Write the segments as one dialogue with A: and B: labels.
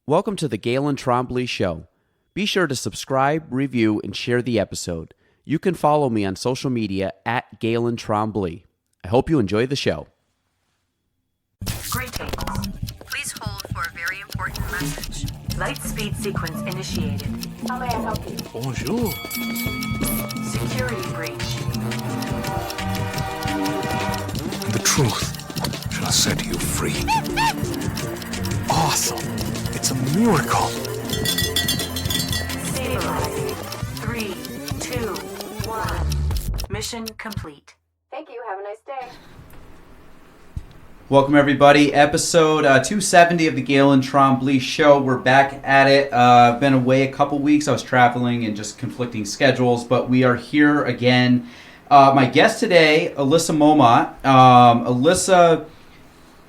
A: Welcome to the Galen Trombley Show. Be sure to subscribe, review, and share the episode. You can follow me on social media at Galen Trombley. I hope you enjoy the show.
B: Greetings. Please hold for a very important message. Light speed sequence initiated.
C: How may I help you?
D: Bonjour.
B: Security breach.
D: The truth shall set you free. Awesome. It's a miracle.
B: Stabilizing. 3, 2, 1. Mission complete.
C: Thank you. Have a nice day.
A: Welcome, everybody. Episode 270 of the Galen Trombley Show. We're back at it. I've been away a couple weeks. I was traveling and just conflicting schedules, but we are here again. My guest today, Alissa Momot. Alissa,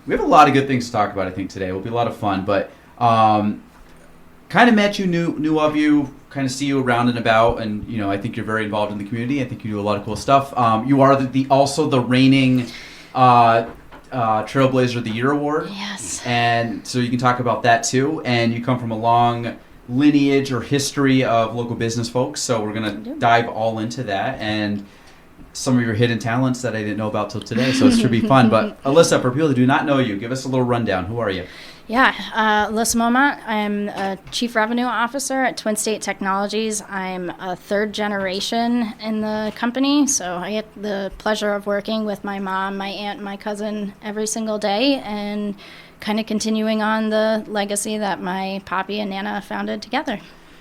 A: we have a lot of good things to talk about, I think, today. It will be a lot of fun, but kind of met you, knew of you, kind of see you around and about, and I think you're very involved in the community. I think you do a lot of cool stuff. You are also the reigning Trailblazer of the Year award.
E: Yes.
A: And so you can talk about that too. And you come from a long lineage or history of local business folks. So we're going to dive all into that and some of your hidden talents that I didn't know about till today. So it should be fun. But Alissa, for people who do not know you, give us a little rundown. Who are you?
E: Yeah, Alissa Momot. I'm a Chief Revenue Officer at Twinstate Technologies. I'm a third generation in the company, so I get the pleasure of working with my mom, my aunt, and my cousin every single day, and kind of continuing on the legacy that my papi and nana founded together.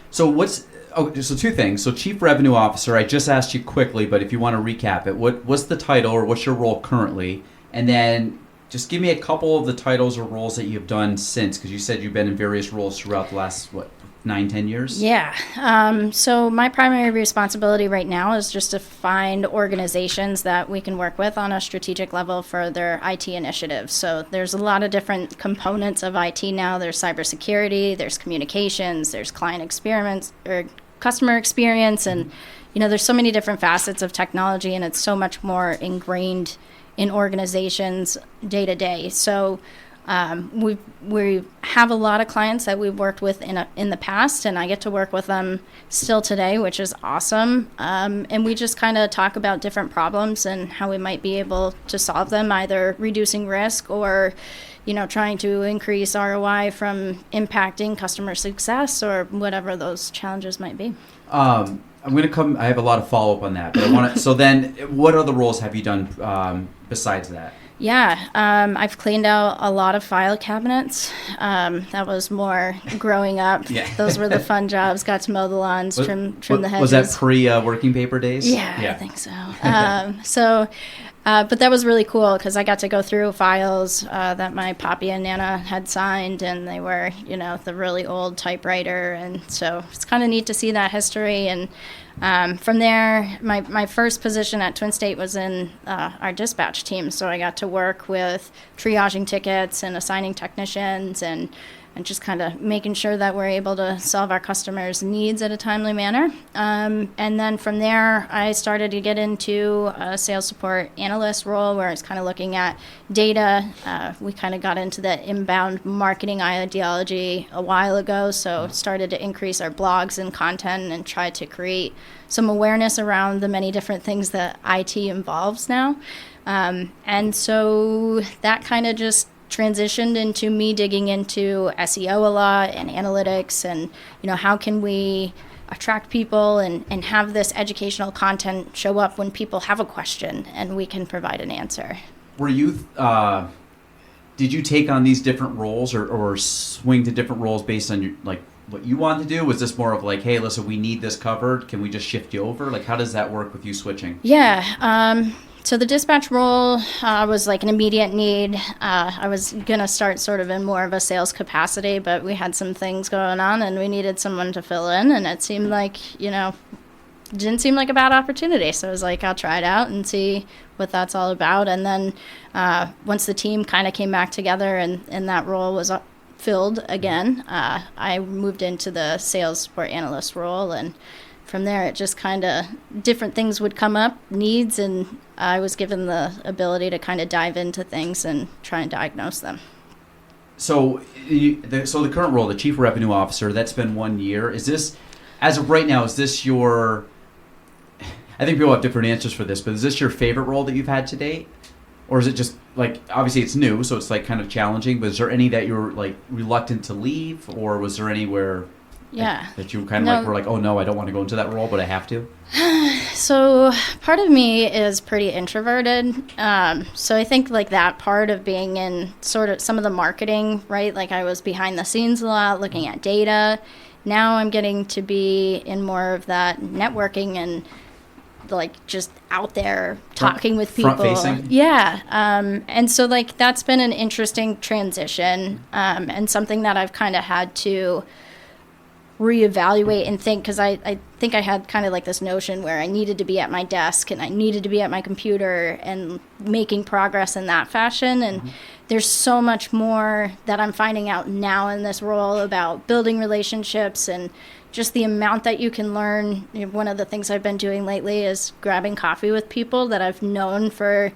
A: So so two things. So Chief Revenue Officer, I just asked you quickly, but if you want to recap it, what's the title or what's your role currently? And then just give me a couple of the titles or roles that you've done since, because you said you've been in various roles throughout the last, 9-10 years?
E: Yeah. So my primary responsibility right now is just to find organizations that we can work with on a strategic level for their IT initiatives. So there's a lot of different components of IT now. There's cybersecurity, there's communications, there's client experience or customer experience, and there's so many different facets of technology, and it's so much more ingrained in organizations day to day. So we have a lot of clients that we've worked with in the past, and I get to work with them still today, which is awesome. And we just kind of talk about different problems and how we might be able to solve them, either reducing risk or trying to increase ROI from impacting customer success or whatever those challenges might be.
A: I'm going to I have a lot of follow-up on that, but I want to, so then what other roles have you done besides that?
E: Yeah, I've cleaned out a lot of file cabinets. That was more growing up.
A: Yeah.
E: Those were the fun jobs. Got to mow the lawns, trim the hedges.
A: Was that pre-working paper days?
E: Yeah, I think so. But that was really cool because I got to go through files that my papi and nana had signed, and they were, the really old typewriter. And so it's kind of neat to see that history. And from there, my first position at Twinstate was in our dispatch team. So I got to work with triaging tickets and assigning technicians and just kind of making sure that we're able to solve our customers' needs at a timely manner. And then from there, I started to get into a sales support analyst role where it's kind of looking at data. We kind of got into the inbound marketing ideology a while ago, so started to increase our blogs and content and try to create some awareness around the many different things that IT involves now. And so that kind of just transitioned into me digging into SEO a lot and analytics and, how can we attract people and have this educational content show up when people have a question and we can provide an answer.
A: Were you, did you take on these different roles or swing to different roles based on what you want to do? Was this more of hey, listen, we need this covered. Can we just shift you over? How does that work with you switching?
E: Yeah. So the dispatch role was an immediate need. I was going to start sort of in more of a sales capacity, but we had some things going on and we needed someone to fill in, and it seemed didn't seem like a bad opportunity. So I was I'll try it out and see what that's all about. And then once the team kind of came back together and that role was filled again, I moved into the sales support analyst role, and from there it just kind of different things would come up, needs, and I was given the ability to kind of dive into things and try and diagnose them.
A: So, so the current role, the chief revenue officer, that's been 1 year. Is this, as of right now, is this your? I think people have different answers for this, but is this your favorite role that you've had to date, or is it just like obviously it's new, so it's like kind of challenging? But is there any that you're like reluctant to leave, or was there anywhere?
E: Yeah.
A: That you kind of like were like, oh no, I don't want to go into that role, but I have to.
E: So part of me is pretty introverted. So I think like that part of being in sort of some of the marketing, right? Like I was behind the scenes a lot, looking at data. Now I'm getting to be in more of that networking and like just out there talking with people.
A: Front facing.
E: Yeah. And so like that's been an interesting transition and something that I've kind of had to reevaluate and think, because I think I had kind of like this notion where I needed to be at my desk and I needed to be at my computer and making progress in that fashion. And there's so much more that I'm finding out now in this role about building relationships and just the amount that you can learn. One of the things I've been doing lately is grabbing coffee with people that I've known for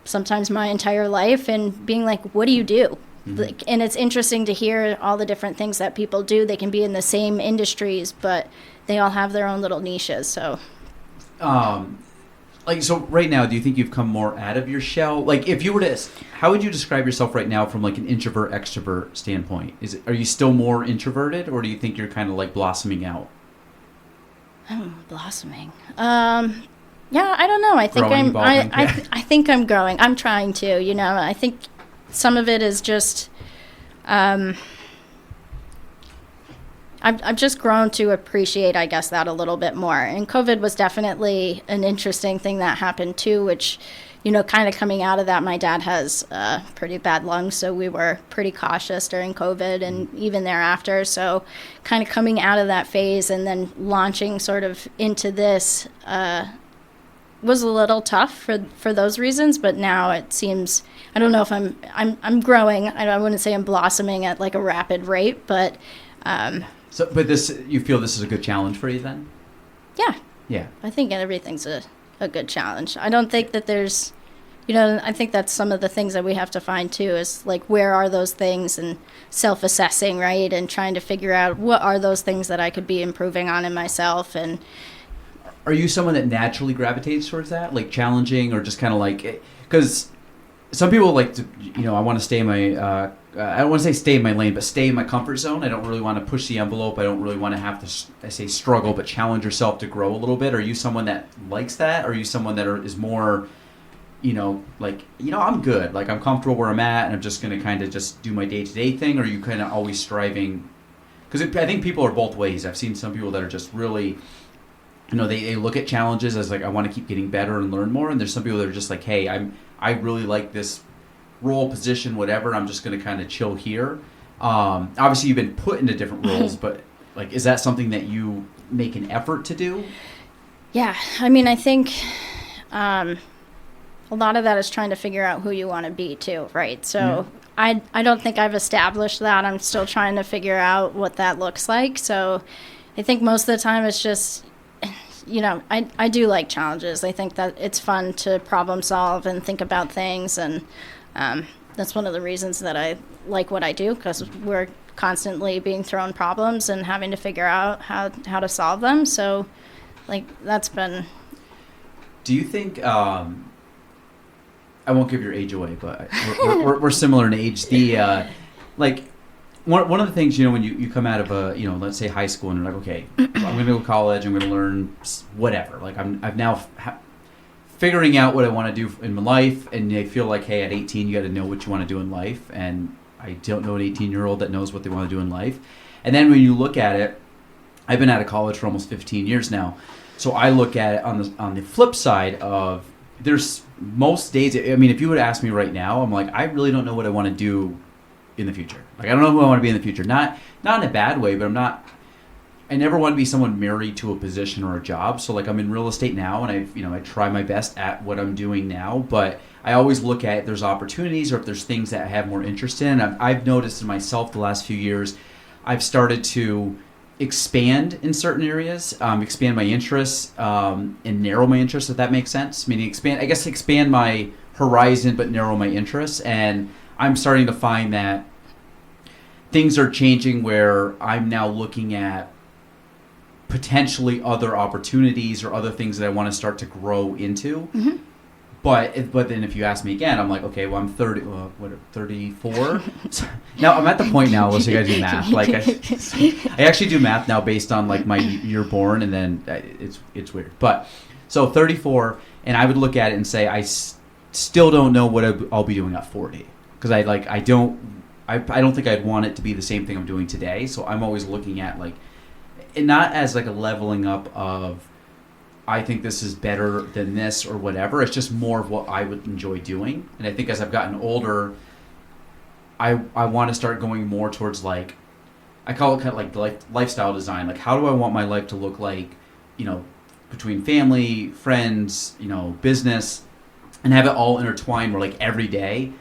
E: sometimes my entire life and being like, what do you do? Like, and it's interesting to hear all the different things that people do. They can be in the same industries, but they all have their own little niches. So,
A: like, so right now, do you think you've come more out of your shell? Like, if you were to, how would you describe yourself right now from like an introvert extrovert standpoint? Are you still more introverted, or do you think you're kind of like blossoming out?
E: I'm blossoming. Yeah, I don't know. I think
A: Growing, evolving,
E: I think I'm growing. I'm trying to. I think some of it is just I've just grown to appreciate, I guess, that a little bit more. And COVID was definitely an interesting thing that happened too, which, kind of coming out of that, my dad has pretty bad lungs, so we were pretty cautious during COVID and even thereafter. So kind of coming out of that phase and then launching sort of into this was a little tough for those reasons, but now it seems, I don't know if I'm growing. I wouldn't say I'm blossoming at like a rapid rate, but
A: but you feel this is a good challenge for you then? Yeah.
E: I think everything's a good challenge. I don't think that there's, I think that's some of the things that we have to find too, is like, where are those things, and self-assessing, right? And trying to figure out what are those things that I could be improving on in myself. And
A: are you someone that naturally gravitates towards that, like challenging, or just kind of like, because some people like to, I want to stay in my, I don't want to say stay in my lane, but stay in my comfort zone. I don't really want to push the envelope. I don't really want to have to, I say struggle, but challenge yourself to grow a little bit. Are you someone that likes that? Or are you someone that is more, like, I'm good. Like, I'm comfortable where I'm at, and I'm just going to kind of just do my day-to-day thing? Or are you kind of always striving? Because I think people are both ways. I've seen some people that are just really, they look at challenges as like, I want to keep getting better and learn more. And there's some people that are just like, hey, I really like this role, position, whatever. I'm just going to kind of chill here. Obviously, you've been put into different roles, but like, is that something that you make an effort to do?
E: Yeah, I mean, I think a lot of that is trying to figure out who you want to be too, right? So I don't think I've established that. I'm still trying to figure out what that looks like. So I think most of the time it's just, I do like challenges. I think that it's fun to problem solve and think about things, and that's one of the reasons that I like what I do, because we're constantly being thrown problems and having to figure out how to solve them. So, like, that's been...
A: Do you think... I won't give your age away, but we're similar in age. The like... One of the things, when you come out of let's say high school, and you're like, okay, I'm going to go to college, I'm going to learn whatever. Like, I've now figuring out what I want to do in my life, and I feel like, hey, at 18, you got to know what you want to do in life, and I don't know an 18-year-old that knows what they want to do in life. And then when you look at it, I've been out of college for almost 15 years now, so I look at it on the flip side of, there's most days, I mean, if you would ask me right now, I'm like, I really don't know what I want to do in the future. Like, I don't know who I want to be in the future. Not in a bad way, but I never want to be someone married to a position or a job. So like, I'm in real estate now, and I try my best at what I'm doing now, but I always look at if there's opportunities or if there's things that I have more interest in. I've noticed in myself the last few years, I've started to expand in certain areas, expand my interests, and narrow my interests, if that makes sense. Meaning expand my horizon, but narrow my interests. And I'm starting to find that things are changing where I'm now looking at potentially other opportunities or other things that I want to start to grow into.
E: Mm-hmm.
A: But then if you ask me again, I'm like, okay, well, I'm 34? So now I'm at the point now, let's say I do math. Like I actually do math now based on like my year born, and then it's weird. But so 34, and I would look at it and say I still don't know what I'll be doing at 40, because I don't think I'd want it to be the same thing I'm doing today. So I'm always looking at like, and not as like a leveling up of, I think this is better than this or whatever. It's just more of what I would enjoy doing. And I think as I've gotten older, I want to start going more towards like, I call it kind of like lifestyle design. Like, how do I want my life to look like, between family, friends, business, and have it all intertwined where like every day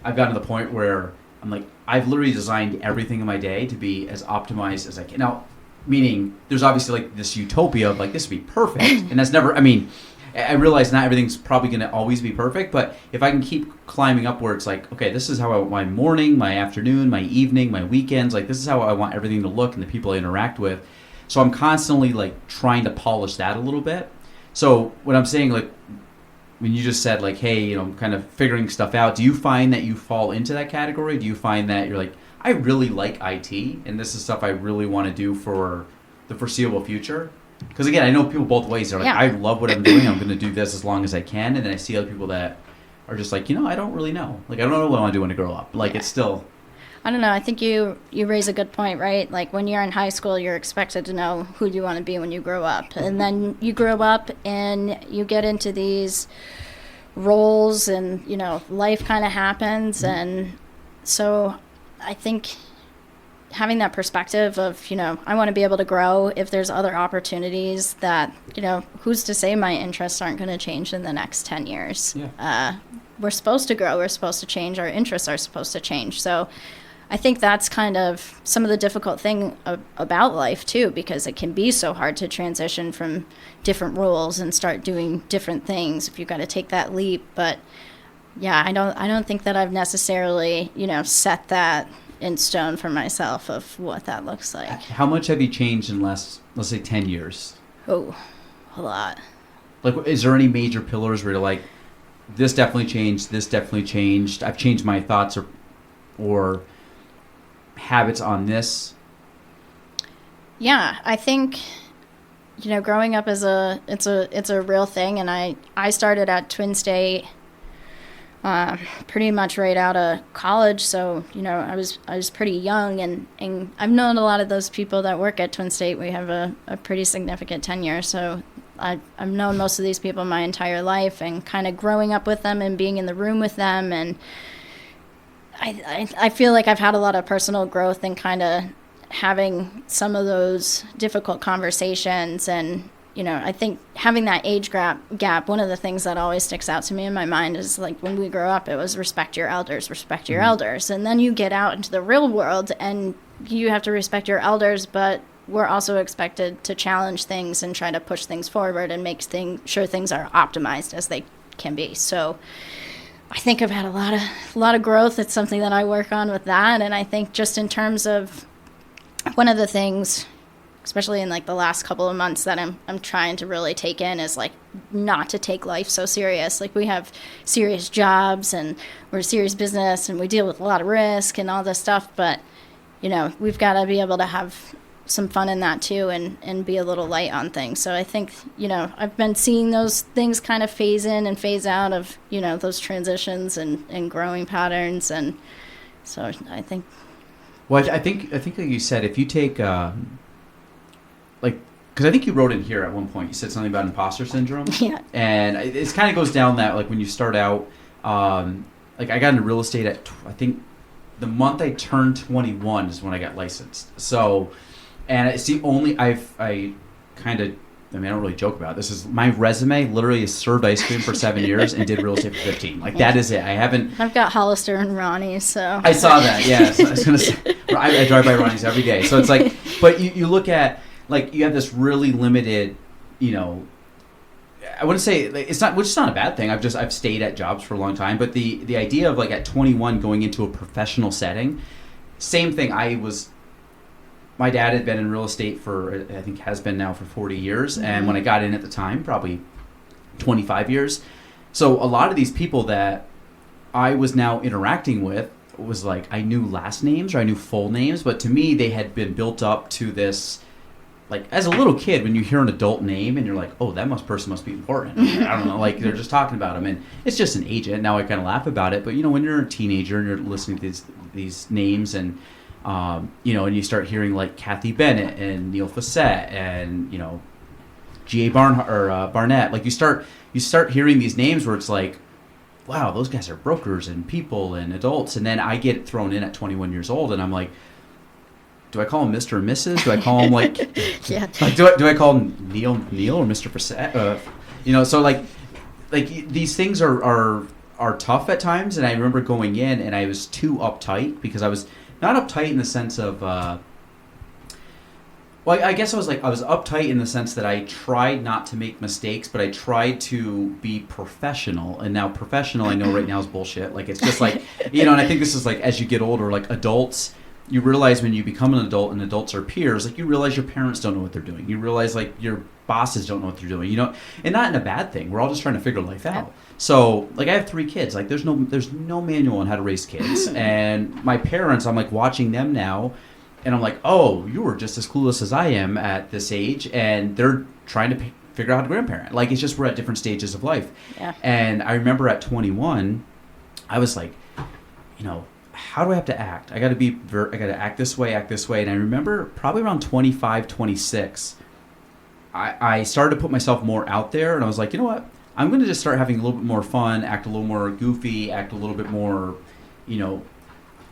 A: I've gotten to the point where I'm like, I've literally designed everything in my day to be as optimized as I can. Now, meaning there's obviously like this utopia of like this would be perfect, and that's never, I realize not everything's probably going to always be perfect, but if I can keep climbing up where it's like, okay, this is how I want my morning, my afternoon, my evening, my weekends, like this is how I want everything to look and the people I interact with. So I'm constantly like trying to polish that a little bit. So what I'm saying, like when you just said like, hey, kind of figuring stuff out, do you find that you fall into that category? Do you find that you're like, I really like IT, and this is stuff I really want to do for the foreseeable future? Because again, I know people both ways. They're like, I love what I'm doing. I'm going to do this as long as I can. And then I see other people that are just like, I don't really know. Like, I don't know what I want to do when I grow up. Like, it's still...
E: I don't know. I think you raise a good point, right? Like, when you're in high school, you're expected to know who you want to be when you grow up. And then you grow up and you get into these roles and, life kind of happens. Mm-hmm. And so... I think having that perspective of, I want to be able to grow if there's other opportunities that, who's to say my interests aren't going to change in the next 10 years? Yeah. We're supposed to grow. We're supposed to change. Our interests are supposed to change. So I think that's kind of some of the difficult thing about life, too, because it can be so hard to transition from different roles and start doing different things if you've got to take that leap. But yeah, I don't think that I've necessarily, set that in stone for myself of what that looks like.
A: How much have you changed in the last, let's say, 10 years?
E: Oh, a lot.
A: Like, is there any major pillars where you're like, this definitely changed, I've changed my thoughts or habits on this?
E: Yeah, I think, growing up it's a real thing, and I started at Twinstate pretty much right out of college, so I was pretty young, and I've known a lot of those people that work at Twinstate. We have a pretty significant tenure, so I've known most of these people my entire life, and kind of growing up with them and being in the room with them, and I feel like I've had a lot of personal growth and kind of having some of those difficult conversations. And I think having that age gap, one of the things that always sticks out to me in my mind is like when we grow up, it was respect your elders. And then you get out into the real world and you have to respect your elders, but we're also expected to challenge things and try to push things forward and make sure things are optimized as they can be. So I think I've had a lot of growth. It's something that I work on with that. And I think just in terms of one of the things, especially in like the last couple of months, that I'm trying to really take in is like not to take life so serious. Like we have serious jobs and we're a serious business and we deal with a lot of risk and all this stuff, but we've got to be able to have some fun in that too and be a little light on things. So I think, I've been seeing those things kind of phase in and phase out of, those transitions and growing patterns. And so I think.
A: Well, I think like you said, if you take, because I think you wrote in here at one point, you said something about imposter syndrome.
E: Yeah.
A: And it kind of goes down that, like when you start out, like I got into real estate at, I think the month I turned 21 is when I got licensed. So, and it's the only, I don't really joke about it. This is my resume, literally is served ice cream for 7 years and did real estate for 15. Like that is it. I've got
E: Hollister and Ronnie, so.
A: I saw that, yeah. So I was going to say, I drive by Ronnie's every day. So it's like, but you look at, like you have this really limited, I wouldn't say it's not, which is not a bad thing. I've stayed at jobs for a long time, but the idea of like at 21 going into a professional setting, same thing. My dad had been in real estate for, I think has been now for 40 years. And when I got in at the time, probably 25 years. So a lot of these people that I was now interacting with was like, I knew last names or I knew full names, but to me, they had been built up to this, like as a little kid, when you hear an adult name and you're like, oh, that person must be important. I don't know, like they're just talking about them. And it's just an agent. Now I kind of laugh about it. But, when you're a teenager and you're listening to these names and, and you start hearing like Kathy Bennett and Neil Fassett and, G.A. Barnett, like you start hearing these names where it's like, wow, those guys are brokers and people and adults. And then I get thrown in at 21 years old and I'm like, do I call him Mr. or Mrs.? Do I call him like, like do I call him Neil or Mr. Fassett? So like these things are tough at times. And I remember going in and I was too uptight because I was not uptight in the sense of, I guess I was uptight in the sense that I tried not to make mistakes, but I tried to be professional. And now professional, I know right now is bullshit. Like, it's just like, and I think this is like, as you get older, like adults, you realize when you become an adult and adults are peers, like you realize your parents don't know what they're doing. You realize like your bosses don't know what they're doing, and not in a bad thing. We're all just trying to figure life out. So like I have 3 kids, like there's no manual on how to raise kids. And my parents, I'm like watching them now and I'm like, oh, you were just as clueless as I am at this age. And they're trying to figure out how to grandparent. Like it's just, we're at different stages of life. Yeah. And I remember at 21, I was like, how do I have to act? I got to act this way. And I remember probably around 25, 26, I started to put myself more out there. And I was like, you know what? I'm going to just start having a little bit more fun, act a little more goofy, act a little bit more,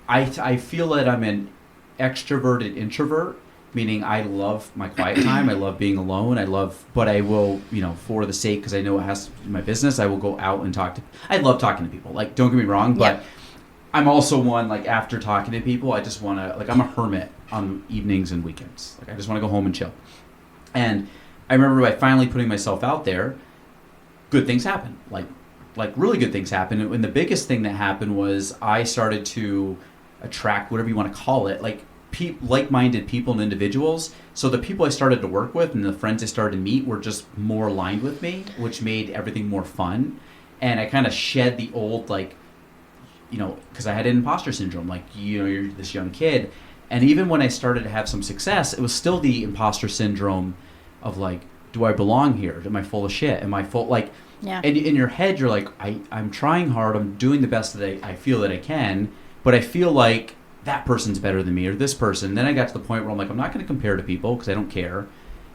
A: I feel that I'm an extroverted introvert, meaning I love my quiet time. I love being alone. But I will, for the sake, because I know it has to be my business, I will go out and I love talking to people. Like, don't get me wrong, but I'm also one, like, after talking to people, I just want to, like, I'm a hermit on evenings and weekends. Like, I just want to go home and chill. And I remember by finally putting myself out there, good things happen. Like really good things happen. And the biggest thing that happened was I started to attract, whatever you want to call it, like like-minded people and individuals. So the people I started to work with and the friends I started to meet were just more aligned with me, which made everything more fun. And I kind of shed the old, like, because I had imposter syndrome, like, you're this young kid. And even when I started to have some success, it was still the imposter syndrome of like, do I belong here? Am I full of shit? Am I full, like, and in your head, you're like, I'm trying hard. I'm doing the best that I feel that I can, but I feel like that person's better than me or this person. Then I got to the point where I'm like, I'm not going to compare to people because I don't care.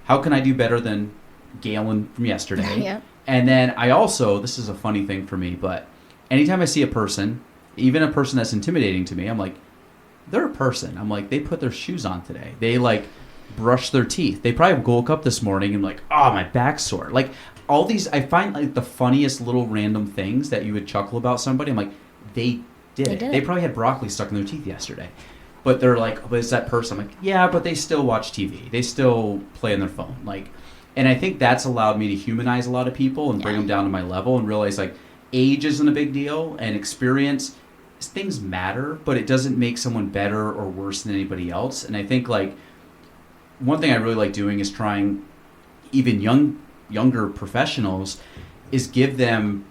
A: How can I do better than Galen from yesterday? Yeah. And then I also, this is a funny thing for me, but anytime I see a person, even a person that's intimidating to me, I'm like, they're a person. I'm like, they put their shoes on today. They like brush their teeth. They probably woke up this morning and like, oh, my back's sore. Like all these, I find like the funniest little random things that you would chuckle about somebody. I'm like, they did it. They probably had broccoli stuck in their teeth yesterday. But they're like, but it's that person. I'm like, yeah, but they still watch TV. They still play on their phone. Like, and I think that's allowed me to humanize a lot of people and bring them down to my level and realize like age isn't a big deal and experience, things matter, but it doesn't make someone better or worse than anybody else. And I think like one thing I really like doing is trying even younger professionals is give them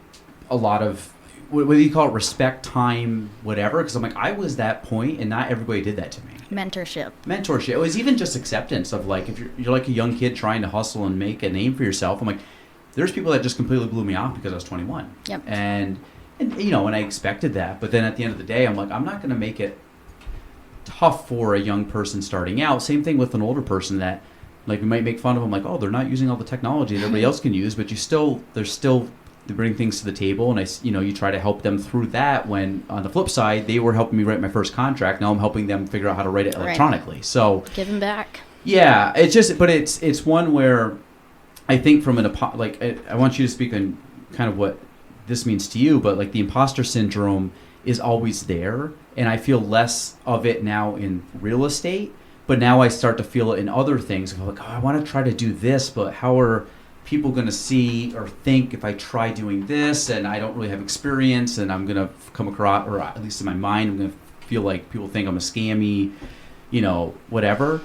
A: a lot of, what do you call it, respect, time, whatever, because I'm like, I was that point and not everybody did that to me. Mentorship. It was even just acceptance of like, if you're like a young kid trying to hustle and make a name for yourself, I'm like, there's people that just completely blew me off because I was 21. Yep. And and I expected that, but then at the end of the day, I'm like, I'm not going to make it tough for a young person starting out. Same thing with an older person that, like, we might make fun of them, like, oh, they're not using all the technology that everybody else can use, but they bring things to the table, and you try to help them through that. When on the flip side, they were helping me write my first contract. Now I'm helping them figure out how to write it electronically. Right. So
E: give them back.
A: Yeah, it's one where I think from I want you to speak on kind of what this means to you, but like the imposter syndrome is always there, and I feel less of it now in real estate, but now I start to feel it in other things. I'm like, oh, I want to try to do this, but how are people going to see or think if I try doing this, and I don't really have experience, and I'm going to come across, or at least in my mind, I'm going to feel like people think I'm a scammy, whatever.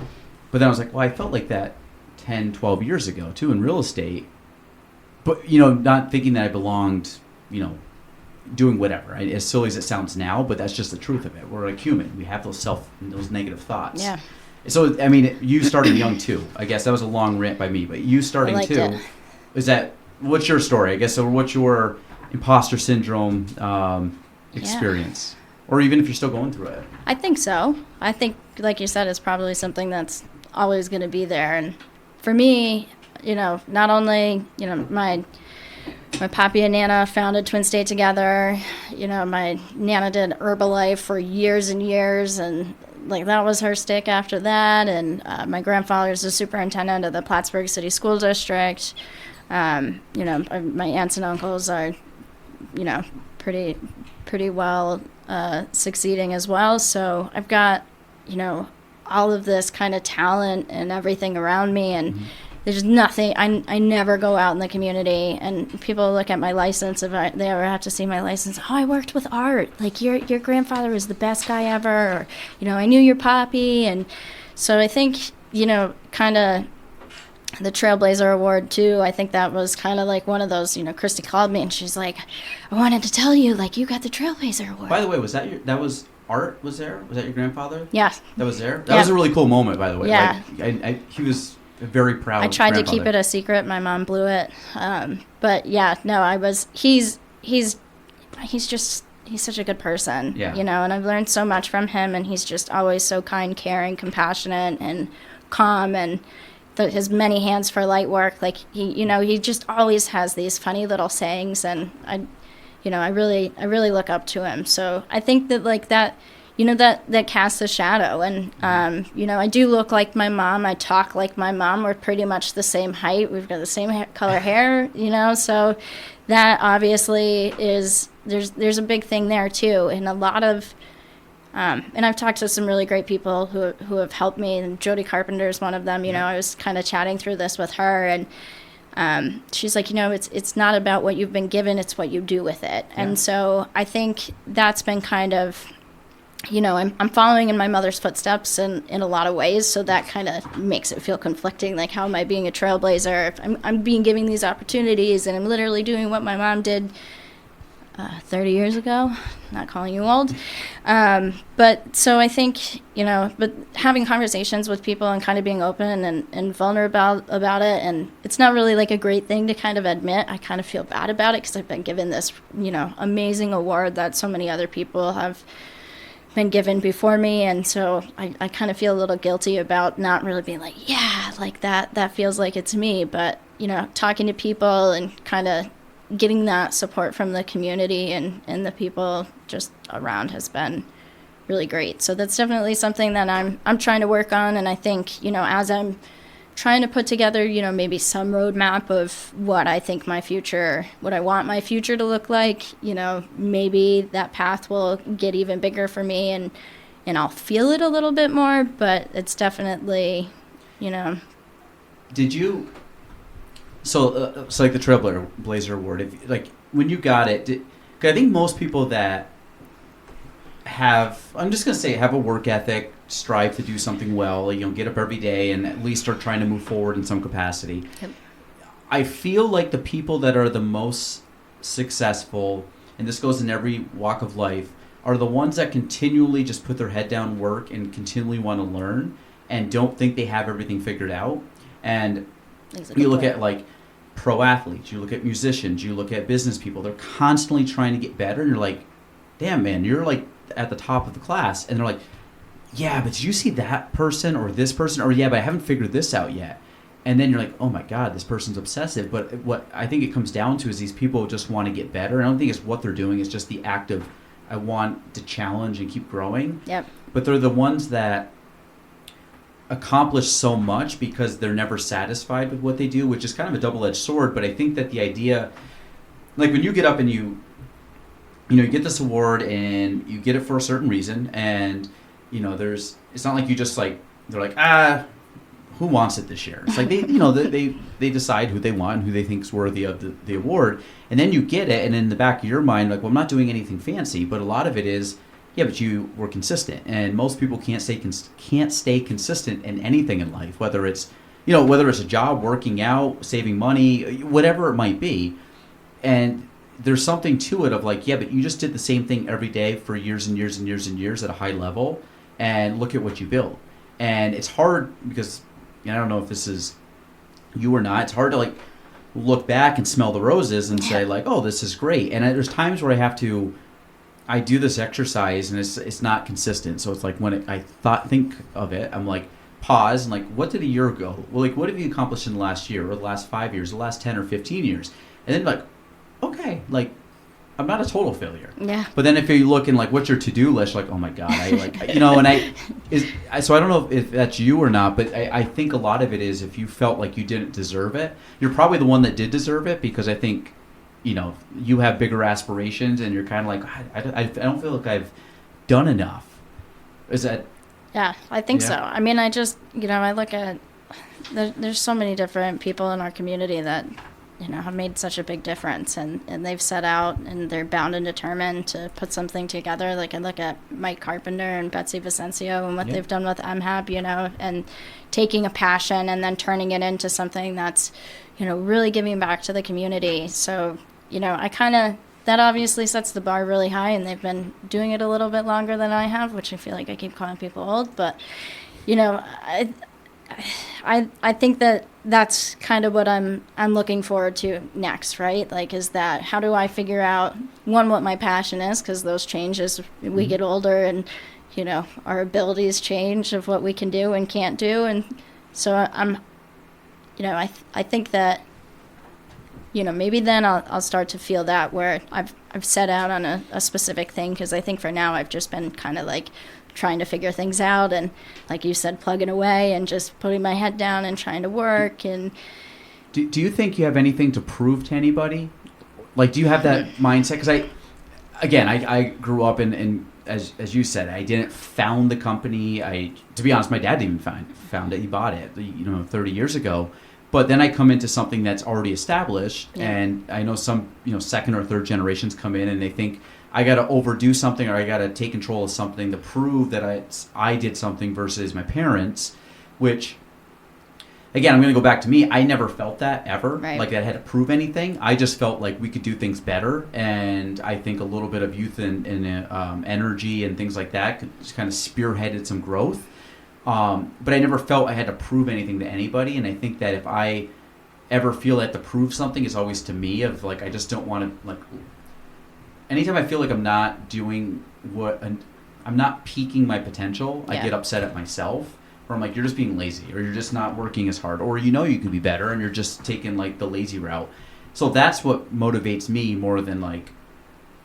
A: But then I was like, well, I felt like that 10, 12 years ago too in real estate. But, not thinking that I belonged, doing whatever, right? As silly as it sounds now, but that's just the truth of it. We're like human. We have those negative thoughts.
E: Yeah.
A: So, I mean, you started young too. I guess that was a long rant by me, but you starting too. What's your story? I guess, so what's your imposter syndrome experience? Or even if you're still going through it?
E: I think so. I think, like you said, it's probably something that's always going to be there. And for me, not only, my papi and Nana founded Twinstate together. My Nana did Herbalife for years and years, and that was her stick after that. And my grandfather is the superintendent of the Plattsburgh City School District. My aunts and uncles are, pretty well succeeding as well. So I've got, all of this kind of talent and everything around me, and there's nothing. I never go out in the community, and people look at my license if they ever have to see my license. Oh, I worked with Art. Like your grandfather was the best guy ever. Or, I knew your papi, and so I think kind of the Trailblazer Award too. I think that was kind of like one of those. Christy called me and she's like, "I wanted to tell you, you got the Trailblazer Award."
A: By the way, was Art was there? Was that your grandfather?
E: Yeah.
A: That was there? That was a really cool moment, by the way.
E: Yeah.
A: He was very proud.
E: I tried to keep it a secret. My mom blew it. But yeah, no, he's such a good person. Yeah. And I've learned so much from him, and he's just always so kind, caring, compassionate, and calm, and his many hands for light work. He just always has these funny little sayings, and I really look up to him. So I think that that casts a shadow. And, I do look like my mom. I talk like my mom. We're pretty much the same height. We've got the same color hair, so that obviously is, there's a big thing there too. And a lot of, and I've talked to some really great people who have helped me, and Jody Carpenter is one of them. I was kind of chatting through this with her, and she's like, it's not about what you've been given, it's what you do with it. Yeah. And so I think that's been kind of, I'm following in my mother's footsteps in a lot of ways. So that kind of makes it feel conflicting. Like, how am I being a trailblazer if I'm being given these opportunities, and I'm literally doing what my mom did 30 years ago, not calling you old. But so I think, but having conversations with people and kind of being open and vulnerable about it. And it's not really a great thing to kind of admit. I kind of feel bad about it because I've been given this, amazing award that so many other people have been given before me. And so I kind of feel a little guilty about not really being that feels like it's me. But, talking to people and kind of getting that support from the community and the people just around has been really great. So that's definitely something that I'm trying to work on. And I think, as I'm trying to put together, maybe some roadmap of what I think what I want my future to look like, maybe that path will get even bigger for me, and I'll feel it a little bit more, but it's definitely,
A: Did you... So like the Trailblazer Award, when you got it, 'cause I think most people that have a work ethic, strive to do something well, get up every day and at least are trying to move forward in some capacity. Yep. I feel like the people that are the most successful, and this goes in every walk of life, are the ones that continually just put their head down, work, and continually want to learn and don't think they have everything figured out. And you look at pro athletes, you look at musicians, you look at business people, they're constantly trying to get better, and you're like, damn man, you're at the top of the class. And they're like, yeah, but did you see that person or this person? Or yeah, but I haven't figured this out yet. And then you're like, oh my God, this person's obsessive. But what I think it comes down to is these people just want to get better. I don't think it's what they're doing, it's just the act of, I want to challenge and keep growing. Yep. But they're the ones that accomplish so much because they're never satisfied with what they do, which is kind of a double-edged sword. But I think that the idea, when you get up and you get this award and you get it for a certain reason, and it's not like you just they're like, who wants it this year? It's like they decide who they want and who they think's worthy of the award, and then you get it, and in the back of your mind, well, I'm not doing anything fancy, but a lot of it is yeah, but you were consistent, and most people can't stay consistent in anything in life, whether it's whether it's a job, working out, saving money, whatever it might be. And there's something to it of like, yeah, but you just did the same thing every day for years and years and years and years at a high level, and look at what you built. And it's hard because I don't know if this is you or not. It's hard to like look back and smell the roses and say like, oh, this is great. And there's times where I do this exercise and it's not consistent. So it's like when I think of it, I'm like, pause and like, what did a year ago? Well, like, what have you accomplished in the last year or the last 5 years, the last 10 or 15 years? And then like, okay, like, I'm not a total failure.
E: Yeah.
A: But then if you look in like, what's your to-do list? Like, oh my God, I like, so I don't know if that's you or not, but I think a lot of it is if you felt like you didn't deserve it, you're probably the one that did deserve it, because I think, you have bigger aspirations and you're kind of like, I don't feel like I've done enough. Is that?
E: Yeah, I think so. I mean, I just, I look at, there's so many different people in our community that, have made such a big difference, and they've set out and they're bound and determined to put something together. Like I look at Mike Carpenter and Betsy Vicencio and what they've done with MHAB, and taking a passion and then turning it into something that's, really giving back to the community. So, that obviously sets the bar really high, and they've been doing it a little bit longer than I have, which I feel like I keep calling people old. But, I think that's kind of what I'm looking forward to next, right? Like, is that how do I figure out, one, what my passion is, because those change as we get older and, our abilities change of what we can do and can't do. And so I think that, maybe then I'll start to feel that where I've set out on a specific thing, because I think for now I've just been kind of like trying to figure things out and, like you said, plugging away and just putting my head down and trying to work. And
A: do you think you have anything to prove to anybody? Like, do you have that mindset? Because I grew up in as you said, I didn't found the company. To be honest, my dad didn't even found it. He bought it 30 years ago. But then I come into something that's already established, and I know some second or third generations come in and they think I got to overdo something, or I got to take control of something to prove that I did something versus my parents, which, again, I'm going to go back to me. I never felt that ever, like I had to prove anything. I just felt like we could do things better, and I think a little bit of youth and energy and things like that just kind of spearheaded some growth. But I never felt I had to prove anything to anybody, and I think that if I ever feel I have to prove something, it's always to me of like, I just don't want to, like, anytime I feel like I'm not doing I'm not peaking my potential, I get upset at myself, or I'm like, you're just being lazy, or you're just not working as hard, or you could be better and you're just taking like the lazy route. So that's what motivates me more than like,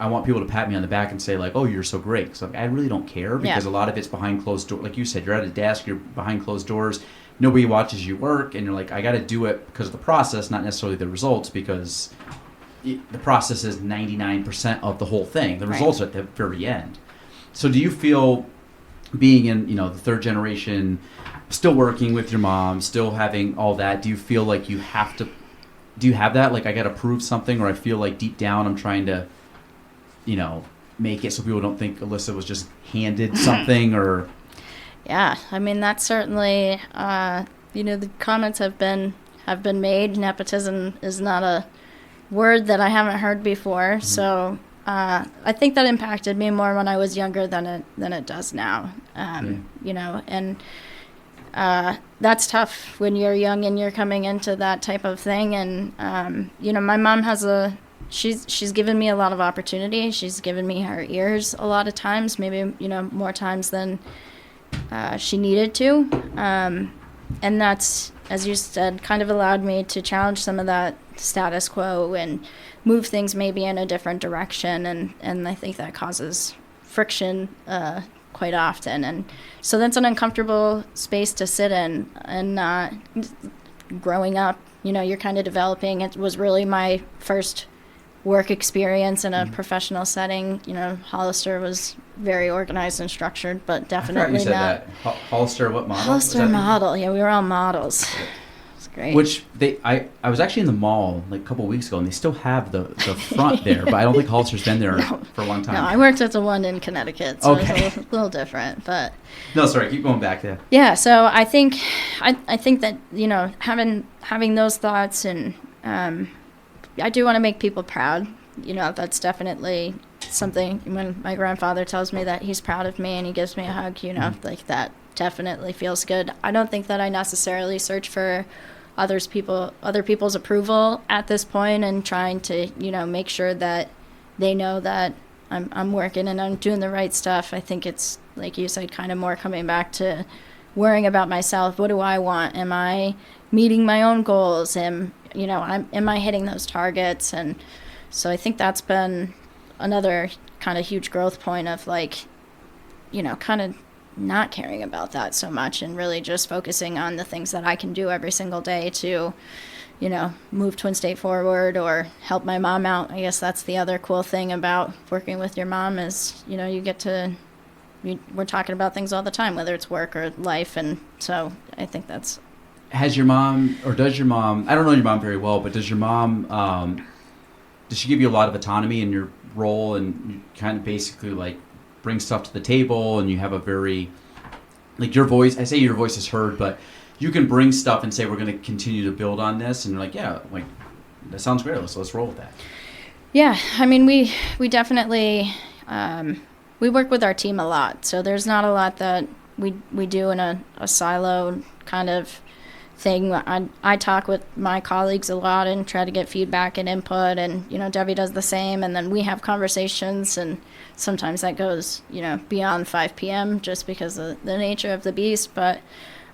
A: I want people to pat me on the back and say like, oh, you're so great. So I really don't care, because a lot of it's behind closed doors. Like you said, you're at a desk, you're behind closed doors, nobody watches you work, and you're like, I got to do it because of the process, not necessarily the results, because the process is 99% of the whole thing. The results are at the very end. So do you feel, being in the third generation, still working with your mom, still having all that, do you feel like you have to, do you have that, like, I got to prove something, or I feel like deep down I'm trying to make it so people don't think Alissa was just handed something? Or
E: yeah, I mean, that's certainly the comments have been made. Nepotism is not a word that I haven't heard before. Mm-hmm. So I think that impacted me more when I was younger than it does now. And that's tough when you're young and you're coming into that type of thing. And my mom has she's given me a lot of opportunity. She's given me her ears a lot of times, maybe more times than she needed to. And that's, as you said, kind of allowed me to challenge some of that status quo and move things maybe in a different direction. And I think that causes friction quite often. And so that's an uncomfortable space to sit in. And growing up, you're kind of developing. It was really my first work experience in a professional setting. Hollister was very organized and structured, but definitely
A: I forgot you said
E: not.
A: that. Hollister, what model?
E: Hollister model. Yeah, we were all models. great.
A: Which I was actually in the mall like a couple of weeks ago, and they still have the front there, but I don't think Hollister's been there for a long time.
E: No, I worked at the one in Connecticut, so
A: Okay.
E: it's a little different. But
A: No, sorry, keep going back there.
E: yeah, so I think that, you know, having those thoughts, and I do want to make people proud. You know, that's definitely something. When my grandfather tells me that he's proud of me and he gives me a hug, you know, like that definitely feels good. I don't think that I necessarily search for other people's approval at this point, and trying to, you know, make sure that they know that I'm working and I'm doing the right stuff. I think it's, like you said, kind of more coming back to worrying about myself. What do I want? Am I meeting my own goals? Am I hitting those targets? And so I think that's been another kind of huge growth point of, like, you know, kind of not caring about that so much and really just focusing on the things that I can do every single day to, you know, move Twinstate forward or help my mom out. I guess that's the other cool thing about working with your mom is, you know, we're talking about things all the time, whether it's work or life. And so I think that's.
A: Has your mom, or does your mom, I don't know your mom very well, but does your mom, does she give you a lot of autonomy in your role, and you kind of basically like bring stuff to the table, and you have a very, like, your voice, I say your voice is heard, but you can bring stuff and say, we're going to continue to build on this, and you're like, yeah, like, that sounds great, let's roll with that.
E: Yeah, I mean, we definitely, we work with our team a lot, so there's not a lot that we do in a silo kind of thing. I talk with my colleagues a lot and try to get feedback and input, and, you know, Debbie does the same, and then we have conversations, and sometimes that goes, you know, beyond 5 p.m. just because of the nature of the beast. But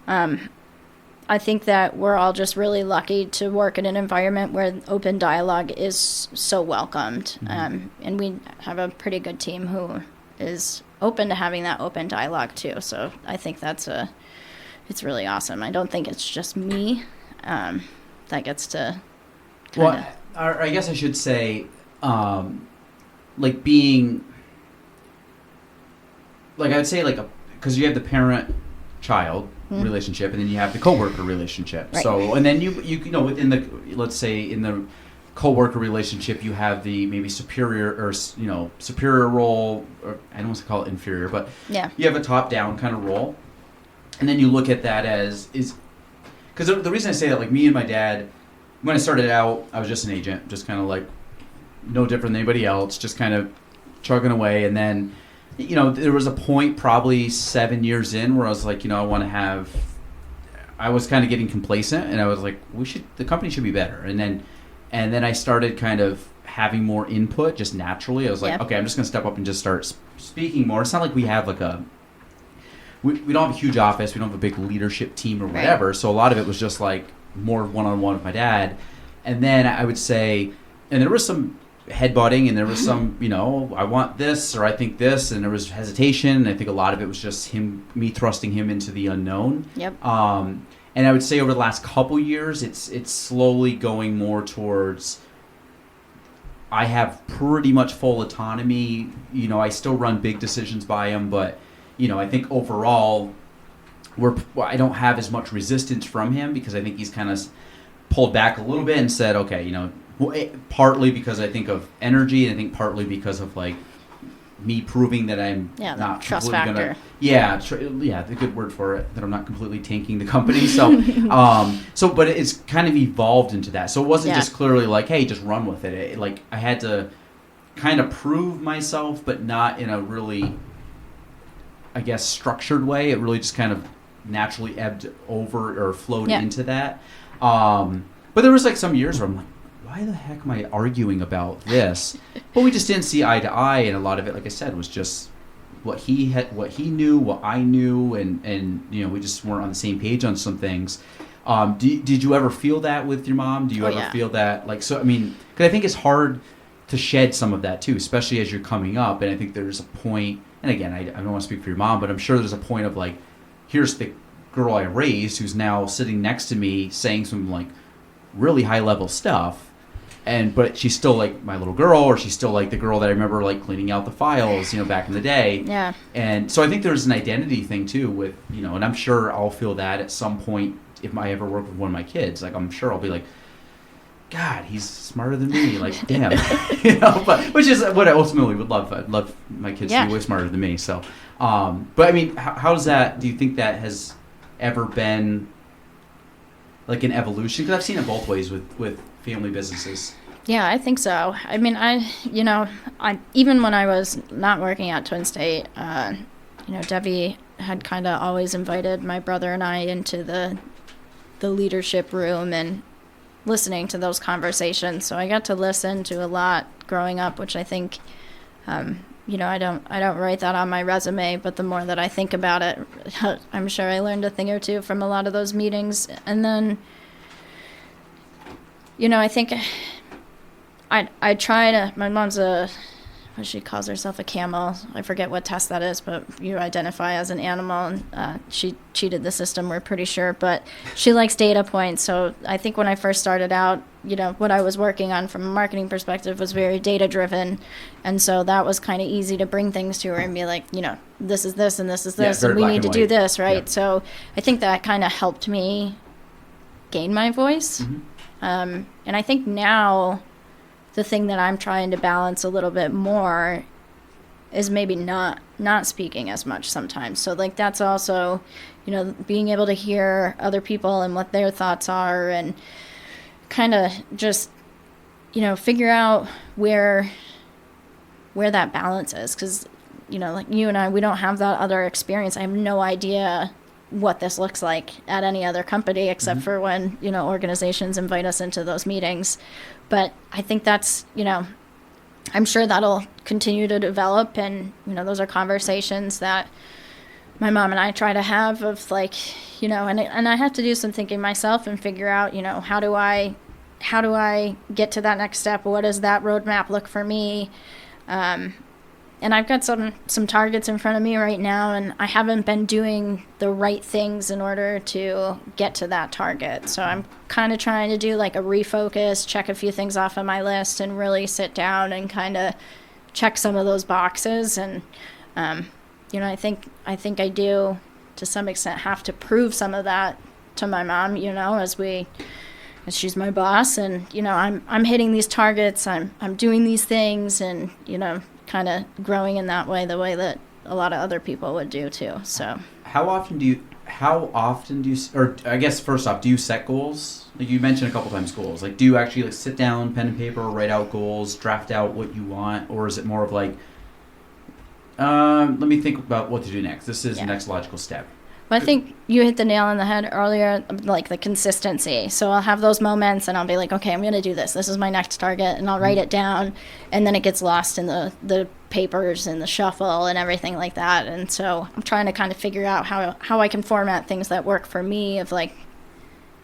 E: I think that we're all just really lucky to work in an environment where open dialogue is so welcomed. And we have a pretty good team who is open to having that open dialogue too. So I think it's really awesome. I don't think it's just me that gets to
A: Well, I guess I should say, like, being, like, I would say, like, because you have the parent-child relationship, and then you have the coworker relationship.
E: Right.
A: So, and then you know, within the, let's say, in the coworker relationship, you have the maybe superior, or, you know, superior role, or I don't want to call it inferior, but
E: Yeah.
A: you have a top-down kind of role. And then you look at that as, because the reason I say that, like, me and my dad, when I started out, I was just an agent, just kind of like no different than anybody else, just kind of chugging away. And then, you know, there was a point probably 7 years in where I was like, you know, I was kind of getting complacent, and I was like, the company should be better. And then I started kind of having more input just naturally. I was like,
E: Yep.
A: okay, I'm just going to step up and just start speaking more. It's not like we have like we don't have a huge office. We don't have a big leadership team or whatever. Right. So a lot of it was just like more one-on-one with my dad. And then I would say, and there was some headbutting, and there was some, you know, I want this, or I think this, and there was hesitation. And I think a lot of it was just me thrusting him into the unknown.
E: Yep.
A: And I would say over the last couple years, it's slowly going more towards, I have pretty much full autonomy. You know, I still run big decisions by him, but, you know, I think overall, I don't have as much resistance from him, because I think he's kind of pulled back a little bit and said, okay, you know, partly because I think of energy, and I think partly because of, like, me proving that I'm not
E: trust
A: completely
E: factor.
A: The good word for it, that I'm not completely tanking the company. So, but it's kind of evolved into that. So it wasn't just clearly like, hey, just run with it. Like, I had to kind of prove myself, but not in a really, I guess, structured way. It really just kind of naturally ebbed over or flowed into that. But there was like some years where I'm like, why the heck am I arguing about this? But we just didn't see eye to eye, and a lot of it, like I said, was just what he knew, what I knew, and you know, we just weren't on the same page on some things. Did you ever feel that with your mom? Do you ever feel that, like, so? I mean, because I think it's hard to shed some of that too, especially as you're coming up. And I think there's a point, and again, I don't want to speak for your mom, but I'm sure there's a point of like, here's the girl I raised who's now sitting next to me saying some like really high level stuff, but she's still like my little girl, or she's still like the girl that I remember like cleaning out the files, you know, back in the day.
E: Yeah.
A: And so I think there's an identity thing too with, you know, and I'm sure I'll feel that at some point if I ever work with one of my kids, like I'm sure I'll be like, God, he's smarter than me. Like, damn, But which is what I ultimately would love. I'd love my kids to be way smarter than me. So, but I mean, how does that? Do you think that has ever been like an evolution? Because I've seen it both ways with family businesses.
E: Yeah, I think so. I mean, I even when I was not working at Twinstate, Debbie had kind of always invited my brother and I into the leadership room and listening to those conversations. So I got to listen to a lot growing up, which I think, I don't write that on my resume, but the more that I think about it, I'm sure I learned a thing or two from a lot of those meetings. And then, I think I try to, my mom's she calls herself a camel. I forget what test that is, but you identify as an animal, and she cheated the system, we're pretty sure, but she likes data points. So I think when I first started out, what I was working on from a marketing perspective was very data driven, and so that was kind of easy to bring things to her and be like, this is this and this is this, and we need to do this, right? Yeah. So I think that kind of helped me gain my voice. Mm-hmm. And I think now the thing that I'm trying to balance a little bit more is maybe not speaking as much sometimes. So like that's also, being able to hear other people and what their thoughts are, and kind of just, figure out where that balance is. Because, like you and I, we don't have that other experience. I have no idea what this looks like at any other company except for when, organizations invite us into those meetings. But I think that's, I'm sure that'll continue to develop. And, those are conversations that my mom and I try to have of like, and I have to do some thinking myself and figure out, how do I get to that next step? What does that roadmap look for me? And I've got some targets in front of me right now, and I haven't been doing the right things in order to get to that target. So I'm kind of trying to do like a refocus, check a few things off of my list, and really sit down and kind of check some of those boxes. And I think I do to some extent have to prove some of that to my mom. As she's my boss, and I'm hitting these targets, I'm doing these things, and kind of growing in that way, the way that a lot of other people would do too. So
A: how often do you, or I guess first off, do you set goals? Like you mentioned a couple times goals. Like do you actually like sit down, pen and paper, write out goals, draft out what you want, or is it more of like, let me think about what to do next. This is the next logical step.
E: Well, I think you hit the nail on the head earlier, like the consistency. So I'll have those moments and I'll be like, okay, I'm going to do this. This is my next target, and I'll write it down, and then it gets lost in the papers and the shuffle and everything like that. And so I'm trying to kind of figure out how I can format things that work for me of like,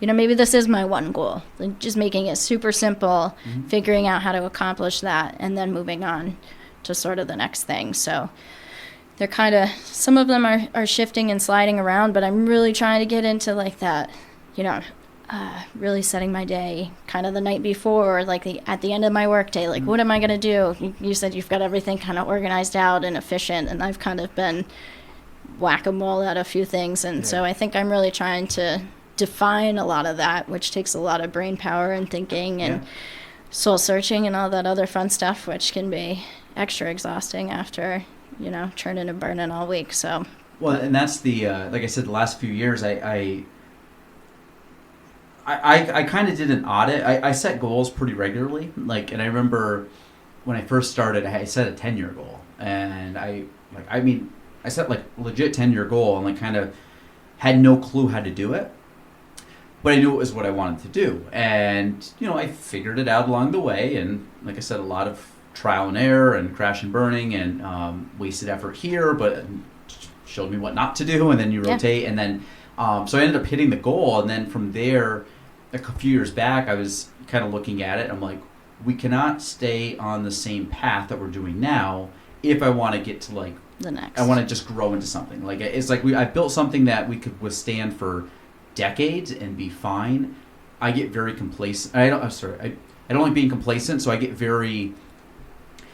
E: maybe this is my one goal. Like just making it super simple, figuring out how to accomplish that, and then moving on to sort of the next thing. So they're kind of, some of them are shifting and sliding around, but I'm really trying to get into like that, really setting my day kind of the night before, like at the end of my work day, like what am I going to do? You said you've got everything kind of organized out and efficient, and I've kind of been whack-a-mole at a few things. And so I think I'm really trying to define a lot of that, which takes a lot of brain power and thinking and soul searching and all that other fun stuff, which can be extra exhausting after churning and burning all week. So
A: well, and that's the like I said, the last few years I kind of did an audit. I set goals pretty regularly, and I remember when I first started, I set a 10-year goal, and I set like legit 10-year goal, and like kind of had no clue how to do it, but I knew it was what I wanted to do, and I figured it out along the way, and like I said, a lot of trial and error and crash and burning and wasted effort here, but showed me what not to do, and then you rotate, and then so I ended up hitting the goal, and then from there, a few years back, I was kind of looking at it, I'm like, we cannot stay on the same path that we're doing now if I want to get to like
E: the next.
A: I want to just grow into something. Like it's like I built something that we could withstand for decades and be fine. I get very complacent. I don't like being complacent, so I get very.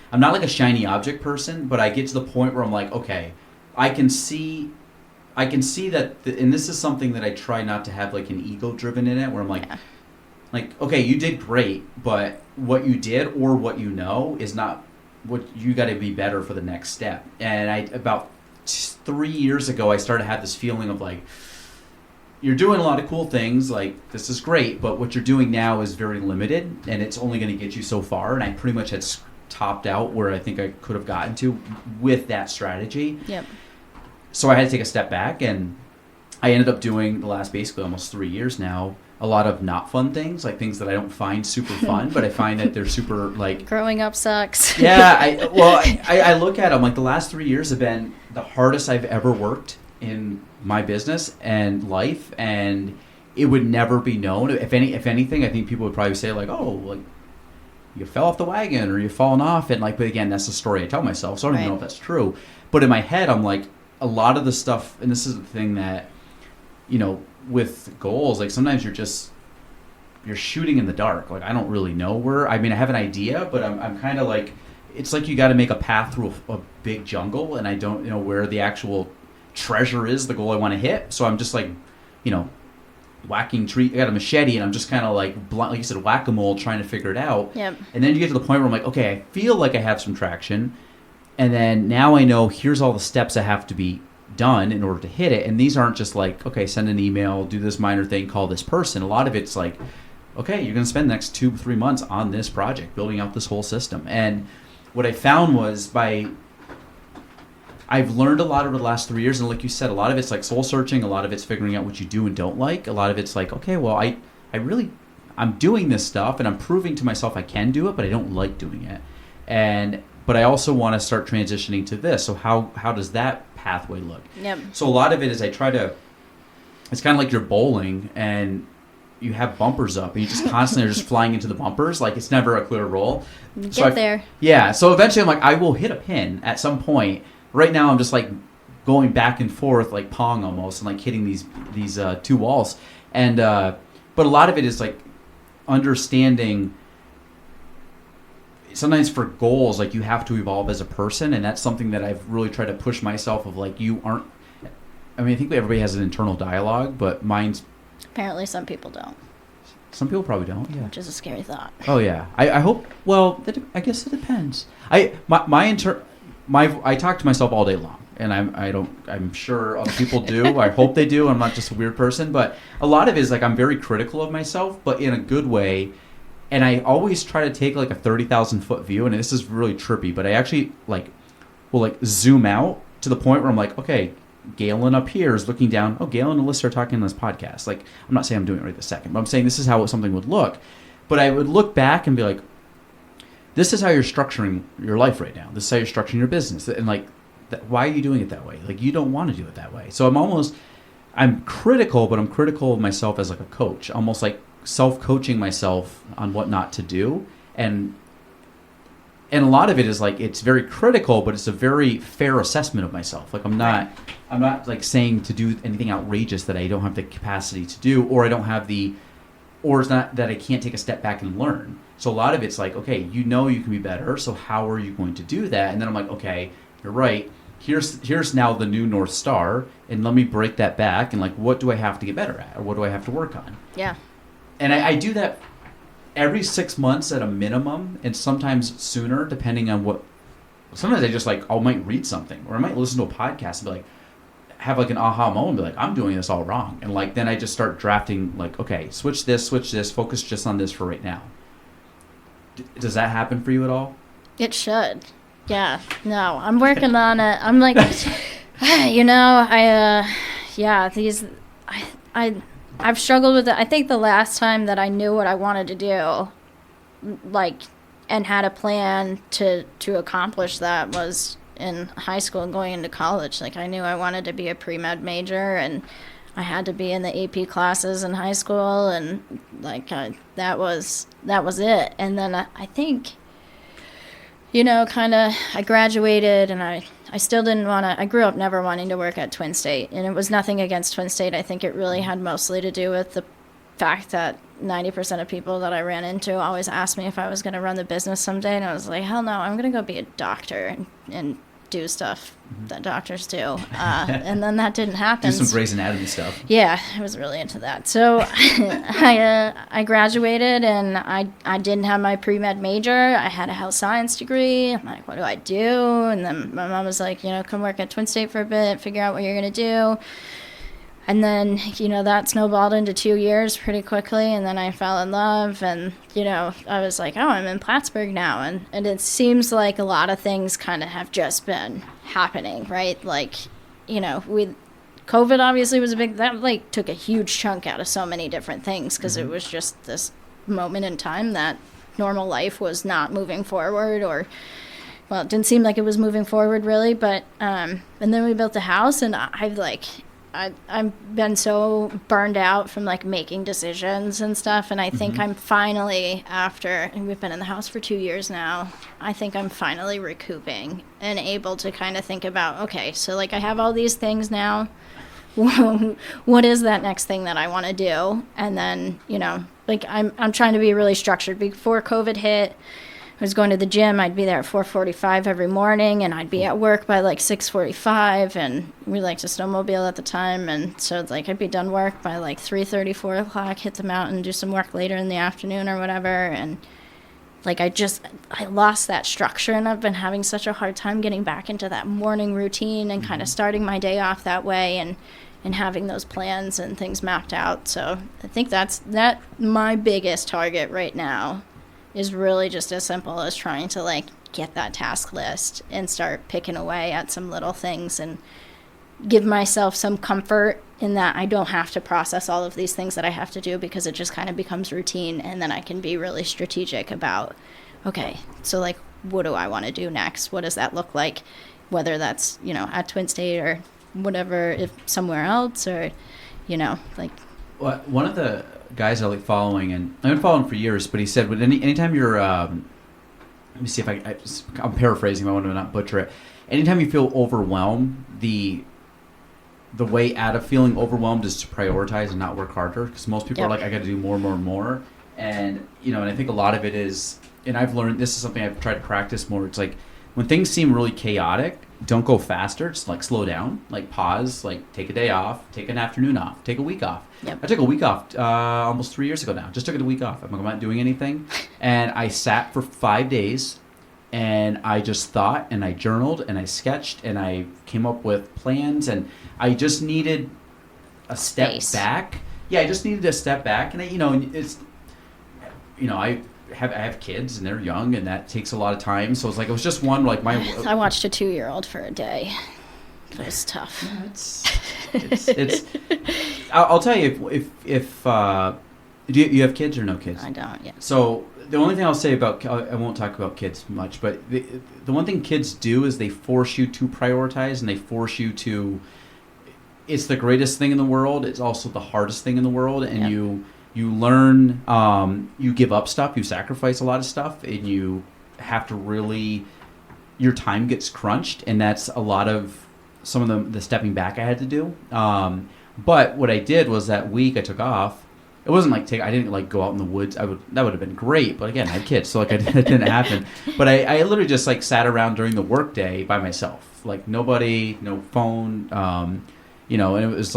A: I'm not like a shiny object person, but I get to the point where I'm like, okay, I can see I can see that, and this is something that I try not to have like an ego driven in it, where I'm like, okay, you did great, but what you did or what you know is not what you got to be better for the next step. And about 3 years ago, I started to have this feeling of like, you're doing a lot of cool things, like this is great, but what you're doing now is very limited, and it's only going to get you so far. And I pretty much had topped out where I think I could have gotten to with that strategy.
E: Yep.
A: So I had to take a step back, and I ended up doing the last basically almost 3 years now a lot of not fun things, like things that I don't find super fun, but I find that they're super like
E: growing up sucks.
A: Yeah, I look at them like the last 3 years have been the hardest I've ever worked in my business and life, and it would never be known. If anything, I think people would probably say like, oh, like you fell off the wagon or you've fallen off, and like, but again, that's the story I tell myself, so I don't even know if that's true. But in my head, I'm like, a lot of the stuff, and this is the thing that, you know, with goals, like sometimes you're shooting in the dark. Like I don't really know where. I mean, I have an idea, but I'm kind of like, it's like you got to make a path through a big jungle, and I don't know where the actual treasure is, the goal I want to hit. So I'm just like, you know, whacking tree. I got a machete, and I'm just kind of like you said, whack-a-mole, trying to figure it out.
E: Yep.
A: And then you get to the point where I'm like, okay, I feel like I have some traction, and then now I know here's all the steps that have to be done in order to hit it. And these aren't just like, okay, send an email, do this minor thing, call this person. A lot of it's like, okay, you're going to spend the next 2-3 months on this project, building out this whole system. And what I found was I've learned a lot over the last 3 years, and like you said, a lot of it's like soul searching, a lot of it's figuring out what you do and don't like, a lot of it's like, okay, well, I'm doing this stuff, and I'm proving to myself I can do it, but I don't like doing it. But I also want to start transitioning to this. So how does that pathway look?
E: Yep. So
A: a lot of it is it's kind of like you're bowling, and you have bumpers up, and you just constantly are just flying into the bumpers. Like it's never a clear roll.
E: Get there.
A: Yeah. So eventually I'm like, I will hit a pin at some point. Right now I'm just like going back and forth like Pong almost, and like hitting these two walls. And but a lot of it is like understanding. Sometimes for goals, like you have to evolve as a person, and that's something that I've really tried to push myself of like, you aren't. I mean, I think everybody has an internal dialogue, but mine's.
E: Apparently, some people don't.
A: Some people probably don't. Yeah.
E: Which is a scary thought.
A: Oh yeah, I hope. Well, I guess it depends. I talk to myself all day long, and I'm sure other people do. I hope they do. I'm not just a weird person, but a lot of it is like I'm very critical of myself, but in a good way. And I always try to take like a 30,000 foot view, and this is really trippy, but I actually will zoom out to the point where I'm like, okay, Galen up here is looking down. Oh, Galen and Alyssa are talking on this podcast. Like, I'm not saying I'm doing it right this second, but I'm saying this is how something would look. But I would look back and be like, this is how you're structuring your life right now. This is how you're structuring your business. And like, why are you doing it that way? Like, you don't want to do it that way. So I'm critical, but I'm critical of myself as like a coach, almost like self-coaching myself on what not to do. And a lot of it is like, it's very critical, but it's a very fair assessment of myself. Like I'm not like saying to do anything outrageous that I don't have the capacity to do, or I don't have or it's not that I can't take a step back and learn. So a lot of it's like, okay, you can be better. So how are you going to do that? And then I'm like, okay, you're right. Here's now the new North Star, and let me break that back. And like, what do I have to get better at? Or what do I have to work on?
E: Yeah.
A: And I do that every 6 months at a minimum, and sometimes sooner, depending on what. Sometimes I just I might read something, or I might listen to a podcast and be like, have like an aha moment, and be like, I'm doing this all wrong, and like then I just start drafting like, okay, switch this, focus just on this for right now. Does that happen for you at all?
E: It should. Yeah. No, I'm working on it. I'm like, I've struggled with it. I think the last time that I knew what I wanted to do, and had a plan to accomplish that was in high school and going into college. Like, I knew I wanted to be a pre-med major, and I had to be in the AP classes in high school, and that was it. And then I think, I graduated, and I still didn't want to. I grew up never wanting to work at Twinstate, and it was nothing against Twinstate. I think it really had mostly to do with the fact that 90% of people that I ran into always asked me if I was going to run the business someday, and I was like, hell no, I'm going to go be a doctor and do stuff that doctors do. And then that didn't happen.
A: Do some Grey's Anatomy stuff.
E: Yeah, I was really into that. So I graduated, and I didn't have my pre-med major. I had a health science degree. I'm like, what do I do? And then my mom was like, come work at Twinstate for a bit, figure out what you're going to do. And then, that snowballed into 2 years pretty quickly, and then I fell in love, and, I was like, oh, I'm in Plattsburgh now, and it seems like a lot of things kind of have just been happening, right? Like, with COVID obviously was that took a huge chunk out of so many different things, because it was just this moment in time that normal life was not moving forward, well, it didn't seem like it was moving forward really, but, and then we built a house, and I've been so burned out from making decisions and stuff, and I think I'm finally, and we've been in the house for 2 years now, I think I'm finally recouping and able to kind of think about, okay, so I have all these things now. What is that next thing that I want to do? And then, I'm trying to be really structured. Before COVID hit, I was going to the gym. I'd be there at 4:45 every morning, and I'd be at work by 6:45, and we liked to snowmobile at the time, and so I'd be done work by 3:30, 4 o'clock, hit the mountain, do some work later in the afternoon or whatever, and I lost that structure, and I've been having such a hard time getting back into that morning routine and kind of starting my day off that way, and having those plans and things mapped out. So I think that's my biggest target right now, is really just as simple as trying to get that task list and start picking away at some little things and give myself some comfort in that I don't have to process all of these things that I have to do, because it just kind of becomes routine, and then I can be really strategic about, okay, so what do I want to do next? What does that look like? Whether that's, at Twinstate or whatever, if somewhere else, or,
A: Well, one of the guys I like following, and I've been following for years, but he said, anytime you're, let me see if I'm paraphrasing, I want to not butcher it. Anytime you feel overwhelmed, the way out of feeling overwhelmed is to prioritize and not work harder, because most people are I got to do more and more and more. And, and I think a lot of it is, and I've learned, this is something I've tried to practice more. It's when things seem really chaotic, don't go faster. Just slow down, pause, take a day off, take an afternoon off, take a week off.
E: Yep.
A: I took a week off almost 3 years ago now. Just took a week off. I'm not doing anything. And I sat for 5 days, and I just thought, and I journaled, and I sketched, and I came up with plans, and I just needed a step back. Yeah, I just needed a step back. And I have kids, and they're young, and that takes a lot of time. So it was just one
E: I watched a 2-year-old for a day. It was tough.
A: It's I'll tell you, if do you have kids or no kids?
E: I don't yet.
A: So the only thing I'll say about, I won't talk about kids much, but the one thing kids do is they force you to prioritize, and they force you to, it's the greatest thing in the world, it's also the hardest thing in the world, and you learn, you give up stuff, you sacrifice a lot of stuff, and you have to really, your time gets crunched, and that's a lot of some of the stepping back I had to do. But what I did was that week I took off. It wasn't I didn't go out in the woods. That would have been great, but again, I had kids, so it didn't happen. But I literally just sat around during the workday by myself, nobody, no phone, and it was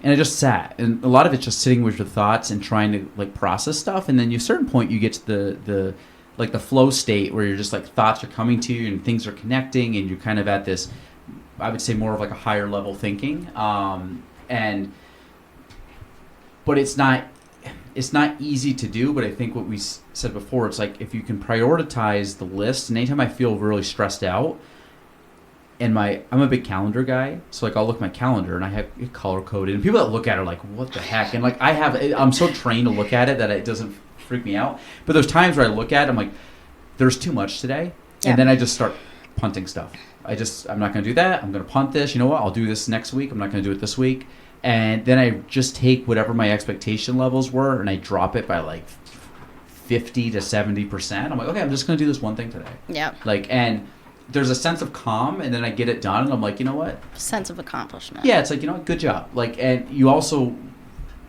A: and I just sat, and a lot of it's just sitting with your thoughts and trying to process stuff, and then at a certain point you get to the flow state where you're just thoughts are coming to you and things are connecting, and you're kind of at this, I would say, more of a higher level thinking, but it's not easy to do. But I think what we said before, it's if you can prioritize the list, and anytime I feel really stressed out, and I'm a big calendar guy, so I'll look at my calendar and I have it color coded, and people that look at it are what the heck, and I'm so trained to look at it that it doesn't freak me out. But there's times where I look at it, I'm there's too much today, and then I just start punting stuff. I'm not going to do that. I'm going to punt this. You know what? I'll do this next week. I'm not going to do it this week. And then I just take whatever my expectation levels were, and I drop it by 50 to 70%. I'm okay, I'm just going to do this one thing today.
E: Yeah.
A: And there's a sense of calm, and then I get it done, and I'm you know what?
E: Sense of accomplishment.
A: Yeah, it's you know what? Good job. And you also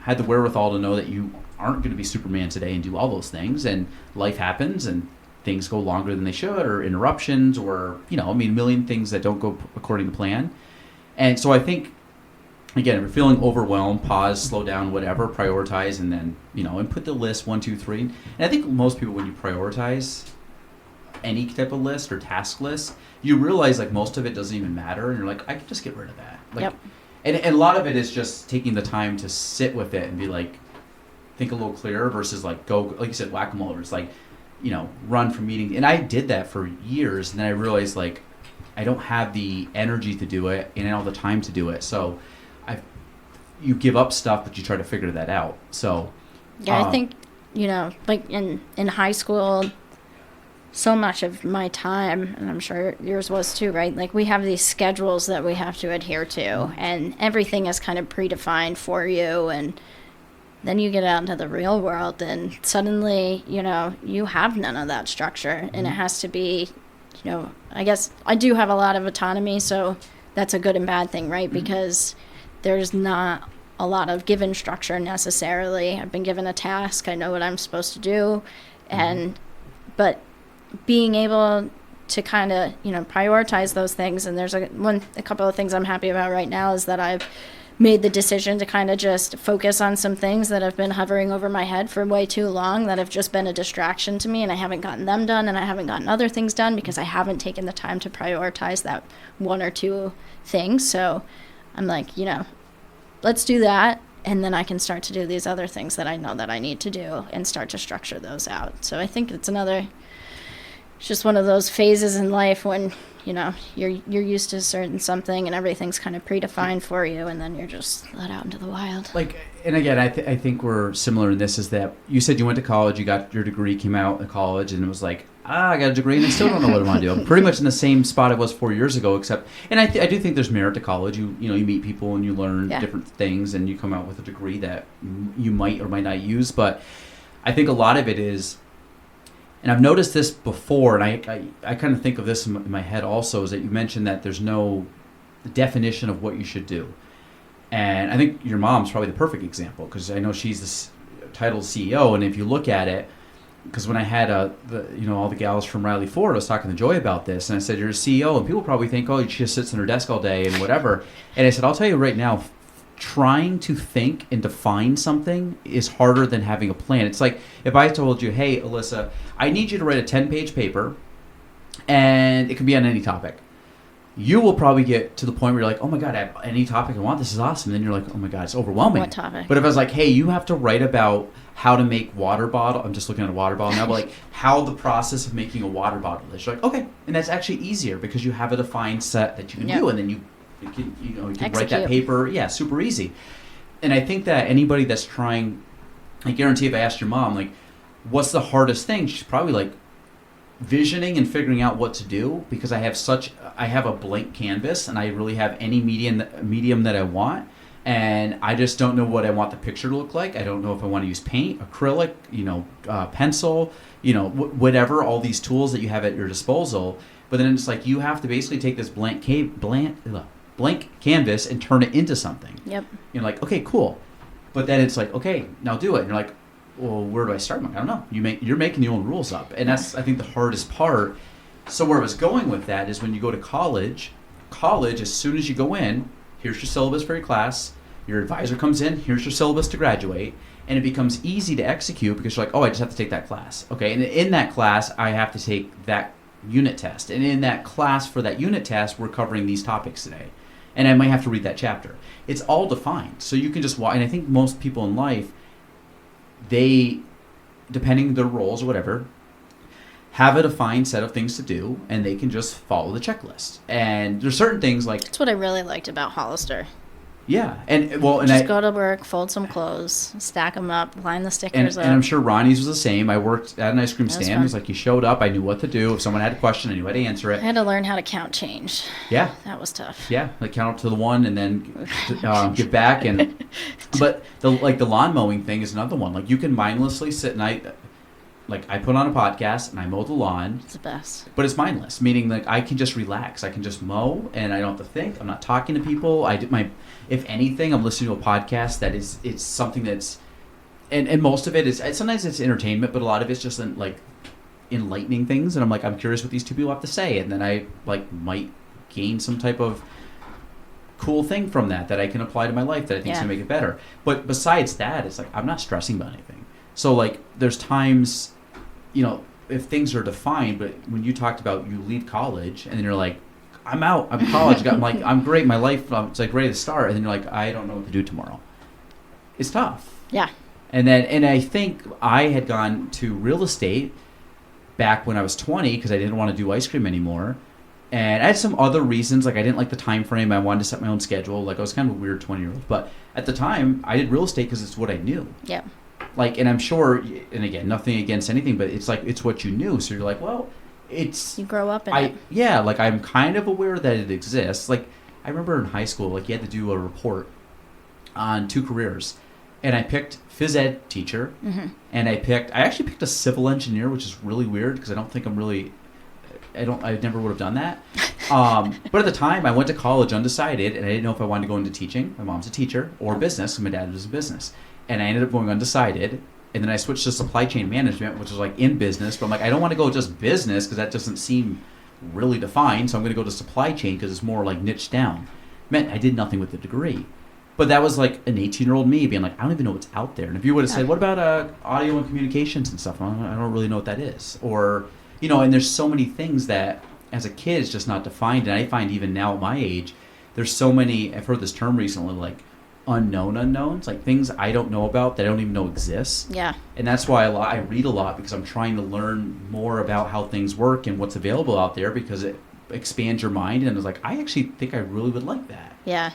A: had the wherewithal to know that you aren't going to be Superman today and do all those things, and life happens, and things go longer than they should, or interruptions, or, a million things that don't go according to plan. And so I think, again, if you're feeling overwhelmed, pause, slow down, whatever, prioritize, and then, and put the list 1, 2, 3. And I think most people, when you prioritize any type of list or task list, you realize like most of it doesn't even matter, and you're like, I can just get rid of that. Like,
E: Yep.
A: And a lot of it is just taking the time to sit with it and be like, think a little clearer versus like go, like you said, whack-a-mole. It's like, run from meeting. And I did that for years, and then I realized like I don't have the energy to do it and all the time to do it. So you give up stuff, but you try to figure that out. So
E: yeah, I think, like in high school, so much of my time, and I'm sure yours was too, right? Like we have these schedules that we have to adhere to, and everything is kind of predefined for you. And then you get out into the real world, and suddenly, you have none of that structure, and it has to be, I guess I do have a lot of autonomy, so that's a good and bad thing, right? Because there's not a lot of given structure necessarily. I've been given a task, I know what I'm supposed to do, but being able to kind of, prioritize those things. And there's a couple of things I'm happy about right now is that I've made the decision to kind of just focus on some things that have been hovering over my head for way too long, that have just been a distraction to me, and I haven't gotten them done, and I haven't gotten other things done because I haven't taken the time to prioritize that one or two things. So I'm like, let's do that, and then I can start to do these other things that I know that I need to do and start to structure those out. So I think it's just one of those phases in life when, you're used to a certain something and everything's kind of predefined for you, and then you're just let out into the wild.
A: like, and again, I think we're similar in this, is that you said you went to college, you got your degree, came out of college, and it was like, I got a degree and I still don't know what I want to do. I'm pretty much in the same spot I was 4 years ago, except, and I do think there's merit to college. You meet people and you learn different things, and you come out with a degree that you might or might not use. But I think a lot of it is, and I've noticed this before, and I kind of think of this in my head also, is that you mentioned that there's no definition of what you should do. And I think your mom's probably the perfect example, because I know she's the titled CEO, and if you look at it, because when I had all the gals from Riley Ford, I was talking to Joy about this, and I said, you're a CEO, and people probably think, oh, she just sits in her desk all day and whatever. And I said, I'll tell you right now, trying to think and define something is harder than having a plan. It's like if I told you, hey, Alissa, I need you to write a 10-page paper, and it can be on any topic. You will probably get to the point where you're like, oh my God, I have any topic I want. This is awesome. And then you're like, oh my God, it's overwhelming.
E: What topic?
A: But if I was like, hey, you have to write about how to make water bottle. I'm just looking at a water bottle now, but like how the process of making a water bottle is. You're like, okay. And that's actually easier because you have a defined set that you can do. And then you can write that paper. Yeah, super easy. And I think that anybody that's trying, I guarantee if I asked your mom, like, what's the hardest thing? She's probably like, visioning and figuring out what to do, because I have a blank canvas, and I really have any medium that I want, and I just don't know what I want the picture to look like. I don't know if I want to use paint, acrylic, pencil, whatever, all these tools that you have at your disposal. But then it's like you have to basically take this blank canvas and turn it into something.
E: Yep.
A: You're like, okay, cool. But then it's like, okay, now do it. And you're like, well, where do I start? I don't know. You're making your own rules up, and that's, I think, the hardest part. So where I was going with that is when you go to college, as soon as you go in, here's your syllabus for your class. Your advisor comes in, here's your syllabus to graduate, and it becomes easy to execute because you're like, oh, I just have to take that class. Okay, and in that class, I have to take that unit test, and in that class for that unit test, we're covering these topics today, and I might have to read that chapter. It's all defined, so you can just walk. And I think most people in life, they, depending on their roles or whatever, have a defined set of things to do, and they can just follow the checklist. And there's certain things like... That's
E: what I really liked about Hollister.
A: Yeah. And
E: just go to work, fold some clothes, stack them up, line the stickers up.
A: And I'm sure Ronnie's was the same. I worked at an ice cream stand. It was like you showed up, I knew what to do. If someone had a question, I knew how to answer it.
E: I had to learn how to count change.
A: Yeah.
E: That was tough.
A: Yeah, like count up to the one and then get back. But the lawn mowing thing is another one. Like you can mindlessly sit and I put on a podcast and I mow the lawn.
E: It's the best.
A: But it's mindless, meaning like I can just relax. I can just mow and I don't have to think. I'm not talking to people. If anything, I'm listening to a podcast it's something that's, and most of it is, sometimes it's entertainment, but a lot of it's just like enlightening things, and I'm like, I'm curious what these two people have to say, and then I like might gain some type of cool thing from that I can apply to my life that I think is gonna make it better. But besides that, it's like I'm not stressing about anything. So like there's times, if things are defined, but when you talked about you leave college and then you're like, I'm out, I'm college, I'm like, I'm great, my life, it's like ready to start, and then you're like, I don't know what to do tomorrow. It's tough.
E: Yeah.
A: And I think I had gone to real estate back when I was 20 because I didn't want to do ice cream anymore. And I had some other reasons, like I didn't like the time frame. I wanted to set my own schedule. Like I was kind of a weird 20-year-old. But at the time, I did real estate because it's what I knew.
E: Yeah.
A: Like, and I'm sure, and again, nothing against anything, but it's like, it's what you knew. So you're like, well, it's...
E: You grow up in it.
A: Yeah, like I'm kind of aware that it exists. Like I remember in high school, like you had to do a report on 2 careers. And I picked phys ed teacher, and I actually picked a civil engineer, which is really weird because I don't think I never would have done that. But at the time, I went to college undecided, and I didn't know if I wanted to go into teaching. My mom's a teacher, or business, and my dad was in business. And I ended up going undecided, and then I switched to supply chain management, which was like in business. But I'm like, I don't want to go just business because that doesn't seem really defined, so I'm going to go to supply chain because it's more like niched down. Meant I did nothing with the degree. But that was like an 18-year-old me being like, I don't even know what's out there. And if you would have said, what about audio and communications and stuff? I don't really know what that is. Or, and there's so many things that as a kid is just not defined. And I find even now at my age, there's so many, I've heard this term recently, like unknown unknowns, like things I don't know about that I don't even know exist.
E: Yeah.
A: And that's why I read a lot because I'm trying to learn more about how things work and what's available out there because it expands your mind. And it's like, I actually think I really would like that.
E: Yeah.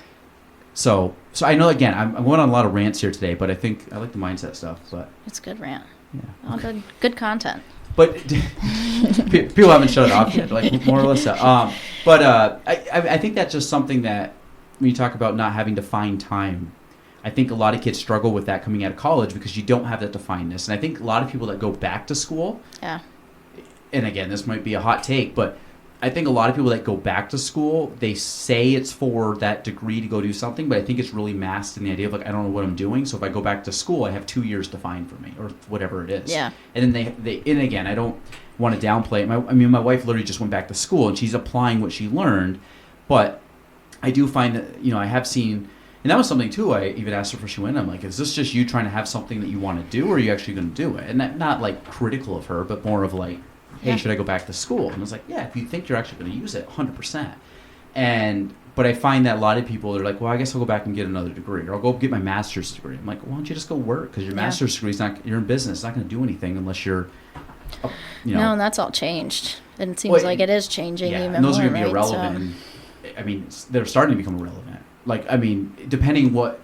A: So I know, again, I'm going on a lot of rants here today, but I think I like the mindset stuff. But
E: it's good rant.
A: Yeah.
E: All good content.
A: But people haven't shut it off yet, like more or less. But I think that's just something that when you talk about not having to find time, I think a lot of kids struggle with that coming out of college because you don't have that definedness. And I think a lot of people that go back to school,
E: yeah.
A: And again, this might be a hot take, but I think a lot of people that go back to school, they say it's for that degree to go do something, but I think it's really masked in the idea of like, I don't know what I'm doing. So if I go back to school, I have 2 years defined for me or whatever it is.
E: Yeah.
A: And then and again, I don't want to downplay it. My wife literally just went back to school and she's applying what she learned. But I do find that, I have seen, and that was something too, I even asked her before she went, I'm like, is this just you trying to have something that you want to do or are you actually going to do it? And that, not like critical of her, but more of like, hey, should I go back to school? And I was like, yeah, if you think you're actually going to use it, 100%. But I find that a lot of people, they're like, well, I guess I'll go back and get another degree, or I'll go get my master's degree. I'm like, why don't you just go work? Because your master's degree is not, you're in business, it's not going to do anything unless you're,
E: No, and that's all changed. And it seems like it is changing even more.
A: And those are going to be
E: right?
A: irrelevant. So, they're starting to become irrelevant. Like, depending what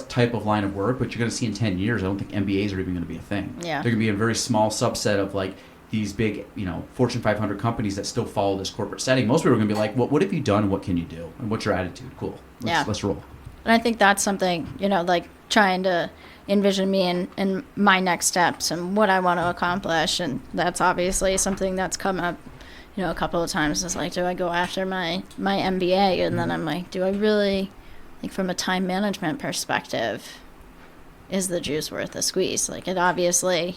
A: type of line of work, but you're going to see in 10 years, I don't think MBAs are even going to be a thing.
E: Yeah.
A: They're going to be a very small subset of like, these big, Fortune 500 companies that still follow this corporate setting. Most people are going to be like, what have you done and what can you do? And what's your attitude? Cool. Let's roll.
E: And I think that's something, like trying to envision me in my next steps and what I want to accomplish. And that's obviously something that's come up, a couple of times. It's like, do I go after my MBA? And then I'm like, do I really, like from a time management perspective, is the juice worth the squeeze? Like it obviously,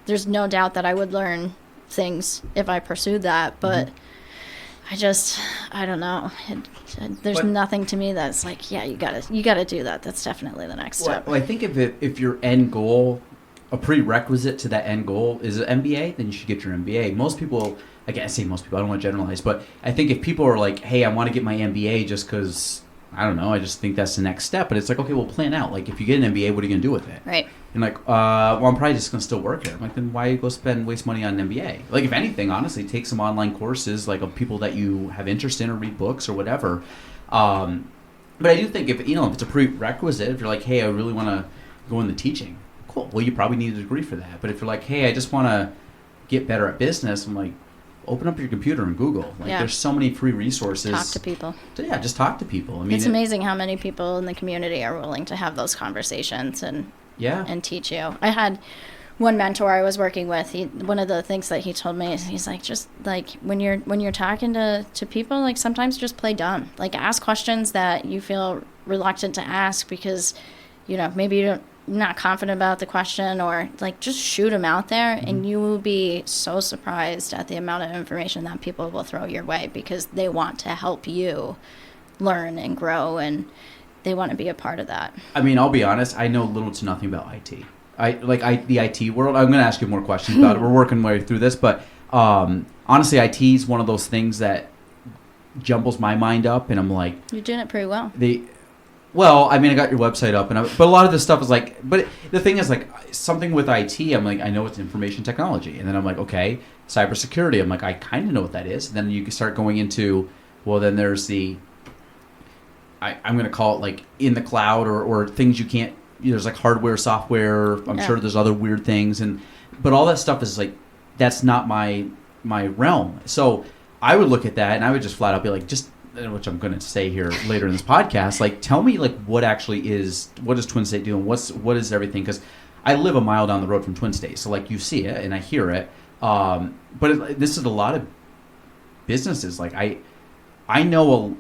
E: there's no doubt that I would learn things if I pursued that, but I don't know. There's nothing to me that's like, yeah, you gotta do that. That's definitely the next step.
A: Well, I think if your end goal, a prerequisite to that end goal is an MBA, then you should get your MBA. Most people, I say most people, I don't want to generalize, but I think if people are like, hey, I want to get my MBA just because, I don't know, I just think that's the next step. But it's like, okay, well, plan out. Like, if you get an MBA, what are you going to do with it?
E: Right.
A: And like, well, I'm probably just going to still work here. I'm like, then why go waste money on an MBA? Like, if anything, honestly, take some online courses, like, of people that you have interest in or read books or whatever. But I do think if it's a prerequisite, if you're like, hey, I really want to go into teaching, cool. Well, you probably need a degree for that. But if you're like, hey, I just want to get better at business, I'm like, open up your computer and Google. Like, there's so many free resources.
E: Talk to people.
A: Just talk to people.
E: It's amazing how many people in the community are willing to have those conversations and teach you. I had one mentor I was working with. One of the things that he told me is he's like, just like when you're talking to people, like sometimes just play dumb. Like ask questions that you feel reluctant to ask because maybe you not confident about the question, or like just shoot them out there, and you will be so surprised at the amount of information that people will throw your way because they want to help you learn and grow, and they want to be a part of that.
A: I mean, I'll be honest, I know little to nothing about IT. The IT world. I'm going to ask you more questions about it. We're working way through this, but honestly, IT is one of those things that jumbles my mind up, and I'm like,
E: You're doing it pretty well.
A: Well, I mean, I got your website up, but a lot of this stuff is like, but the thing is, like, something with IT, I'm like, I know it's information technology, and then I'm like, okay, cybersecurity, I'm like, I kind of know what that is. And then you can start going into, well, then there's I'm going to call it like in the cloud or things you can't. There's like hardware, software. I'm sure there's other weird things, but all that stuff is like, that's not my realm. So I would look at that and I would just flat out be like, which I'm going to say here later in this podcast, like, tell me like what does Twinstate do and what is everything? Because I live a mile down the road from Twinstate, so like you see it and I hear it. But this is a lot of businesses. Like I know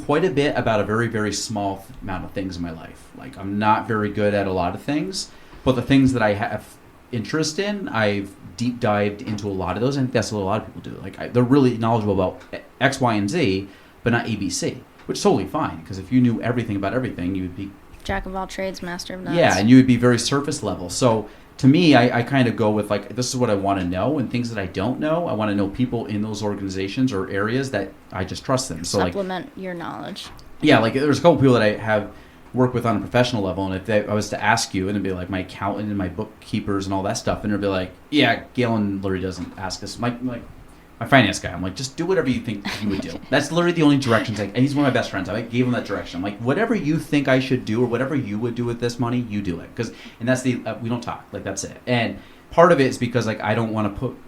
A: quite a bit about a very, very small amount of things in my life. Like, I'm not very good at a lot of things, but the things that I have interest in, I've deep dived into a lot of those, and that's what a lot of people do. Like, they're really knowledgeable about X, Y, and Z, but not ABC, which is totally fine, because if you knew everything about everything, you would be...
E: Jack of all trades, master of none.
A: Yeah, and you would be very surface level. So to me, I kind of go with like, this is what I want to know, and things that I don't know, I want to know people in those organizations or areas that I just trust them. So
E: supplement your knowledge.
A: Yeah, like there's a couple people that I have worked with on a professional level, and if I was to ask you, and it'd be like my accountant and my bookkeepers and all that stuff, and it'd be like, yeah, Galen literally doesn't ask us. My finance guy, I'm like, just do whatever you think you would do. That's literally the only directions. Like, and he's one of my best friends. I gave him that direction. I'm like, whatever you think I should do, or whatever you would do with this money, you do it. And that's we don't talk. Like, that's it. And part of it is because like I don't want to put,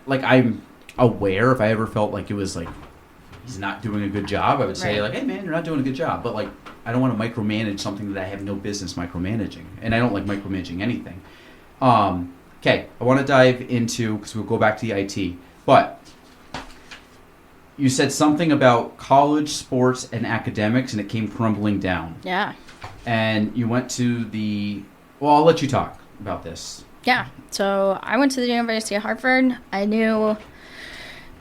A: like, I'm aware if I ever felt like it was like he's not doing a good job, I would say like, hey man, you're not doing a good job. But like, I don't want to micromanage something that I have no business micromanaging, and I don't like micromanaging anything. Okay, I want to dive into, because we'll go back to the IT, but you said something about college, sports, and academics, and it came crumbling down.
E: Yeah.
A: And you went to I'll let you talk about this.
E: Yeah, so I went to the University of Hartford. I knew,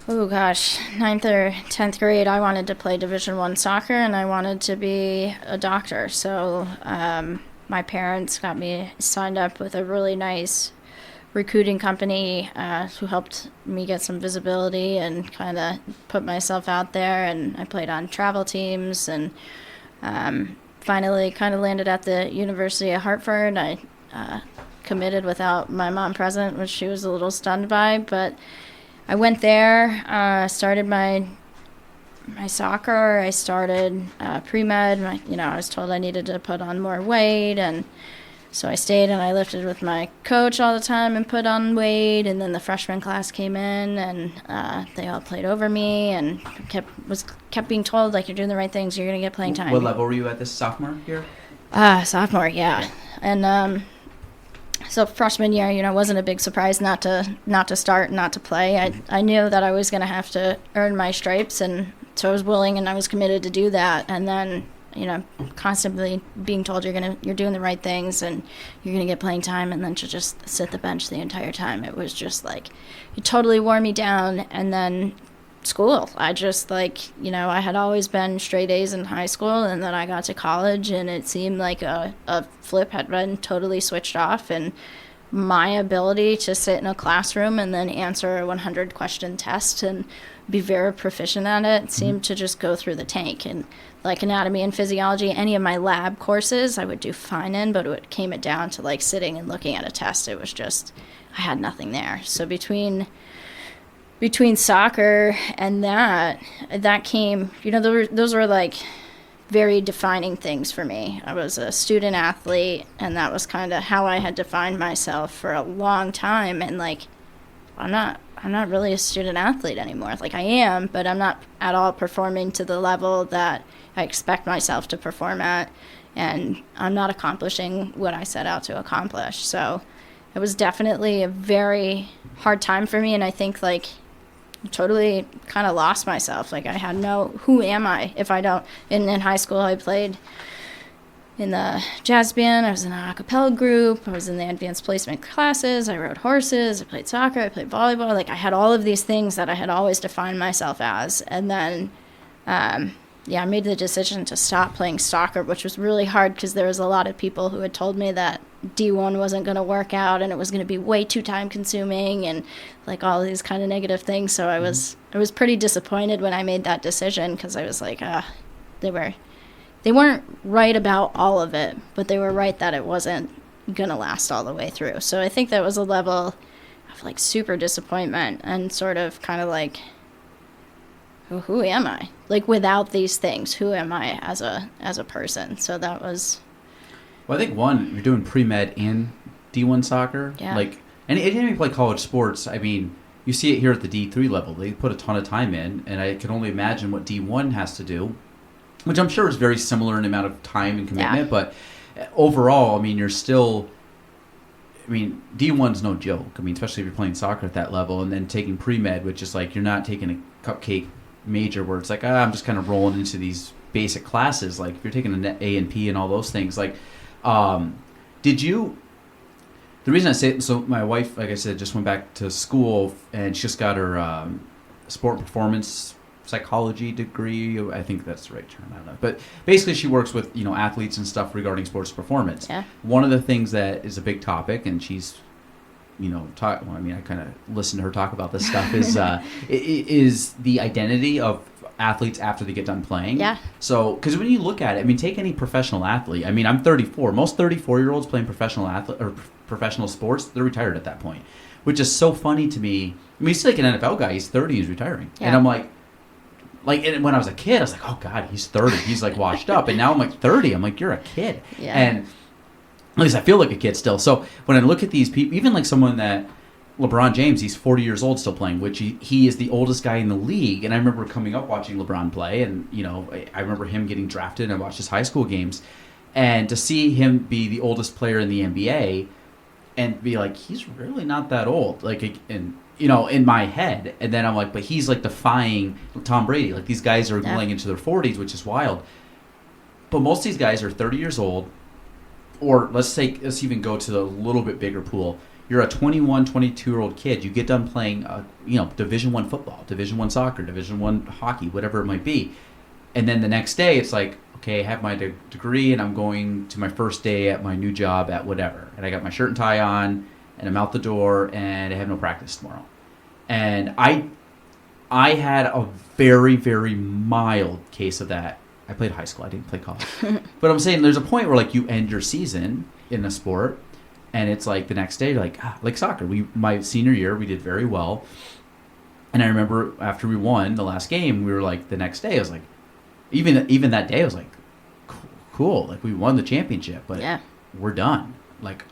E: 9th or 10th grade, I wanted to play Division I soccer, and I wanted to be a doctor. So my parents got me signed up with a really nice recruiting company who helped me get some visibility and kind of put myself out there, and I played on travel teams, and finally kind of landed at the University of Hartford. I committed without my mom present, which she was a little stunned by, but I went there, started my soccer, I started pre-med. I was told I needed to put on more weight, and so I stayed and I lifted with my coach all the time and put on weight, and then the freshman class came in, and they all played over me, and kept being told, like, you're doing the right things, you're going to get playing time.
A: What level were you at this sophomore year?
E: Sophomore, yeah. And so freshman year, wasn't a big surprise not to start, not to play. I knew that I was going to have to earn my stripes, and so I was willing and I was committed to do that. And then constantly being told you're doing the right things and you're gonna get playing time, and then to just sit the bench the entire time, it was just like, it totally wore me down. And then school, I just I had always been straight A's in high school, and then I got to college and it seemed like a flip had been totally switched off, and my ability to sit in a classroom and then answer a 100 question test and be very proficient at it seemed to just go through the tank. And like anatomy and physiology, any of my lab courses I would do fine in, but it came down to like sitting and looking at a test, it was just, I had nothing there. So between soccer and that came, those were like very defining things for me. I was a student athlete, and that was kind of how I had defined myself for a long time. And like, I'm not really a student athlete anymore. Like, I am, but I'm not at all performing to the level that I expect myself to perform at, and I'm not accomplishing what I set out to accomplish. So it was definitely a very hard time for me, and I think like totally kind of lost myself. Like, I had who am I if I don't? In high school I played in the jazz band. I was in an a cappella group. I was in the advanced placement classes. I rode horses. I played soccer. I played volleyball. Like, I had all of these things that I had always defined myself as. And then, I made the decision to stop playing soccer, which was really hard because there was a lot of people who had told me that D1 wasn't going to work out and it was going to be way too time consuming and like all these kind of negative things. So I was pretty disappointed when I made that decision because I was like, they weren't right about all of it, but they were right that it wasn't going to last all the way through. So I think that was a level of like super disappointment and sort of kind of like, well, who am I? Like, without these things, who am I as a person? So that was...
A: Well, I think, one, you're doing pre-med in D1 soccer.
E: Yeah.
A: Like, and anytime you play college sports, I mean, you see it here at the D3 level. They put a ton of time in, and I can only imagine what D1 has to do, which I'm sure is very similar in amount of time and commitment.
E: Yeah.
A: But overall, I mean, you're still... I mean, D1's no joke. I mean, especially if you're playing soccer at that level, and then taking pre-med, which is like you're not taking a cupcake major where it's like, I'm just kind of rolling into these basic classes. Like, if you're taking an A and P and all those things, like, did you... The reason I say it, so my wife, like I said, just went back to school, and she just got her sport performance psychology degree. I think that's the right term. I don't know. But basically, she works with, athletes and stuff regarding sports performance.
E: Yeah.
A: One of the things that is a big topic, and she's, I kind of listen to her talk about this stuff, is the identity of athletes after they get done playing.
E: Yeah.
A: So, because when you look at it, I mean, take any professional athlete. I mean, I'm 34. Most 34-year-olds playing professional athlete or professional sports, they're retired at that point, which is so funny to me. I mean, you see like an NFL guy, he's 30, he's retiring.
E: Yeah.
A: And I'm like, and when I was a kid, I was like, oh, God, he's 30. He's, like, washed up. And now I'm, like, 30. I'm like, you're a kid.
E: Yeah.
A: And at least I feel like a kid still. So when I look at these people, even like someone that LeBron James, he's 40 years old still playing, which he is the oldest guy in the league. And I remember coming up watching LeBron play. And, I remember him getting drafted. And I watched his high school games. And to see him be the oldest player in the NBA and be like, he's really not that old. Like, and... in my head. And then I'm like, but he's like defying Tom Brady. Like, these guys are going into their 40s, which is wild. But most of these guys are 30 years old, or let's even go to the little bit bigger pool. You're a 21, 22-year-old kid. You get done playing, Division I football, Division I soccer, Division I hockey, whatever it might be. And then the next day, it's like, okay, I have my degree, and I'm going to my first day at my new job at whatever. And I got my shirt and tie on, and I'm out the door, and I have no practice tomorrow. And I had a very, very mild case of that. I played high school. I didn't play college. But I'm saying there's a point where, like, you end your season in a sport, and it's like the next day, you're like soccer. My senior year, we did very well. And I remember after we won the last game, we were like, the next day, I was like, even that day, I was like, cool. Like, we won the championship, but we're done. Like,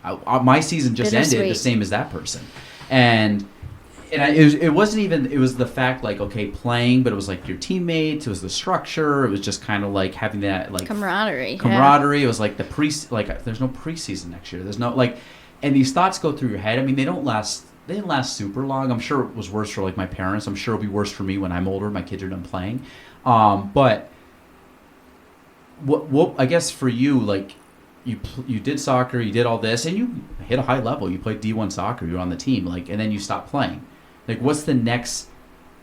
A: my season just ended the same as that person. And it wasn't even, it was the fact, like, okay, playing, but it was like your teammates, it was the structure, it was just kind of like having that, like, camaraderie. It was like there's no preseason next year. There's no, like, and these thoughts go through your head. I mean, they didn't last super long. I'm sure it was worse for, like, my parents. I'm sure it'll be worse for me when I'm older, my kids are done playing. But what I guess for you, like, you did soccer, you did all this, and you hit a high level. You played D1 soccer, you were on the team, like, and then you stopped playing. Like, what's the next?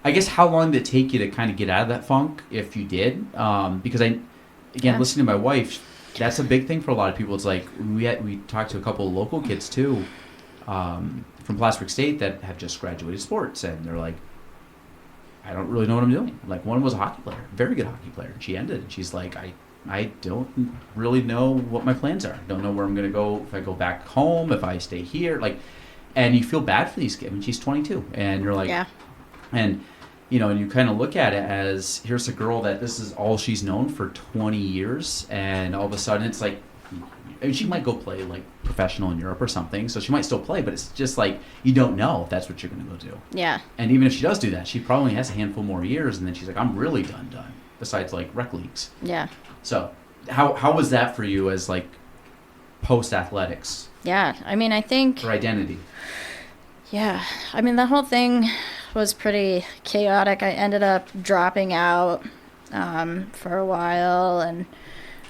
A: I guess how long did it take you to kind of get out of that funk, if you did? Because listening to my wife, that's a big thing for a lot of people. It's like we talked to a couple of local kids too, from Plattsburgh State that have just graduated sports, and they're like, I don't really know what I'm doing. Like, one was a hockey player, very good hockey player. She ended, and she's like, I don't really know what my plans are. I don't know where I'm going to go, if I go back home, if I stay here. Like, and you feel bad for these kids. I mean, she's 22, and you're like, and, and you kind of look at it as, here's a girl that this is all she's known for 20 years, and all of a sudden it's like, I mean, she might go play, like, professional in Europe or something, so she might still play, but it's just like, you don't know if that's what you're going to go do. Yeah. And even if she does do that, she probably has a handful more years, and then she's like, I'm really done, besides, like, rec leagues. Yeah. So how was that for you as, like, post-athletics?
E: Yeah, I mean, I think...
A: Or identity?
E: Yeah, I mean, the whole thing was pretty chaotic. I ended up dropping out for a while, and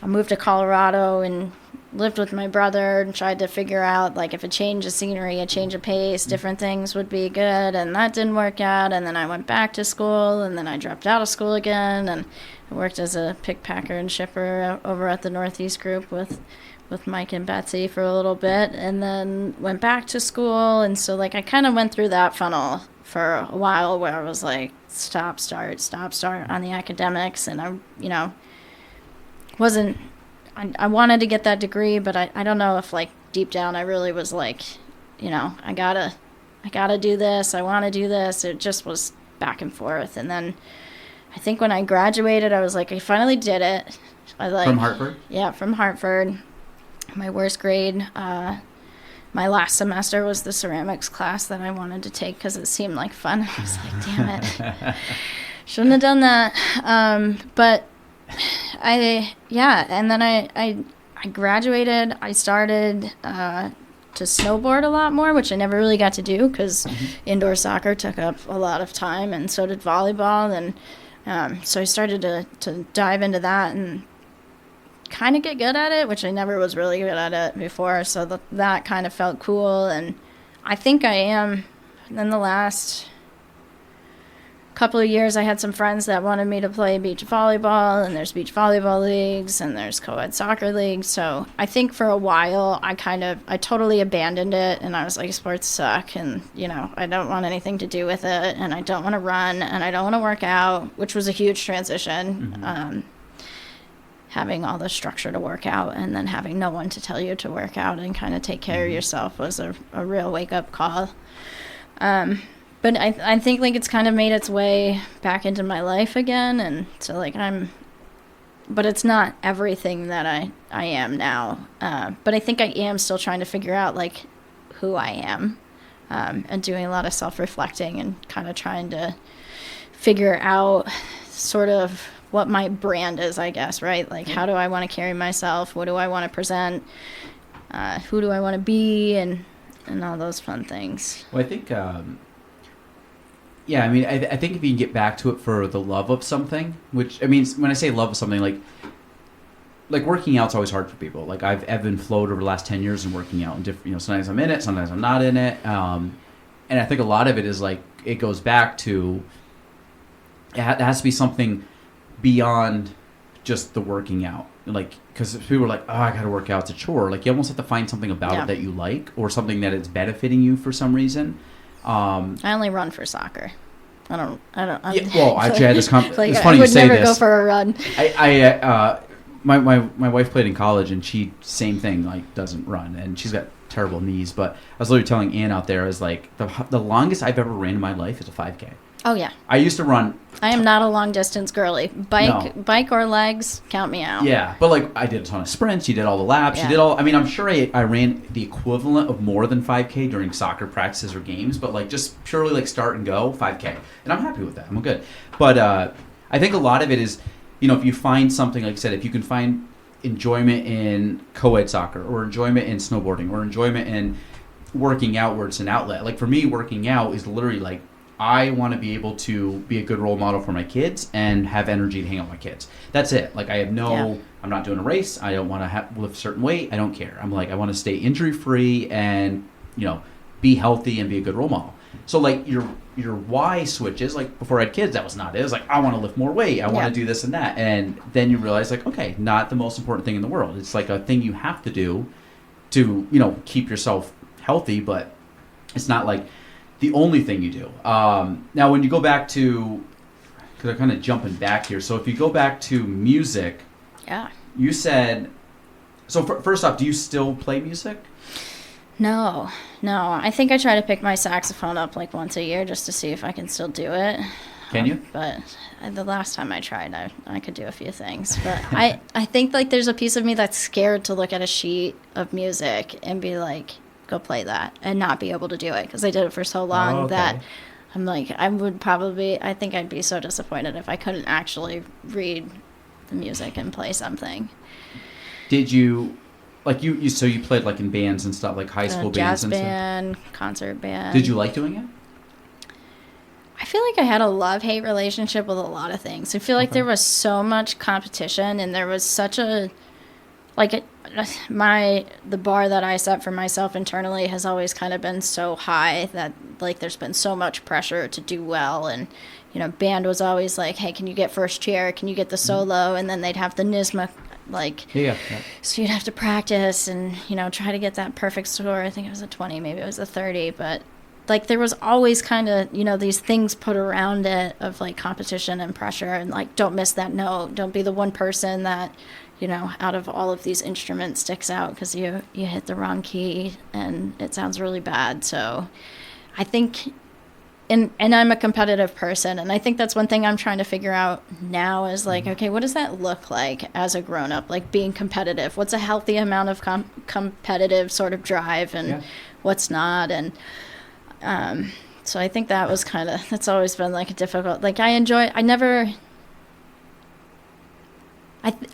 E: I moved to Colorado and lived with my brother and tried to figure out, like, if a change of scenery, a change of pace, different things would be good, and that didn't work out. And then I went back to school, and then I dropped out of school again, and I worked as a pick, packer, and shipper over at the Northeast Group with Mike and Betsy for a little bit, and then went back to school. And so, like, I kind of went through that funnel for a while where I was like, stop, start on the academics, and I, wasn't, I wanted to get that degree, but I don't know if, like, deep down I really was like, I gotta do this, I want to do this. It just was back and forth. And then I think when I graduated, I was like, I finally did it.
A: From Hartford?
E: Yeah, from Hartford. My worst grade, my last semester was the ceramics class that I wanted to take because it seemed like fun. I was like, damn it. Shouldn't have done that. But and then I graduated. I started to snowboard a lot more, which I never really got to do because indoor soccer took up a lot of time, and so did volleyball. And so I started to dive into that and kind of get good at it, which I never was really good at it before. So that kind of felt cool, and I think I am. And then the last couple of years, I had some friends that wanted me to play beach volleyball, and there's beach volleyball leagues, and there's co-ed soccer leagues. So I think for a while, I totally abandoned it, and I was like, sports suck, and, I don't want anything to do with it, and I don't want to run, and I don't want to work out, which was a huge transition. Having all the structure to work out and then having no one to tell you to work out and kind of take care of yourself was a real wake-up call. But I think, like, it's kind of made its way back into my life again. And so, like, but it's not everything that I am now. But I think I am still trying to figure out, like, who I am, and doing a lot of self-reflecting and kind of trying to figure out sort of what my brand is, I guess, right? Like, how do I want to carry myself? What do I want to present? Who do I want to be? And all those fun things.
A: Well, I think, I think if you can get back to it for the love of something, which, I mean, when I say love of something, like working out's always hard for people. Like, I've ebbed and flowed over the last 10 years in working out, and different, sometimes I'm in it, sometimes I'm not in it. And I think a lot of it is, like, it goes back to, it has to be something beyond just the working out, like, because people are like, oh, I gotta work out, it's a chore. Like, you almost have to find something about it that you like, or something that is benefiting you for some reason.
E: I only run for soccer. I don't.
A: Well, I actually had this.
E: Like,
A: it's funny
E: I
A: you say this.
E: I would never go for a run.
A: My wife played in college, and she, same thing, like, doesn't run, and she's got terrible knees. But I was literally telling Ann out there, is like the longest I've ever ran in my life is a 5K.
E: Oh yeah.
A: I used to run.
E: I am not a long distance girly. Bike or legs, count me out.
A: Yeah, but, like, I did a ton of sprints. You did all the laps.
E: Yeah.
A: You did all. I mean, I'm sure I ran the equivalent of more than 5K during soccer practices or games. But, like, just purely, like, start and go 5K, and I'm happy with that. I'm good. But I think a lot of it is, if you find something, like I said, if you can find enjoyment in co-ed soccer, or enjoyment in snowboarding, or enjoyment in working out where it's an outlet. Like, for me, working out is literally, like, I want to be able to be a good role model for my kids and have energy to hang out with my kids. That's it. Like, I have I'm not doing a race. I don't want to lift a certain weight. I don't care. I'm like, I want to stay injury free and, be healthy and be a good role model. So, like, your why switches. Like, before I had kids, that was not it. It was like, I want to lift more weight. I want to do this and that. And then you realize, like, okay, not the most important thing in the world. It's like a thing you have to do to, keep yourself healthy, but it's not like the only thing you do. Now, when you go back to, because I'm kind of jumping back here. So if you go back to music, you said, so first off, do you still play music?
E: No. I think I try to pick my saxophone up like once a year just to see if I can still do it.
A: Can you?
E: But the last time I tried, I could do a few things. But I think, like, there's a piece of me that's scared to look at a sheet of music and be like, go play that, and not be able to do it, because I did it for so long that I'm like, I think I'd be so disappointed if I couldn't actually read the music and play something.
A: Did you, like, so you played, like, in bands and stuff, like high school bands and stuff? Jazz
E: band, concert band.
A: Did you like doing it?
E: I feel like I had a love-hate relationship with a lot of things. I feel like there was so much competition, and there was such a like the bar that I set for myself internally has always kind of been so high that like there's been so much pressure to do well. And band was always like, hey, can you get first chair, can you get the solo, and then they'd have the NISMA, like
A: Yeah.
E: so you'd have to practice and try to get that perfect score. I think it was a 20, maybe it was a 30, but like there was always kind of these things put around it of like competition and pressure, and like don't miss that note, don't be the one person that out of all of these instruments sticks out because you hit the wrong key and it sounds really bad. So I think, and I'm a competitive person, and I think that's one thing I'm trying to figure out now is like, okay, what does that look like as a grown-up, like being competitive? What's a healthy amount of competitive sort of drive, and what's not? And so I think that was that's always been like a difficult, like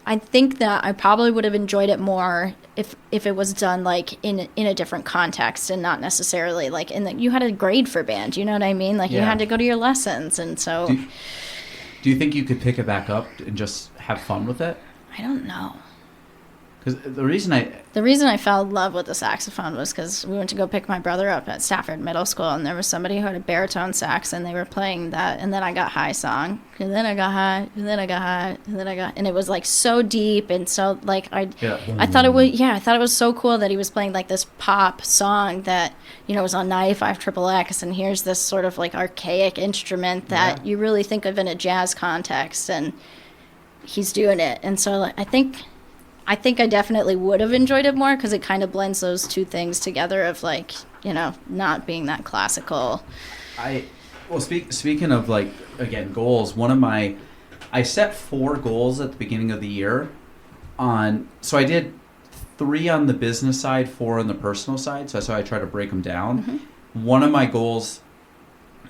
E: I think that I probably would have enjoyed it more if it was done like in a different context and not necessarily like you had a grade for band, you know what I mean? Like you had to go to your lessons, and so.
A: Do you think you could pick it back up and just have fun with it?
E: I don't know.
A: Because the reason I
E: fell in love with the saxophone was because we went to go pick my brother up at Stafford Middle School, and there was somebody who had a baritone sax, and they were playing that, and then I got high song, and then I got high, and then I got high, and then I got, and it was like so deep, and so like I thought it was so cool that he was playing like this pop song that was on 95 XXX, and here's this sort of like archaic instrument that you really think of in a jazz context, and he's doing it, and so like, I think I definitely would have enjoyed it more because it kind of blends those two things together of like, not being that classical.
A: Speaking of like, again, goals, I set 4 goals at the beginning of the year so I did 3 on the business side, 4 on the personal side. So that's how I try to break them down. Mm-hmm. One of my goals,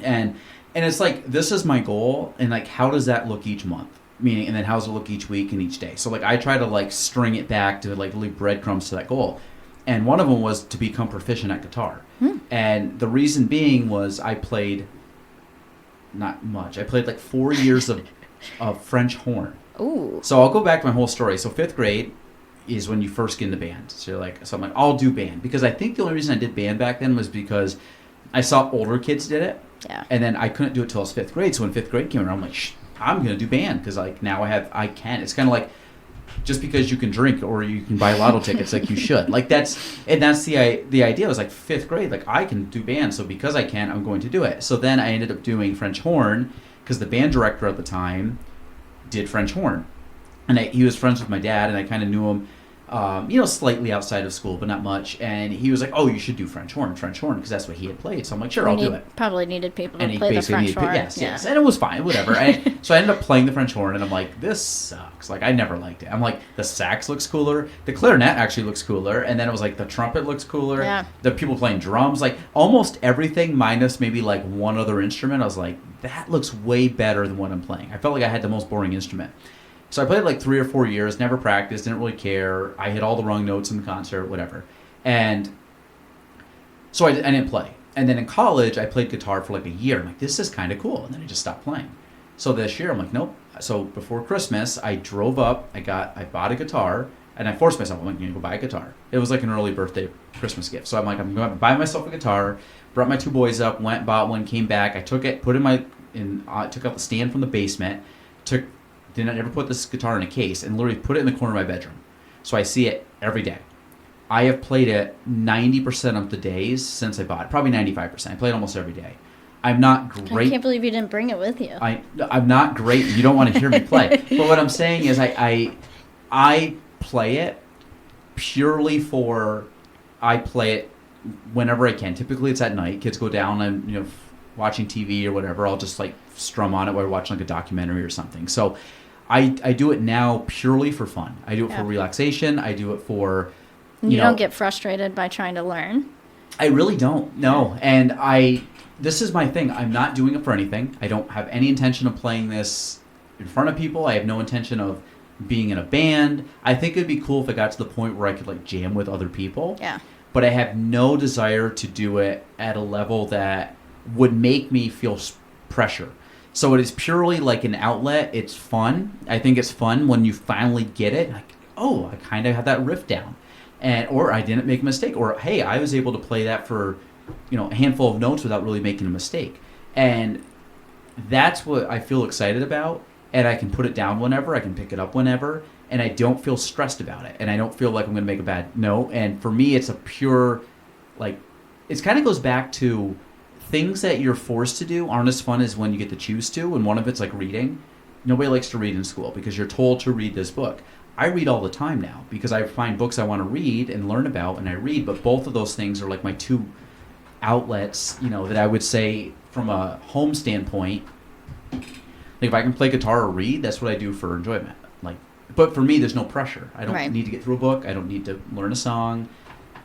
A: and it's like, this is my goal, and like, how does that look each month? Meaning, and then how does it look each week and each day? So like I try to like string it back to like leave breadcrumbs to that goal. And one of them was to become proficient at guitar. And the reason being was I played not much. I played like 4 years of French horn.
E: Ooh.
A: So I'll go back to my whole story. So 5th grade is when you first get into band. So I'm like, I'll do band. Because I think the only reason I did band back then was because I saw older kids did it.
E: Yeah.
A: And then I couldn't do it till I was 5th grade. So when 5th grade came around, I'm like, I'm going to do band because like now I can. It's kind of like just because you can drink or you can buy lotto tickets, like you should. Like that's the idea. It was like 5th grade, like I can do band. So because I can, I'm going to do it. So then I ended up doing French horn because the band director at the time did French horn. And he was friends with my dad, and I kind of knew him, slightly outside of school, but not much. And he was like, "Oh, you should do French horn, because that's what he had played." So I'm like, "Sure, I'll do it."
E: Probably needed people
A: and
E: to play the French horn.
A: Yes, and it was fine, whatever. So I ended up playing the French horn, and I'm like, "This sucks." Like I never liked it. I'm like, the sax looks cooler, the clarinet actually looks cooler, and then it was like the trumpet looks cooler.
E: Yeah.
A: The people playing drums, like almost everything minus maybe like one other instrument. I was like, that looks way better than what I'm playing. I felt like I had the most boring instrument. So I played like 3 or 4 years, never practiced, didn't really care. I hit all the wrong notes in the concert, whatever. And so I didn't play. And then in college, I played guitar for like a year. I'm like, this is kind of cool. And then I just stopped playing. So this year, I'm like, nope. So before Christmas, I drove up, I bought a guitar, and I forced myself, I'm like, I'm going to go buy a guitar. It was like an early birthday Christmas gift. So I'm like, I'm going to buy myself a guitar, brought my 2 boys up, went, bought one, came back. I took it, took out the stand from the basement, did I never put this guitar in a case, and literally put it in the corner of my bedroom. So I see it every day. I have played it 90% of the days since I bought it. Probably 95%. I play it almost every day. I'm not great.
E: I can't believe you didn't bring it with you.
A: I'm not great. You don't want to hear me play. But what I'm saying is I play it purely I play it whenever I can. Typically it's at night. Kids go down and watching TV or whatever. I'll just like strum on it while we're watching like a documentary or something. So I do it now purely for fun. I do it for relaxation. I do it for,
E: you don't get frustrated by trying to learn?
A: I really don't, no. And this is my thing. I'm not doing it for anything. I don't have any intention of playing this in front of people. I have no intention of being in a band. I think it'd be cool if it got to the point where I could like jam with other people.
E: Yeah.
A: But I have no desire to do it at a level that would make me feel pressure. So it is purely like an outlet. It's fun. I think it's fun when you finally get it. Like, oh, I kind of had that riff down, or I didn't make a mistake, or hey, I was able to play that for, a handful of notes without really making a mistake. And that's what I feel excited about, and I can put it down whenever, I can pick it up whenever, and I don't feel stressed about it, and I don't feel like I'm going to make a bad note. And for me, it's a pure, like, it kind of goes back to things that you're forced to do aren't as fun as when you get to choose to, and one of it's like reading. Nobody likes to read in school because you're told to read this book. I read all the time now because I find books I want to read and learn about, and I read, but both of those things are like my two outlets, that I would say from a home standpoint. Like if I can play guitar or read, that's what I do for enjoyment. Like, but for me, there's no pressure. I don't need to get through a book. I don't need to learn a song.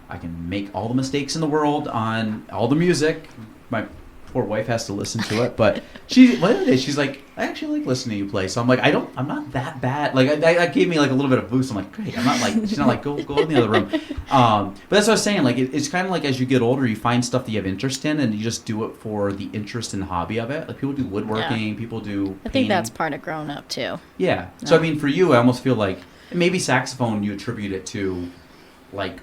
A: I can make all the mistakes in the world on all the music. My poor wife has to listen to it, but she's like, I actually like listening to you play. So I'm like, I'm not that bad. Like that gave me like a little bit of boost. I'm like, great. I'm not like, she's not like, go in the other room. But that's what I was saying. Like it's kind of like as you get older, you find stuff that you have interest in, and you just do it for the interest and hobby of it. Like people do woodworking, people do painting.
E: I think that's part of growing up too.
A: Yeah. So I mean, for you, I almost feel like maybe saxophone, you attribute it to like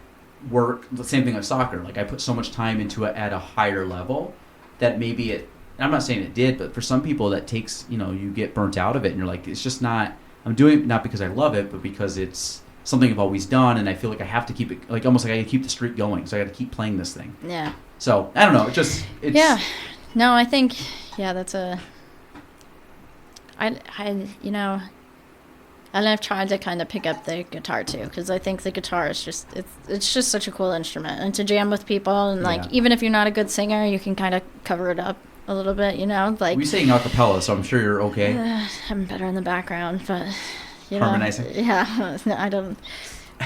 A: work. The same thing with soccer. Like I put so much time into it at a higher level that maybe it, and I'm not saying it did, but for some people that takes, you get burnt out of it, and you're like, it's just not, I'm doing it not because I love it, but because it's something I've always done, and I feel like I have to keep it, like almost like I gotta keep the streak going, so I gotta keep playing this thing.
E: Yeah.
A: So, I don't know, it's
E: yeah. No, I think, that's and I've tried to kind of pick up the guitar too, because I think the guitar is just it's just such a cool instrument, and to jam with people, and like even if you're not a good singer, you can kind of cover it up a little bit, like
A: we sing a cappella, so I'm sure you're okay.
E: I'm better in the background, but
A: harmonizing.
E: Yeah, I don't.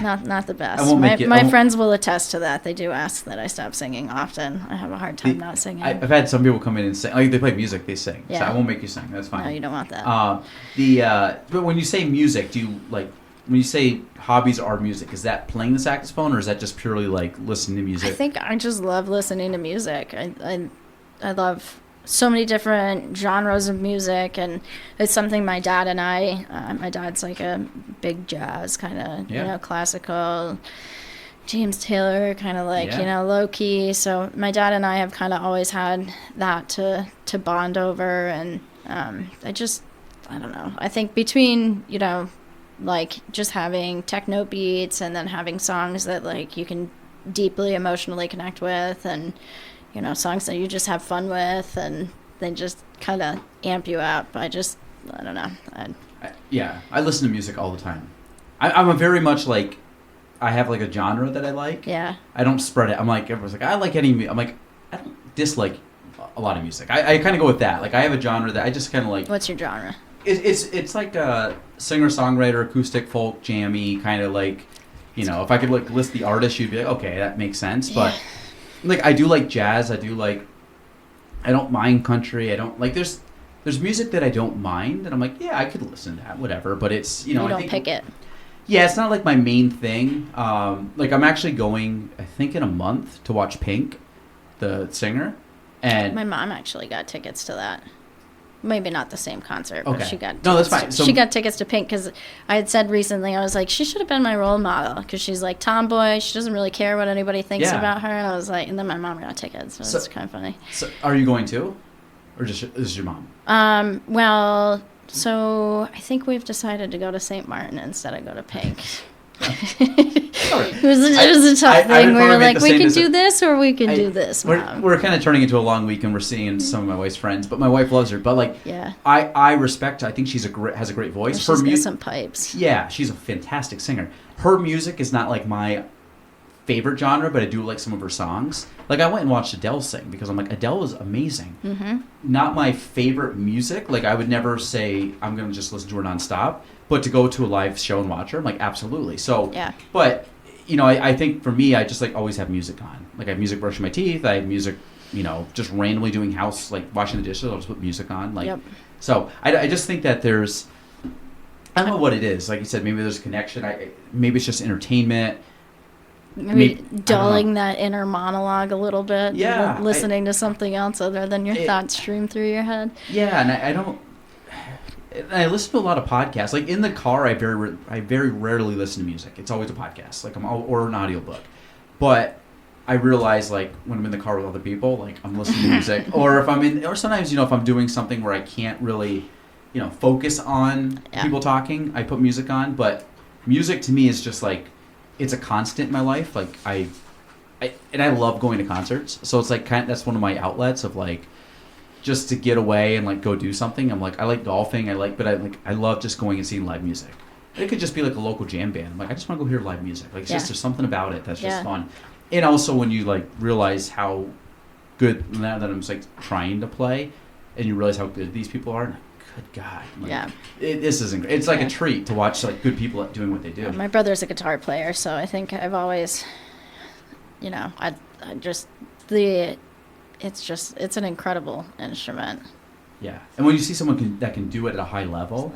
E: Not the best.
A: I won't make
E: my friends will attest to that. They do ask that I stop singing often. I have a hard time not singing.
A: I've had some people come in and sing. Like they play music, they sing.
E: Yeah.
A: So I won't make you sing. That's fine.
E: No, you don't want that.
A: But when you say music, do you like when you say hobbies are music? Is that playing the saxophone, or is that just purely like listening to music?
E: I think I just love listening to music. I love so many different genres of music, and it's something my dad and my dad's like a big jazz kind of classical, James Taylor kind of like low key, so my dad and I have kind of always had that to bond over, and I don't know, I think between like just having techno beats and then having songs that like you can deeply emotionally connect with, and songs that you just have fun with, and they just kind of amp you up. I don't know.
A: I listen to music all the time. I'm a very much like, I have like a genre that I like.
E: Yeah. I
A: don't spread it. I'm like, everyone's like, I like any, I'm like, I don't dislike a lot of music. I kind of go with that. Like I have a genre that I just kind of like.
E: What's your genre?
A: It's like a singer-songwriter, acoustic, folk, jammy, kind of like, if I could like list the artist, you'd be like, okay, that makes sense. But like I do like jazz. I don't mind country. I don't like there's music that I don't mind, and I'm like, yeah, I could listen to that, whatever. But it's
E: you don't pick it.
A: Yeah, it's not like my main thing. Like I'm actually going, I think in a month, to watch Pink, the singer, and
E: my mom actually got tickets to that. Maybe not the same concert, but she got tickets.
A: No, that's fine.
E: She got tickets to Pink because I had said recently, I was like, she should have been my role model because she's like tomboy. She doesn't really care what anybody thinks about her. And I was like, and then my mom got tickets, so it's kind of funny.
A: So are you going too? Or just this is your mom?
E: Well, so I think we've decided to go to St. Martin instead of go to Pink. It was a tough thing where like we can do this or we can do this.
A: We're kind of turning into a long week, and we're seeing some of my wife's friends, but my wife loves her. But like, I respect. I think she's has a great voice.
E: She's got some pipes.
A: Yeah, she's a fantastic singer. Her music is not like my favorite genre, but I do like some of her songs. Like I went and watched Adele sing because I'm like, Adele is amazing. Mm-hmm. Not my favorite music. Like I would never say I'm gonna just listen to her nonstop. But to go to a live show and watch her, I'm like, absolutely. So, but, I think for me, I just like always have music on. Like I have music brushing my teeth. I have music, just randomly doing house, like washing the dishes. I'll just put music on. Like, so I just think that there's, I don't know what it is. Like you said, maybe there's a connection. Maybe it's just entertainment.
E: Maybe dulling that inner monologue a little bit.
A: Yeah.
E: Listening to something else other than your thoughts stream through your head.
A: Yeah. And I don't. And I listen to a lot of podcasts. Like in the car, I very rarely listen to music. It's always a podcast, like or an audiobook. But I realize like when I'm in the car with other people, like I'm listening to music, or if or sometimes if I'm doing something where I can't really, focus on people talking, I put music on. But music to me is just like it's a constant in my life. Like I love going to concerts, so it's like that's one of my outlets of like. Just to get away and like go do something. I'm like I like golfing. I love just going and seeing live music. It could just be like a local jam band. I'm like I just want to go hear live music. Like it's just there's something about it that's just fun. And also when you like realize how good now that I'm just like trying to play, and you realize how good these people are. And good God, like, this isn't. It's like a treat to watch like good people doing what they do.
E: My brother's a guitar player, so I think I've always, it's an incredible instrument.
A: Yeah, and when you see someone that can do it at a high level,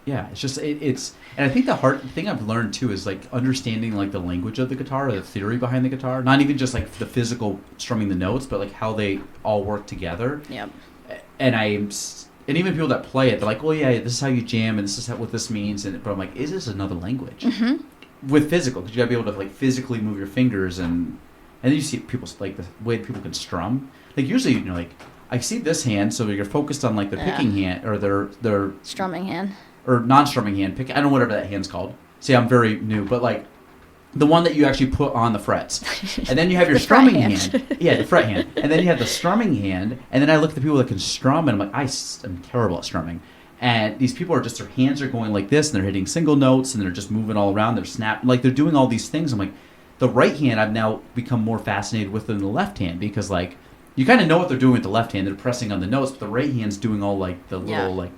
A: it's just it's. And I think the hard thing I've learned too is like understanding like the language of the guitar, or the theory behind the guitar. Not even just like the physical strumming the notes, but like how they all work together.
E: Yep.
A: And even people that play it, they're like, "Oh yeah, this is how you jam, and this is what this means." But I'm like, "Is this another language?" Mm-hmm. With physical, because you gotta be able to like physically move your fingers and then you see people like the way people can strum. Like usually, like I see this hand, so you're focused on like the picking hand or their
E: strumming hand
A: or non-strumming hand. I don't know whatever that hand's called. See, I'm very new, but like the one that you actually put on the frets, and then you have your strumming hand. Yeah, the fret hand, and then you have the strumming hand. And then I look at the people that can strum, and I'm like, I'm terrible at strumming. And these people are just their hands are going like this, and they're hitting single notes, and they're just moving all around. They're like they're doing all these things. I'm like. The right hand I've now become more fascinated with than the left hand because like you kind of know what they're doing with the left hand. They're pressing on the notes, but the right hand's doing all like the little like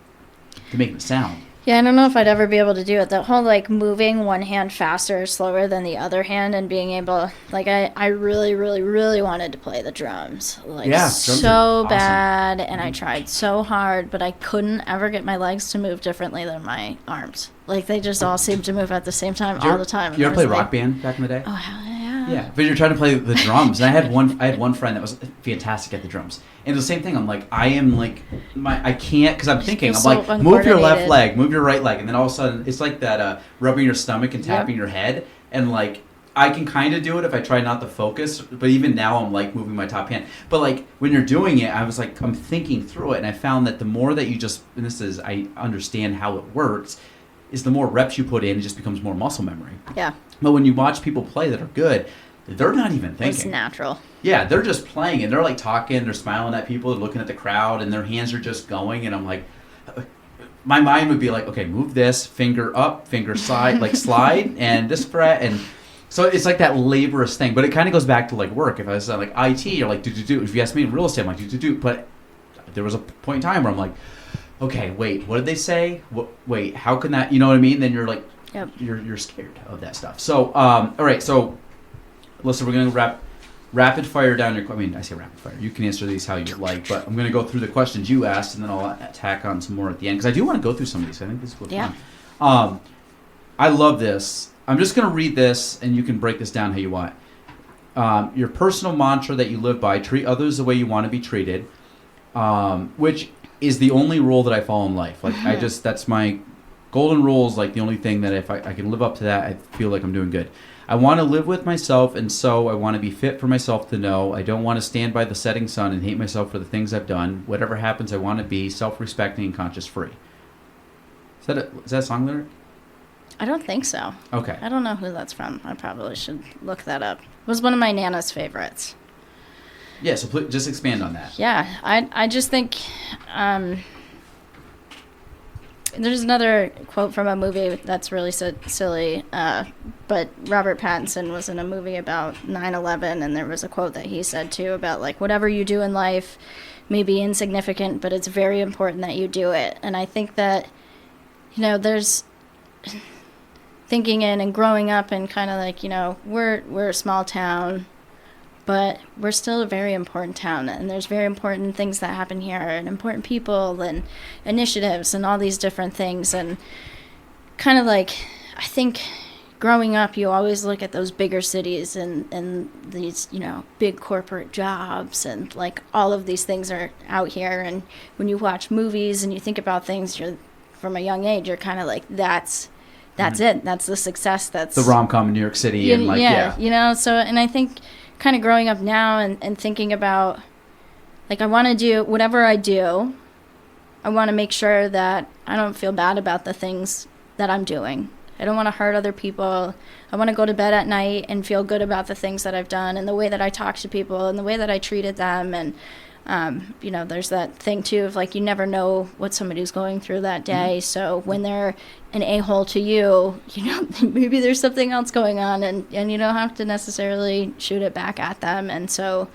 A: to make the sound. Yeah,
E: I don't know if I'd ever be able to do it. That whole like moving one hand faster or slower than the other hand and being able like I really, really, really wanted to play the drums. Like so bad and I tried so hard, but I couldn't ever get my legs to move differently than my arms. Like they just all seemed to move at the same time all the time.
A: You ever play Rock Band back in the day?
E: Oh hell yeah.
A: Yeah, but you're trying to play the drums. And I had one friend that was fantastic at the drums. And the same thing, I'm like, I can't, because I'm thinking, I'm like, move your left leg, move your right leg, and then all of a sudden, it's like that rubbing your stomach and tapping your head, and like, I can kind of do it if I try not to focus, but even now I'm like moving my top hand. But like, when you're doing it, I was like, I'm thinking through it, and I found that the more that you I understand how it works, is the more reps you put in, it just becomes more muscle memory.
E: Yeah.
A: But when you watch people play that are good, they're not even thinking.
E: It's natural.
A: Yeah, they're just playing, and they're like talking, they're smiling at people, they're looking at the crowd, and their hands are just going, and I'm like, my mind would be like, okay, move this, finger up, finger side, like slide, and this fret, and so it's like that laborious thing, but it kind of goes back to like work. If I was like IT, you're like, do. If you ask me in real estate, I'm like, do. But there was a point in time where I'm like, okay, wait, what did they say? Wait, how can that, you know what I mean? Then you're like, you're scared of that stuff. So, all right, so, Alyssa, we're going to rapid fire down your, I say rapid fire. You can answer these how you like, but I'm going to go through the questions you asked, and then I'll attack on some more at the end, because I do want to go through some of these. I think this is cool.
E: Yeah.
A: Fun. I love this. I'm just going to read this, and you can break this down how you want. Your personal mantra that you live by: treat others the way you want to be treated, which is the only rule that I follow in life. Like that's my golden rule. Is like the only thing that if I can live up to that, I feel like I'm doing good. I want to live with myself, and so I want to be fit for myself to know. I don't want to stand by the setting sun and hate myself for the things I've done. Whatever happens, I want to be self-respecting and conscious-free. Is that a song lyric?
E: I don't think so.
A: Okay.
E: I don't know who that's from. I probably should look that up. It was one of my Nana's favorites.
A: Yeah, so please, just expand on that.
E: Yeah, I just think there's another quote from a movie that's really silly, but Robert Pattinson was in a movie about 9/11, and there was a quote that he said too about like whatever you do in life may be insignificant, but it's very important that you do it. And I think that there's thinking in and growing up and kind of like we're a small town, but we're still a very important town, and there's very important things that happen here, and important people and initiatives and all these different things. And kind of like, I think growing up, you always look at those bigger cities and these, big corporate jobs and like all of these things are out here. And when you watch movies and you think about things, from a young age, you're kind of like, that's it. That's the success. That's
A: the rom-com in New York City. And like,
E: So, and I think kind of growing up now and thinking about, like, I want to do whatever I do. I want to make sure that I don't feel bad about the things that I'm doing. I don't want to hurt other people. I want to go to bed at night and feel good about the things that I've done and the way that I talk to people and the way that I treated them. And, there's that thing, too, of, like, you never know what somebody's going through that day. So when they're an a-hole to you, maybe there's something else going on, and you don't have to necessarily shoot it back at them. And so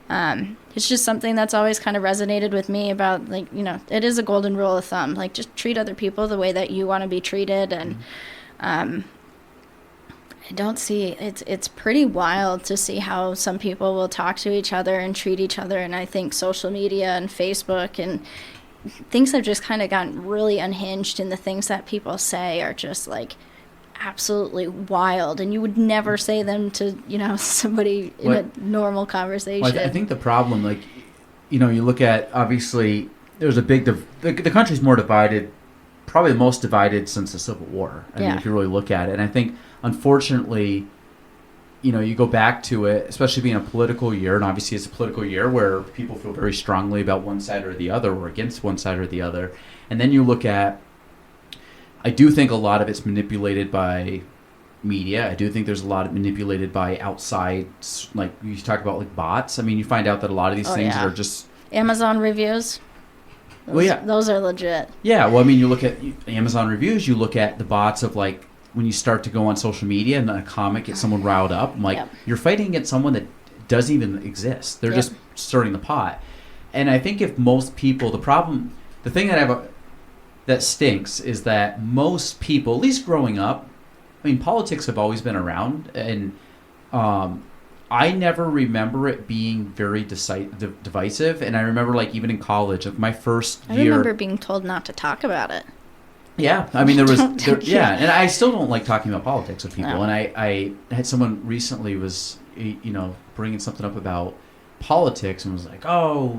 E: it's just something that's always kind of resonated with me about, like, it is a golden rule of thumb. Like, just treat other people the way that you want to be treated. And I don't see it's pretty wild to see how some people will talk to each other and treat each other. And I think social media and Facebook and things have just kind of gotten really unhinged, and the things that people say are just like absolutely wild, and you would never say them to somebody in a normal conversation.
A: Well, I think the problem, like, you look at, obviously there's a big the country's more divided, probably the most divided since the Civil War. I mean, if you really look at it. And I think, unfortunately, you go back to it, especially being a political year, and obviously it's a political year where people feel very strongly about one side or the other, or against one side or the other. And then you look at, I do think a lot of it's manipulated by media. I do think there's a lot of manipulated by outside, like you talk about, like, bots. I mean, you find out that a lot of these things are just
E: Amazon reviews. Those are legit. Yeah,
A: well, I mean, you look at Amazon reviews, you look at the bots of, like, when you start to go on social media and a comment gets someone riled up, I'm like, you're fighting against someone that doesn't even exist. They're just stirring the pot. And I think if most people, the thing that stinks is that most people, at least growing up, I mean, politics have always been around, and I never remember it being very divisive. And I remember, like, even in college, like, my first year,
E: I remember being told not to talk about it.
A: Yeah, I mean, and I still don't like talking about politics with people. No. And I had someone recently was, bringing something up about politics and was like, oh,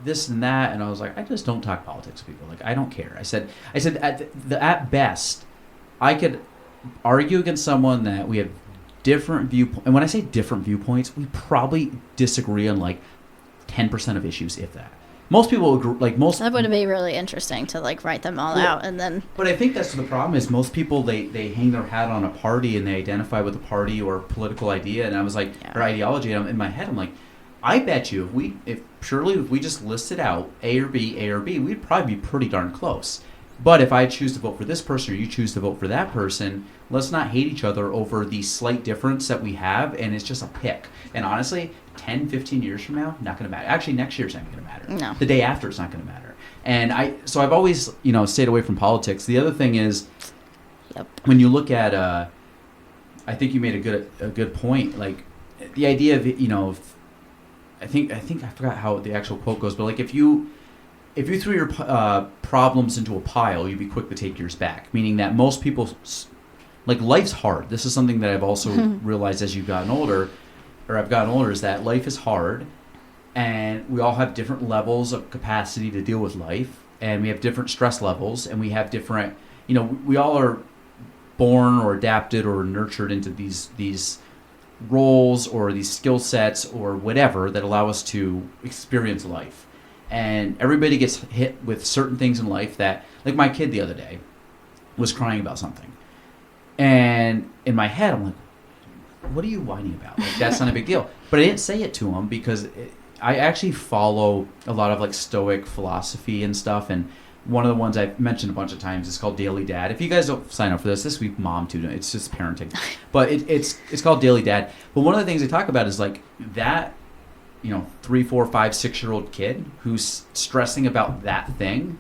A: this and that, and I was like, I just don't talk politics with people. Like, I don't care. I said at best, I could argue against someone that we have different viewpoints, and when I say different viewpoints, we probably disagree on like 10% of issues, if that. Most people agree, that
E: would be really interesting to, like, write them all out and then.
A: But I think that's the problem is most people they hang their hat on a party and they identify with a party or political idea, and I was like, or ideology, and in my head I'm like, I bet you if we just listed out A or B, we'd probably be pretty darn close. But if I choose to vote for this person or you choose to vote for that person, let's not hate each other over the slight difference that we have, and it's just a pick. And honestly, 10, 15 years from now, not going to matter. Actually, next year's not going to matter.
E: No.
A: The day after, it's not going to matter. And I've always, stayed away from politics. The other thing is, when you look at, I think you made a good point. Like, the idea of, I think I forgot how the actual quote goes, but like if you threw your problems into a pile, you'd be quick to take yours back. Meaning that most people, like, life's hard. This is something that I've also realized as I've gotten older, is that life is hard, and we all have different levels of capacity to deal with life, and we have different stress levels, and we have different, we all are born or adapted or nurtured into these roles or these skill sets or whatever that allow us to experience life. And everybody gets hit with certain things in life that, like, my kid the other day was crying about something. And in my head, I'm like, what are you whining about? Like, that's not a big deal. But I didn't say it to him because I actually follow a lot of, like, Stoic philosophy and stuff. And one of the ones I've mentioned a bunch of times is called Daily Dad. If you guys don't sign up for this week, mom too. It's just parenting. But it's called Daily Dad. But one of the things they talk about is, like, that, 3, 4, 5, 6-year-old kid who's stressing about that thing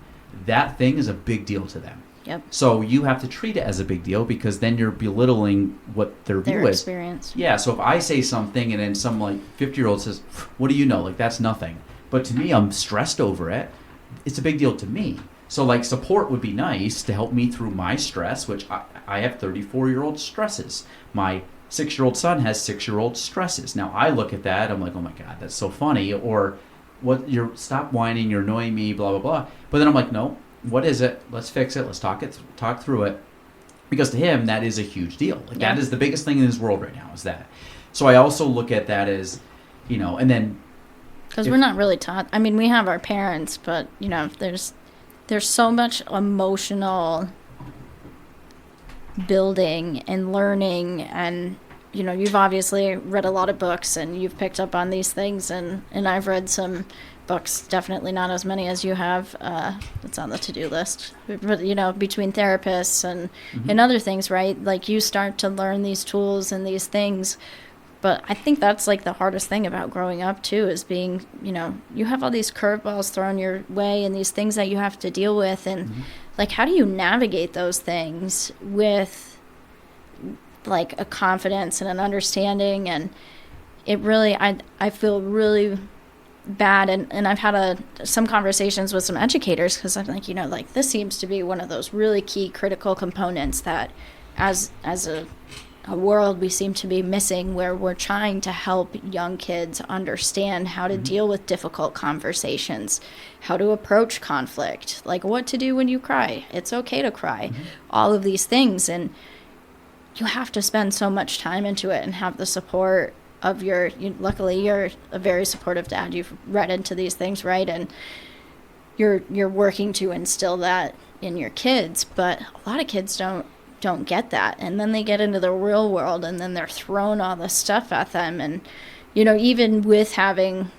A: is a big deal to them.
E: Yep.
A: So you have to treat it as a big deal because then you're belittling what their view is.
E: Experience.
A: Yeah, so if I say something and then some, like, 50-year-old says, what do you know? Like, that's nothing. But to me, I'm stressed over it. It's a big deal to me. So like support would be nice to help me through my stress, which I have 34-year-old stresses. My 6-year-old son has 6-year-old stresses. Now I look at that, I'm like, oh my God, that's so funny. Or stop whining, you're annoying me, blah, blah, blah. But then I'm like, no, what is it? Let's fix it. Let's talk through it. Because to him, that is a huge deal. Like that is the biggest thing in his world right now is that. So I also look at that as, and then.
E: Because we're not really taught. I mean, we have our parents, but, there's so much emotional building and learning, and you've obviously read a lot of books and you've picked up on these things, and I've read some books, definitely not as many as you have. It's on the to-do list, but between therapists and other things, right? Like you start to learn these tools and these things. But I think that's like the hardest thing about growing up too, is being, you have all these curveballs thrown your way and these things that you have to deal with. And like, how do you navigate those things with like a confidence and an understanding? And it really, I feel really bad. And I've had some conversations with some educators, because I'm like, like this seems to be one of those really key critical components that as a world we seem to be missing, where we're trying to help young kids understand how to deal with difficult conversations, how to approach conflict, like what to do when you cry. It's okay to cry, all of these things. And you have to spend so much time into it and have the support of luckily you're a very supportive dad. You've read into these things, right? And you're working to instill that in your kids. But a lot of kids don't get that, and then they get into the real world and then they're thrown all this stuff at them. And even with having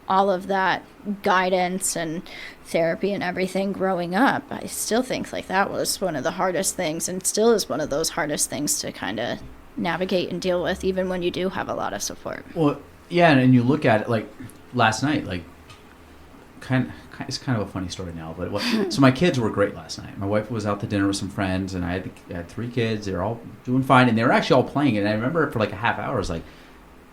E: all of that guidance and therapy and everything growing up, I still think like that was one of the hardest things, and still is one of those hardest things to kind of navigate and deal with, even when you do have a lot of support.
A: Well, yeah, and you look at it like last night, like it's kind of a funny story now, but so my kids were great last night. My wife was out to dinner with some friends, and I had 3 kids. They were all doing fine, and they were actually all playing. And I remember for like a half hour, I was like,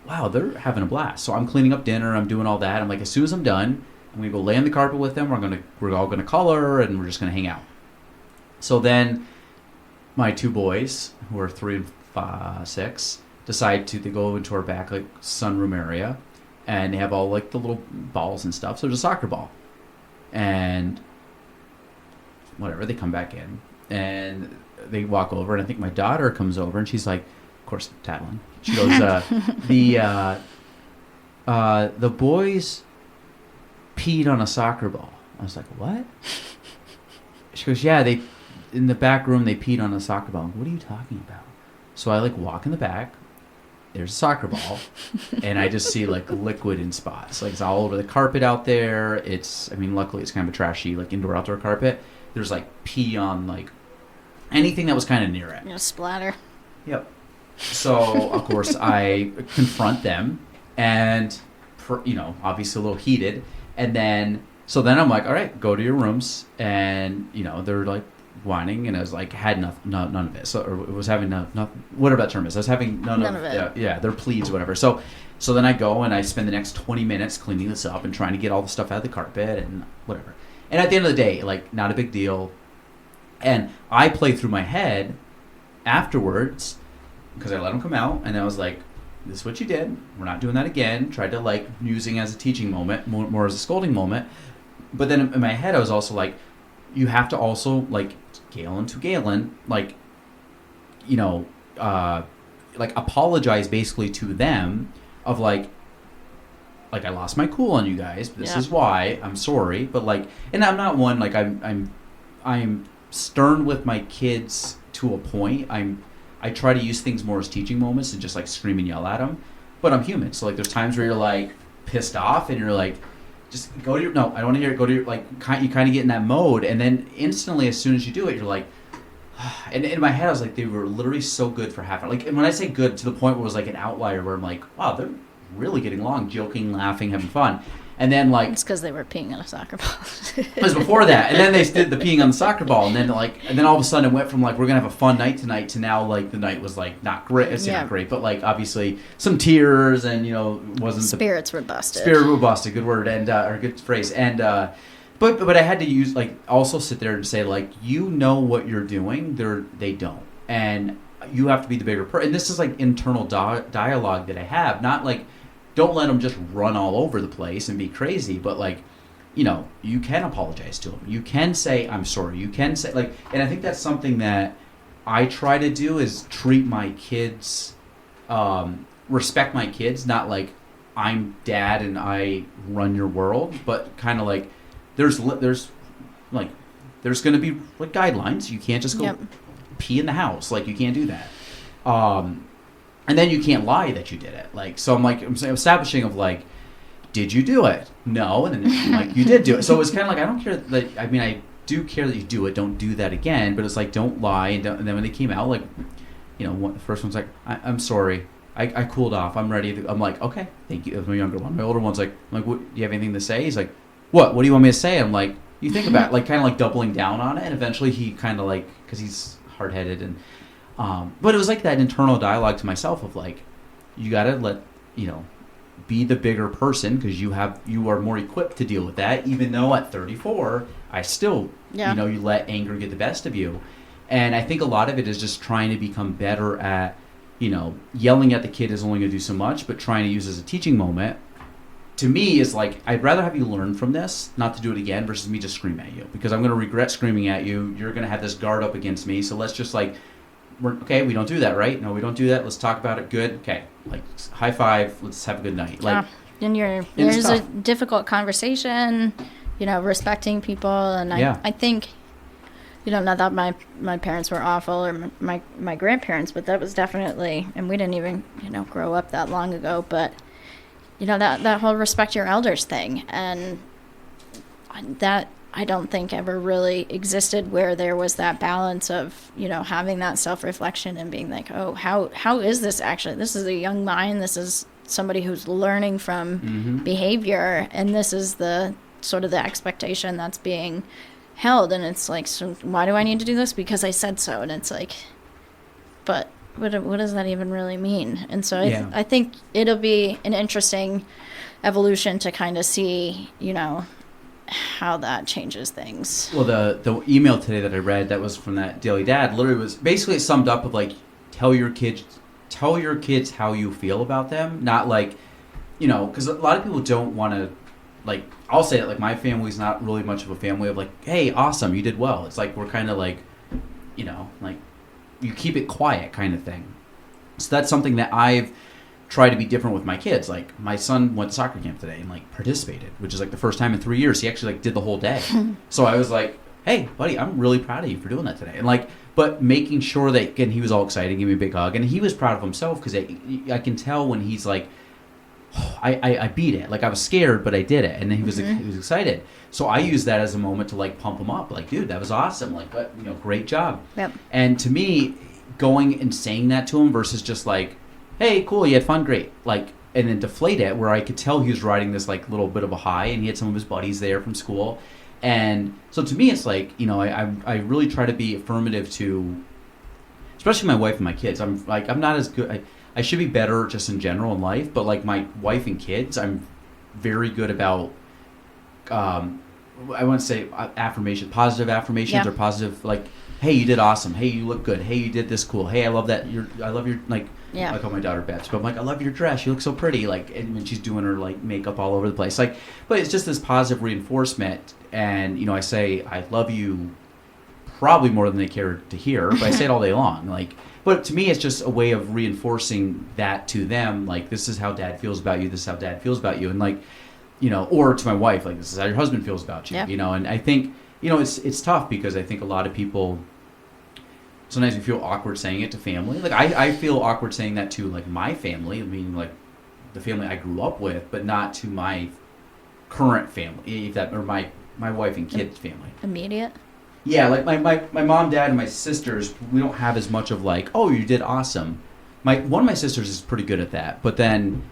A: wow, they're having a blast. So I'm cleaning up dinner, I'm doing all that. I'm like, as soon as I'm done, I'm gonna go lay on the carpet with them. We're all gonna color, and we're just gonna hang out. So then my 2 boys, who are 3 and 6, decide to go into our back like sunroom area, and they have all like the little balls and stuff. So there's a soccer ball. And whatever, they come back in and they walk over, and I think my daughter comes over, and she's like, of course, tattling. She goes, the boys peed on a soccer ball. I was like, what? She goes, yeah, in the back room they peed on a soccer ball. What are you talking about? So I like walk in the back. There's a soccer ball, and I just see like liquid in spots. Like it's all over the carpet out there. Luckily it's kind of a trashy like indoor-outdoor carpet. There's like pee on like anything that was kind of near it.
E: Splatter.
A: Yep. So of course I confront them, and obviously a little heated. And then I'm like, all right, go to your rooms, and they're like whining, and I was like, had none of it. So, or was having whatever that term is. I was having none of it. Yeah, their pleas, whatever. So then I go and I spend the next 20 minutes cleaning this up and trying to get all the stuff out of the carpet and whatever. And at the end of the day, like, not a big deal. And I play through my head afterwards, because I let them come out, and I was like, this is what you did. We're not doing that again. Tried to like using as a teaching moment, more as a scolding moment. But then in my head, I was also like, you have to also like Galen to Galen, like apologize basically to them of like I lost my cool on you guys. This is why. I'm sorry, but like, and I'm not one like I'm stern with my kids to a point. I try to use things more as teaching moments and just like scream and yell at them. But I'm human, so like there's times where you're like pissed off and you're like, just go to your, no, I don't want to hear it. Go to your, like, you kind of get in that mode, and then instantly, as soon as you do it, you're like, and in my head, I was like, they were literally so good for half an hour. Like, and when I say good, to the point where it was like an outlier, where I'm like, wow, they're really getting along, joking, laughing, having fun. And then like,
E: it's because they were peeing on a soccer ball.
A: It was before that, and then they did the peeing on the soccer ball, and then all of a sudden it went from like, we're gonna have a fun night tonight to now like the night was like not great. It's not great, but like obviously some tears, and wasn't
E: spirits were busted.
A: Spirit were busted, good word, and or good phrase, and But I had to use like also sit there and say like, you know what you're doing, they don't, and you have to be the bigger person. And this is like internal dialogue that I have, not like don't let them just run all over the place and be crazy, but like, you know, you can apologize to them. You can say I'm sorry. You can say like, and I think that's something that I try to do is treat my kids, respect my kids, not like I'm dad and I run your world, but kind of like. There's going to be like guidelines. You can't just go pee in the house. Like you can't do that. And then you can't lie that you did it. Like, so I'm establishing of like, did you do it? No. And then like, you did do it. So it's kind of like, I don't care that, I mean, I do care that you do it. Don't do that again. But it's like, don't lie. And then when they came out, like, you know, the first one's like, I'm sorry. I cooled off. I'm ready. I'm like, okay, thank you. That's my younger one. My older one's like, what, do you have anything to say? He's like, what do you want me to say? I'm like, you think about it, like kind of like doubling down on it. And eventually he kind of like, because he's hard-headed and, but it was like that internal dialogue to myself of like, you got to let, you know, be the bigger person because you are more equipped to deal with that. Even though at 34, I still, you know, you let anger get the best of you. And I think a lot of it is just trying to become better at, you know, yelling at the kid is only going to do so much, but trying to use it as a teaching moment. To me, is like, I'd rather have you learn from this, not to do it again, versus me just scream at you. Because I'm going to regret screaming at you. You're going to have this guard up against me. So let's just like, okay, we don't do that, right? No, we don't do that. Let's talk about it. Good. Okay. Like, high five. Let's have a good night. Like,
E: and there's a difficult conversation, you know, respecting people. And I think, you know, not that my parents were awful or my grandparents, but that was definitely, and we didn't even, you know, grow up that long ago, but you know, that whole respect your elders thing, and that I don't think ever really existed where there was that balance of, you know, having that self-reflection and being like, oh, how is this actually? This is a young mind. This is somebody who's learning from behavior, and this is the sort of the expectation that's being held. And it's like, so why do I need to do this? Because I said so. And it's like, but what does that even really mean? And so I think it'll be an interesting evolution to kind of see, you know, how that changes things.
A: Well, the email today that I read that was from that Daily Dad literally was basically summed up of like, tell your kids how you feel about them, not like, you know, because a lot of people don't want to, like, I'll say that like my family's not really much of a family of like, hey, awesome, you did well. It's like we're kind of like, you know, like, you keep it quiet kind of thing. So that's something that I've tried to be different with my kids. Like my son went to soccer camp today and like participated, which is like the first time in 3 years he actually like did the whole day. So I was like, hey buddy, I'm really proud of you for doing that today. And like, but making sure that, again, he was all excited, gave me a big hug, and he was proud of himself because I can tell when he's like, oh, I beat it. Like I was scared, but I did it. And then he was excited. So I use that as a moment to like pump him up. Like, dude, that was awesome. Like, but, you know, great job.
E: Yep.
A: And to me, going and saying that to him versus just like, hey, cool, you had fun, great. Like, and then deflate it, where I could tell he was riding this like little bit of a high, and he had some of his buddies there from school. And so to me, it's like, you know, I really try to be affirmative to, especially my wife and my kids. I'm not as good. I should be better just in general in life, but like my wife and kids, I'm very good about, I want to say affirmation, positive affirmations, or positive, like, hey, you did awesome. Hey, you look good. Hey, you did this cool. Hey, I love that. I love your, like, I call my daughter Beth, but I'm like, I love your dress. You look so pretty. Like, and when she's doing her like makeup all over the place, like, but it's just this positive reinforcement. And, you know, I say, I love you probably more than they care to hear, but I say it all day long. Like, but to me, it's just a way of reinforcing that to them. Like, this is how dad feels about you. This is how dad feels about you. And like, you know, or to my wife, like, this is how your husband feels about you, you know? And I think, you know, it's tough because I think a lot of people, sometimes we feel awkward saying it to family. Like, I feel awkward saying that to, like, my family, I mean, like, the family I grew up with, but not to my current family, or my wife and kids' family.
E: Immediate?
A: Yeah, like, my mom, dad, and my sisters, we don't have as much of, like, oh, you did awesome. One of my sisters is pretty good at that, but then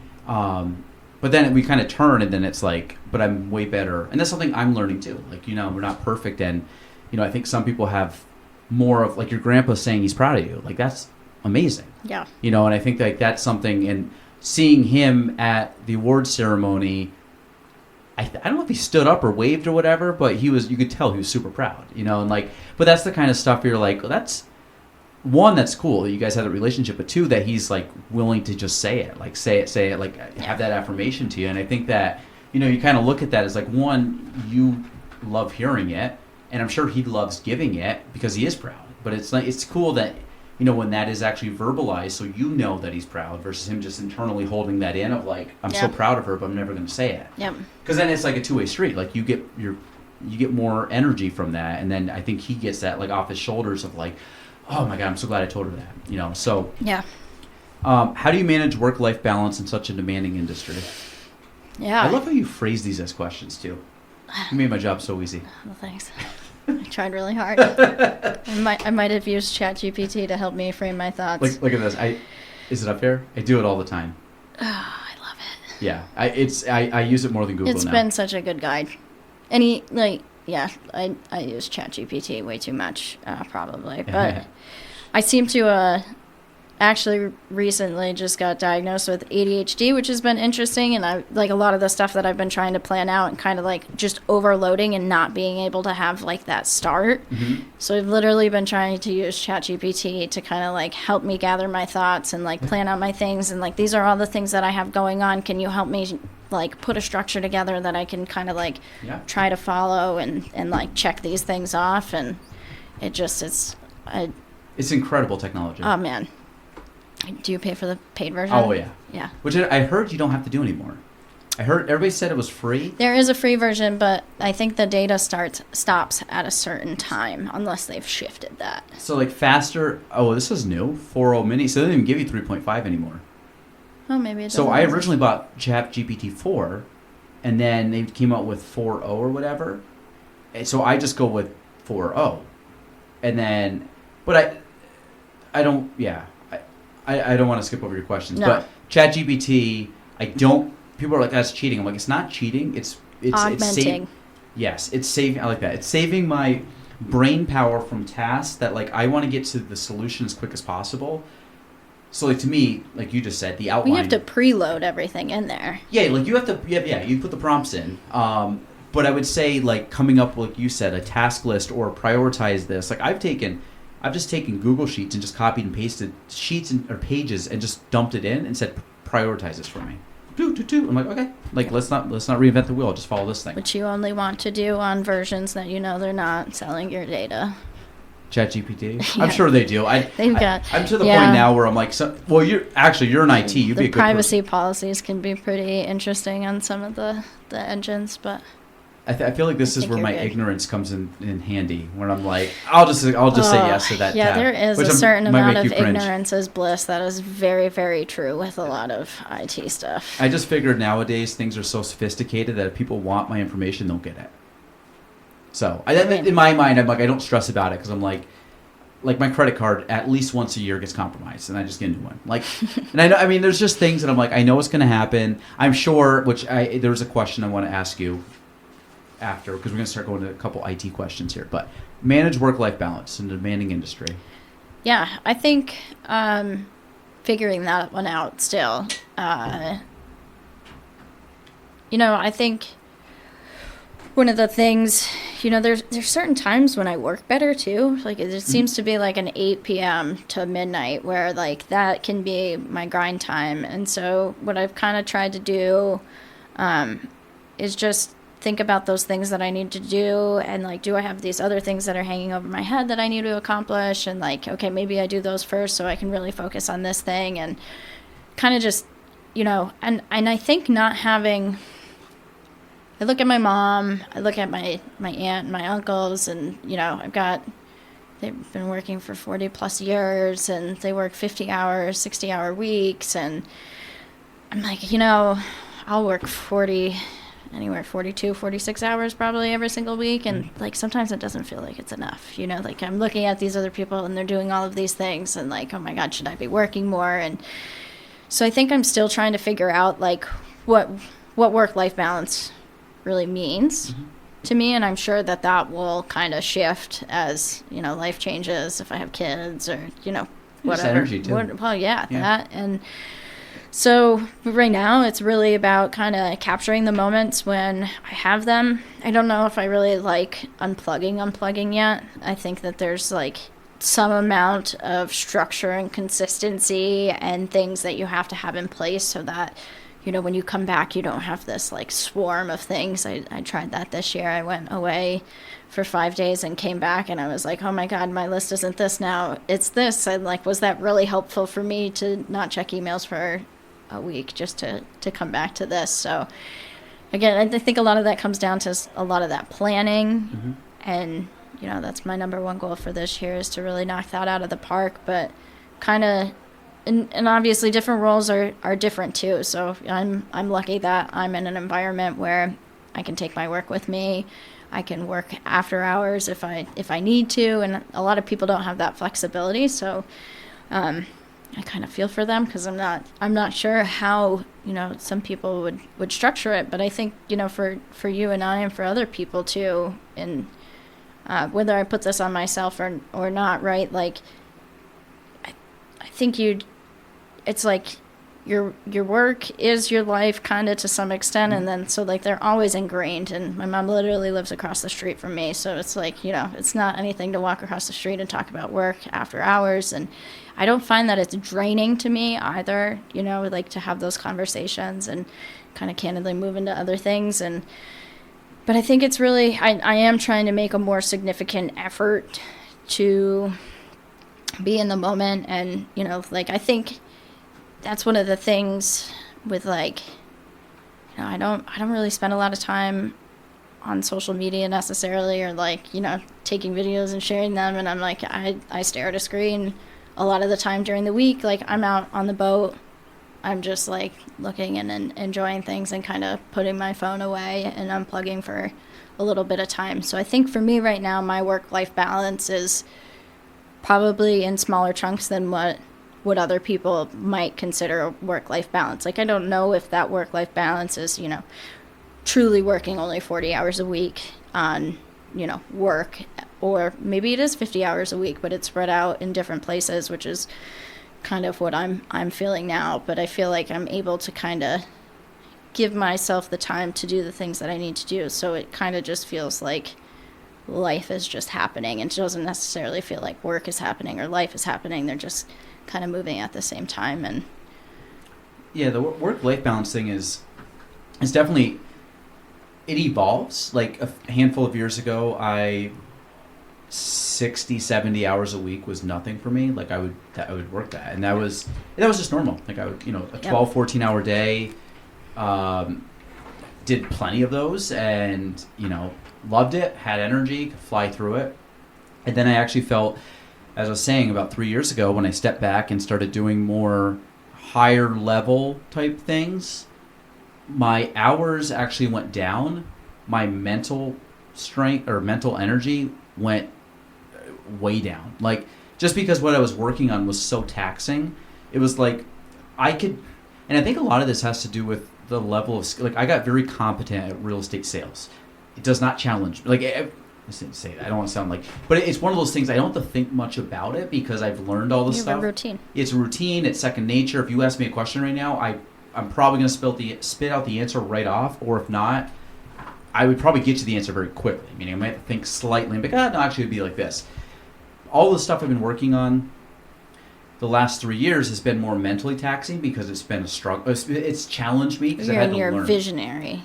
A: we kind of turn, and then it's like, but I'm way better. And that's something I'm learning too. Like, you know, we're not perfect. And, you know, I think some people have more of, like, your grandpa saying he's proud of you. Like, that's amazing.
E: Yeah.
A: You know, and I think like that's something, and seeing him at the awards ceremony, I don't know if he stood up or waved or whatever, but you could tell he was super proud, and like, but that's the kind of stuff you're like, well, that's cool that you guys had a relationship, but two, that he's like willing to just say it, like say it, like have that affirmation to you. And I think that, you kind of look at that as like, one, you love hearing it, and I'm sure he loves giving it because he is proud, but it's like, it's cool that, when that is actually verbalized, so that he's proud versus him just internally holding that in of like, I'm so proud of her, but I'm never going to say it.
E: Yep.
A: Because then it's like a two-way street. Like you get more energy from that, and then I think he gets that like off his shoulders of like, oh my God, I'm so glad I told her that. So
E: yeah.
A: How do you manage work-life balance in such a demanding industry?
E: Yeah.
A: I love how you phrase these as questions too. You made my job so easy.
E: Well, thanks. I tried really hard. I might have used ChatGPT to help me frame my thoughts.
A: Look at this. Is it up here? I do it all the time.
E: Oh, I love it.
A: Yeah, I use it more than Google now.
E: It's been such a good guide. I use ChatGPT way too much, probably. But I seem to actually recently just got diagnosed with ADHD, which has been interesting. And I like a lot of the stuff that I've been trying to plan out and kind of like just overloading and not being able to have like that start. Mm-hmm. So I've literally been trying to use ChatGPT to kind of like help me gather my thoughts and like plan out my things. And like, these are all the things that I have going on. Can you help me like put a structure together that I can kind of like try to follow and like check these things off? And it's
A: incredible technology.
E: Oh man. Do you pay for the paid version?
A: Oh, yeah.
E: Yeah.
A: Which I heard you don't have to do anymore. I heard everybody said it was free.
E: There is a free version, but I think the data stops at a certain time unless they've shifted that.
A: So like faster. Oh, this is new. 4.0 mini. So they don't even give you 3.5 anymore.
E: Oh, maybe it doesn't.
A: So I originally bought ChatGPT 4, and then they came out with 4.0 or whatever. And so I just go with 4.0. And then, but I don't, yeah. I don't want to skip over your questions, but ChatGPT, people are like, that's cheating. I'm like, it's not cheating. It's
E: augmenting.
A: It's saving. I like that. It's saving my brain power from tasks that like I want to get to the solution as quick as possible. So like to me, like you just said, the outline.
E: We have to preload everything in there.
A: Yeah, like you have to. Yeah, you put the prompts in. But I would say like coming up, like you said, a task list or prioritize this. Like I've just taken Google Sheets and just copied and pasted sheets or pages and just dumped it in and said, prioritize this for me. I'm like, okay, like let's not reinvent the wheel. Just follow this thing.
E: Which you only want to do on versions that they're not selling your data.
A: ChatGPT?
E: Yeah.
A: I'm sure they do. I'm to the point now where I'm like, you're in IT. You'd be a good
E: privacy
A: person.
E: Policies can be pretty interesting on some of the engines, but.
A: I feel like this is where my ignorance comes in handy. When I'm like, I'll just say yes to that.
E: Yeah,
A: tab,
E: there is a certain amount of ignorance is bliss. That is very, very true with a lot of IT stuff.
A: I just figured nowadays things are so sophisticated that if people want my information, they'll get it. So in my mind, I'm like, I don't stress about it because I'm like my credit card at least once a year gets compromised, and I just get a new one. Like, and I mean, there's just things that I'm like, I know it's going to happen. I'm sure. There's a question I want to ask you after, because we're going to start going to a couple IT questions here, but manage work-life balance in a demanding industry.
E: Yeah, I think figuring that one out still. I think one of the things, there's certain times when I work better too. Like it seems to be like an 8 p.m. to midnight where like that can be my grind time. And so what I've kind of tried to do is just think about those things that I need to do, and like, do I have these other things that are hanging over my head that I need to accomplish, and like, okay, maybe I do those first so I can really focus on this thing, and kind of just, and I think not having, I look at my mom, I look at my aunt and my uncles, and they've been working for 40 plus years, and they work 50 hours, 60-hour weeks, and I'm like, I'll work 42, 46 hours probably every single week. And like, sometimes it doesn't feel like it's enough, like I'm looking at these other people and they're doing all of these things and like, oh my God, should I be working more? And so I think I'm still trying to figure out like what work-life balance really means to me. And I'm sure that will kind of shift as, life changes, if I have kids or, whatever.
A: Just energy too.
E: That. And So right now it's really about kind of capturing the moments when I have them. I don't know if I really like unplugging yet. I think that there's like some amount of structure and consistency and things that you have to have in place so that, you know, when you come back, you don't have this like swarm of things. I tried that this year. I went away for 5 days and came back and I was like, oh my God, my list isn't this now. It's this. And like, was that really helpful for me to not check emails for a week just to come back to this? So again, I think a lot of that comes down to a lot of that planning. And, you know, that's my number one goal for this year is to really knock that out of the park, but kind of, and obviously different roles are different too. So I'm lucky that I'm in an environment where I can take my work with me. I can work after hours if I need to, and a lot of people don't have that flexibility. So I kind of feel for them because I'm not sure how, you know, some people would structure it. But I think, you know, for you and I and for other people too, and whether I put this on myself or not, right? Like I think it's like your work is your life kind of to some extent, and then so like they're always ingrained. And my mom literally lives across the street from me, so it's like, you know, it's not anything to walk across the street and talk about work after hours. And I don't find that it's draining to me either, you know, like to have those conversations and kind of candidly move into other things. But I think it's really, I am trying to make a more significant effort to be in the moment. And, you know, like I think that's one of the things with like, you know, I don't really spend a lot of time on social media necessarily, or like, you know, taking videos and sharing them. And I'm like, I stare at a screen a lot of the time during the week. Like I'm out on the boat, I'm just like looking and enjoying things and kind of putting my phone away and unplugging for a little bit of time. So I think for me right now, my work-life balance is probably in smaller chunks than what other people might consider a work-life balance. Like I don't know if that work-life balance is, you know, truly working only 40 hours a week on, you know, work, or maybe it is 50 hours a week, but it's spread out in different places, which is kind of what I'm feeling now. But I feel like I'm able to kind of give myself the time to do the things that I need to do. So it kind of just feels like life is just happening, and it doesn't necessarily feel like work is happening or life is happening. They're just kind of moving at the same time. And
A: yeah, the work-life balance thing is definitely, it evolves. Like a handful of years ago, 60-70 hours a week was nothing for me. Like I would work that, and that was just normal. Like I would, you know, a 12-14 hour day, did plenty of those, and, you know, loved it, had energy, could fly through it. And then I actually felt, as I was saying, about 3 years ago, when I stepped back and started doing more higher level type things, my hours actually went down. My mental strength or mental energy went way down. Like, just because what I was working on was so taxing, it was like and I think a lot of this has to do with the level of, like, I got very competent at real estate sales. It does not challenge, like, I didn't say that, I don't want to sound like, but it's one of those things I don't have to think much about it because I've learned all this stuff.
E: You have a routine. It's
A: a routine, it's second nature. If you ask me a question right now, I'm probably going to spit out the answer right off, or if not, I would probably get to the answer very quickly. Meaning I might think slightly and be like, no, actually it would be like this. All the stuff I've been working on the last 3 years has been more mentally taxing because it's been a struggle. It's challenged me because I've had to learn.
E: You're visionary.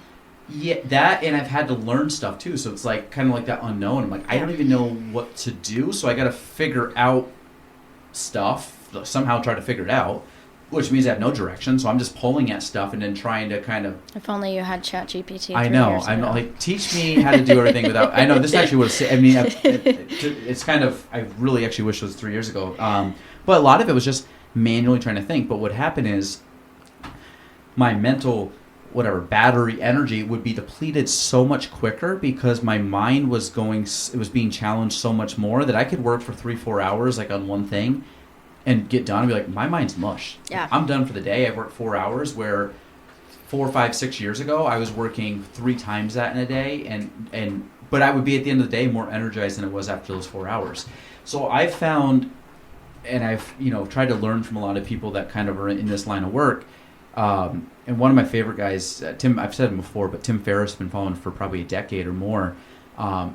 A: Yeah, that, and I've had to learn stuff too. So it's like kind of like that unknown. I'm like, I don't even know what to do, so I got to figure out stuff, somehow try to figure it out, which means I have no direction. So I'm just pulling at stuff and then trying to kind of.
E: If only you had ChatGPT.
A: I know. I'm like, teach me how to do everything without. I know this actually would have. I mean, it's kind of. I really actually wish it was 3 years ago. But a lot of it was just manually trying to think. But what happened is my mental, whatever, battery energy would be depleted so much quicker because my mind was being challenged so much more that I could work for 3-4 hours like on one thing and get done and be like, my mind's mush.
E: Yeah.
A: I'm done for the day. I've worked 4 hours, where 4, 5, 6 years ago I was working 3 times that in a day, but I would be at the end of the day more energized than it was after those 4 hours. So I found, and I've, you know, tried to learn from a lot of people that kind of are in this line of work, And one of my favorite guys, Tim, I've said him before, but Tim Ferriss, been following for probably a decade or more.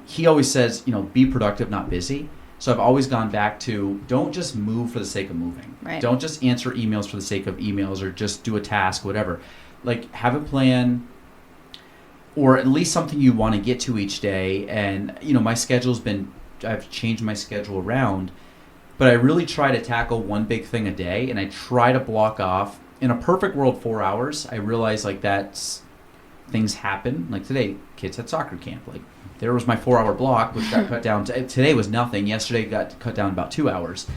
A: He always says, be productive, not busy. So I've always gone back to, don't just move for the sake of moving.
E: Right.
A: Don't just answer emails for the sake of emails or just do a task, whatever. Like, have a plan, or at least something you want to get to each day. And, my schedule's I've changed my schedule around, but I really try to tackle one big thing a day, and I try to block off, in a perfect world, 4 hours. I realize, like, things happen. Like today, kids had soccer camp. Like, there was my 4-hour block, which got cut down. Today was nothing. Yesterday got cut down about 2 hours.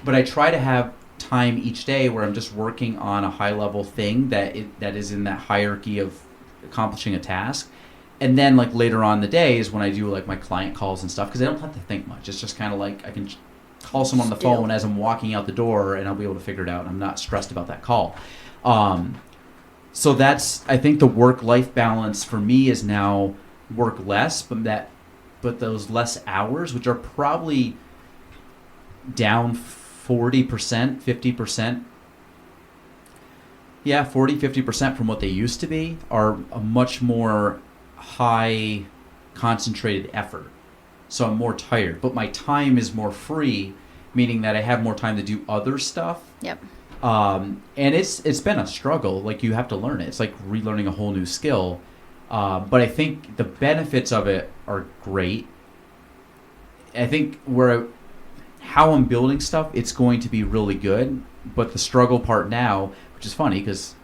A: But I try to have time each day where I'm just working on a high-level thing that is in that hierarchy of accomplishing a task. And then, like, later on in the day is when I do, like, my client calls and stuff, because I don't have to think much. It's just kind of like I can call someone on the phone as I'm walking out the door, and I'll be able to figure it out. I'm not stressed about that call. So that's, I think, the work-life balance for me is now work less, but those less hours, which are probably down 40%, 50%. Yeah, 50% from what they used to be, are a much more high concentrated effort. So I'm more tired, but my time is more free, meaning that I have more time to do other stuff.
E: Yep.
A: And it's been a struggle. Like, you have to learn it. It's like relearning a whole new skill. But I think the benefits of it are great. I think how I'm building stuff, it's going to be really good. But the struggle part now, which is funny because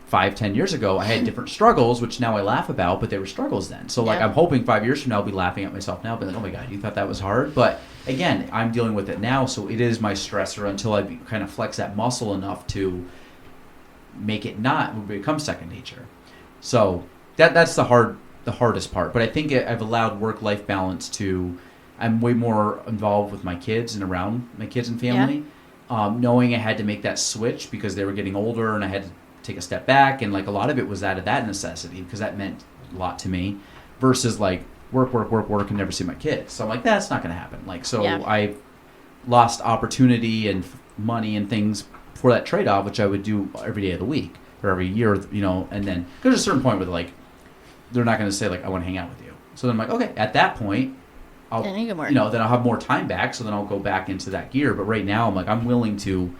A: 5-10 years ago I had different struggles, which now I laugh about, but they were struggles then. So like, I'm hoping 5 years from now I'll be laughing at myself now, but like, oh my God, you thought that was hard? But again, I'm dealing with it now, so it is my stressor until I kind of flex that muscle enough to make it not become second nature. So that's the hardest part. But I think I've allowed work-life balance to. I'm way more involved with my kids and around my kids and family, knowing I had to make that switch because they were getting older and I had to take a step back, and like a lot of it was out of that necessity because that meant a lot to me, versus like work and never see my kids. So I'm like, that's not going to happen. Like, so I lost opportunity and money and things for that trade-off, which I would do every day of the week or every year, and then there's a certain point where like they're not going to say like, I want to hang out with you. So then I'm like, okay, at that point I'll, then I'll have more time back, so then I'll go back into that gear. But right now I'm like, I'm willing to,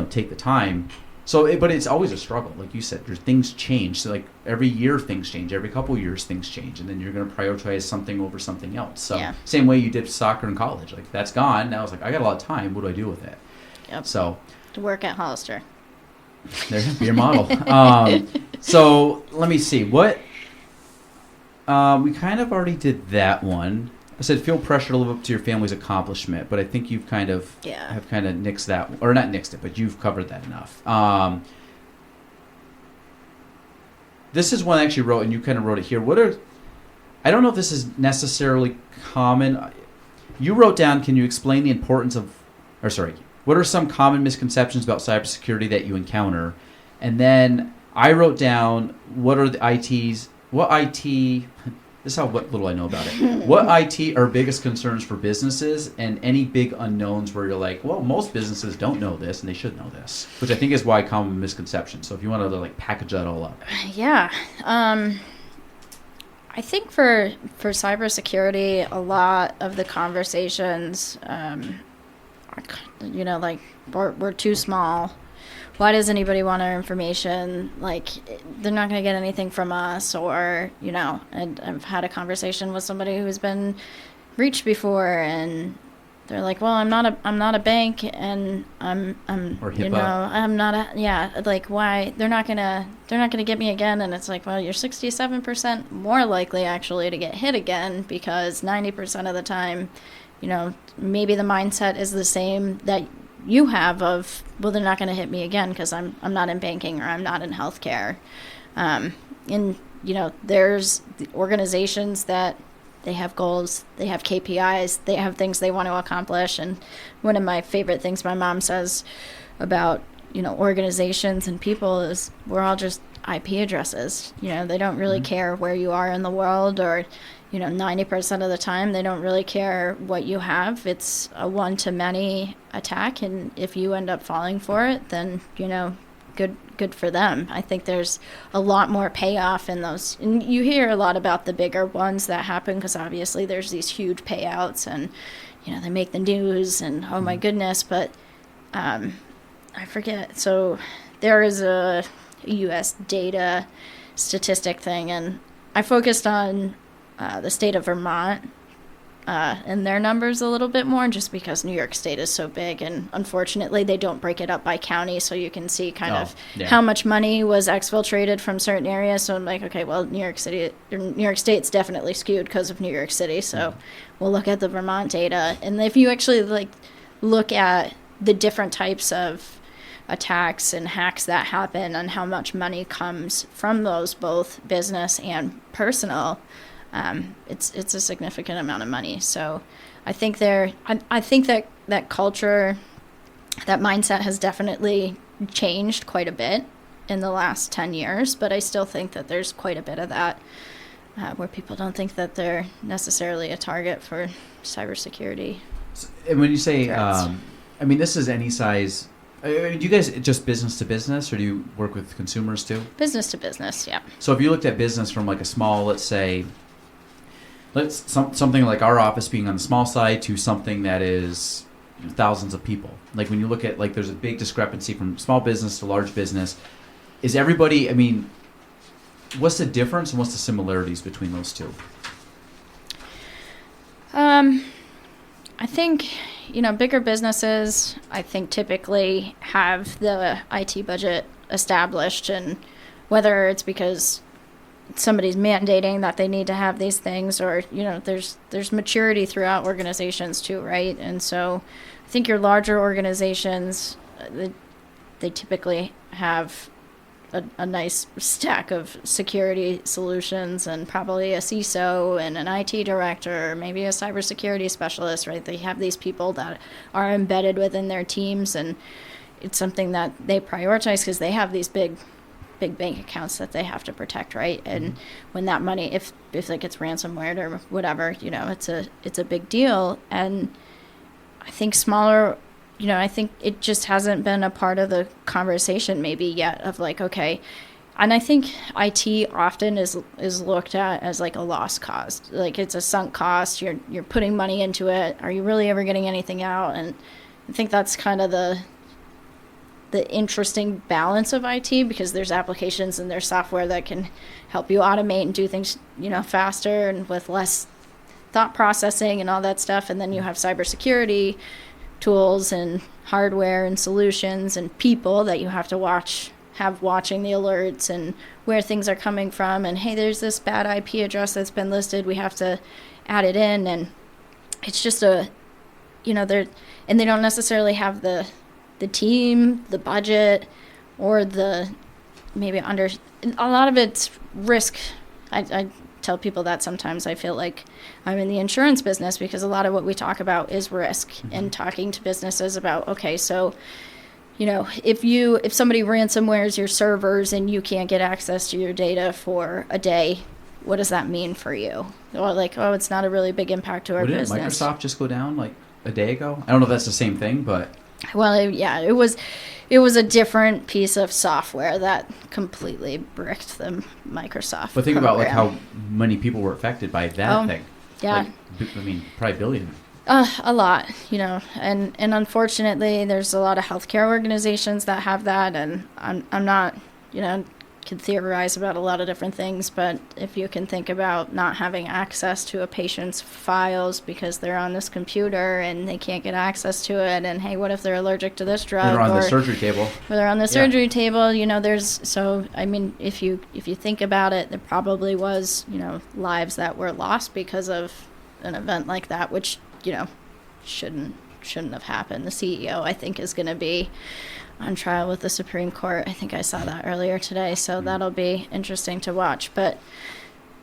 A: take the time. So, but it's always a struggle. Like you said, things change. So like every year things change. Every couple of years things change. And then you're going to prioritize something over something else. So same way you did soccer in college. Like that's gone. Now it's like, I got a lot of time. What do I do with it?
E: Yep.
A: So
E: to work at Hollister.
A: There's your model. So let me see. What we kind of already did that one. I said feel pressure to live up to your family's accomplishment, but I think you've kind of have kind of nixed that, or not nixed it, but you've covered that enough. This is one I actually wrote, and you kind of wrote it here. I don't know if this is necessarily common. You wrote down, can you explain the importance of, what are some common misconceptions about cybersecurity that you encounter? And then I wrote down, what this is what little I know about it. What IT are biggest concerns for businesses, and any big unknowns where you're like, well, most businesses don't know this and they should know this, which I think is why common misconception. So if you want to like package that all up. Yeah.
E: I think for cybersecurity, a lot of the conversations, like we're too small. Why does anybody want our information? Like, they're not going to get anything from us, or, and I've had a conversation with somebody who's been reached before, and they're like, well, I'm not a bank, and I'm not like, why? They're not going to get me again. And it's like, well, you're 67% more likely actually to get hit again, because 90% of the time, maybe the mindset is the same that you have of, well, they're not going to hit me again because I'm not in banking or I'm not in healthcare. There's the organizations that they have goals, they have KPIs, they have things they want to accomplish. And one of my favorite things my mom says about, organizations and people is we're all just IP addresses. They don't really care where you are in the world, or 90% of the time, they don't really care what you have. It's a one-to-many attack, and if you end up falling for it, then, good good for them. I think there's a lot more payoff in those. And you hear a lot about the bigger ones that happen because obviously there's these huge payouts and, they make the news and oh my goodness. But I forget. So there is a U.S. data statistic thing, and I focused on the state of Vermont and their numbers a little bit more, just because New York State is so big, and unfortunately they don't break it up by county, so you can see kind of how much money was exfiltrated from certain areas. So I'm like, okay, well, New York State's definitely skewed because of New York City, so we'll look at the Vermont data. And if you actually look at the different types of attacks and hacks that happen and how much money comes from those, both business and personal, it's a significant amount of money. So I think that culture, that mindset has definitely changed quite a bit in the last 10 years, but I still think that there's quite a bit of that where people don't think that they're necessarily a target for cybersecurity.
A: And when you say,
E: threats.
A: This is any size. Do you guys just business to business, or do you work with consumers too?
E: Business to business, yeah.
A: So if you looked at business from a small, let's say, something like our office being on the small side to something that is thousands of people. When you look at there's a big discrepancy from small business to large business. Is everybody? What's the difference and what's the similarities between those two?
E: I think, bigger businesses, I think typically have the IT budget established, and whether it's because somebody's mandating that they need to have these things, or, there's maturity throughout organizations too, right? And so I think your larger organizations, they typically have a nice stack of security solutions, and probably a CISO and an IT director, or maybe a cybersecurity specialist, right? They have these people that are embedded within their teams, and it's something that they prioritize because they have these big bank accounts that they have to protect, right? And when that money, if it gets ransomware or whatever, it's a big deal. And I think smaller, I think it just hasn't been a part of the conversation maybe yet of okay. And I think IT often is looked at as a lost cause. It's a sunk cost. You're putting money into it. Are you really ever getting anything out? And I think that's kind of the interesting balance of IT, because there's applications and there's software that can help you automate and do things, faster and with less thought processing and all that stuff. And then you have cybersecurity tools and hardware and solutions and people that you have to watching the alerts and where things are coming from. And hey, there's this bad IP address that's been listed. We have to add it in. And it's just they don't necessarily have the team, the budget, or a lot of it's risk. I tell people that sometimes I feel like I'm in the insurance business, because a lot of what we talk about is risk, and talking to businesses about, okay, so, if somebody ransomwares your servers and you can't get access to your data for a day, what does that mean for you? Or it's not a really big impact to our business.
A: Didn't Microsoft just go down a day ago? I don't know if that's the same thing, but...
E: Well, it was a different piece of software that completely bricked the Microsoft
A: But think
E: program.
A: about how many people were affected by that thing.
E: Yeah.
A: Probably billion.
E: A lot, and unfortunately there's a lot of healthcare organizations that have that, and I'm not, can theorize about a lot of different things, but if you can think about not having access to a patient's files because they're on this computer and they can't get access to it, and hey, what if they're allergic to this drug?
A: They're on the surgery table.
E: Or they're on the surgery table, if you think about it, there probably was, lives that were lost because of an event like that, which, shouldn't have happened. The CEO, I think, is going to be on trial with the Supreme Court. I think I saw that earlier today, so that'll be interesting to watch. But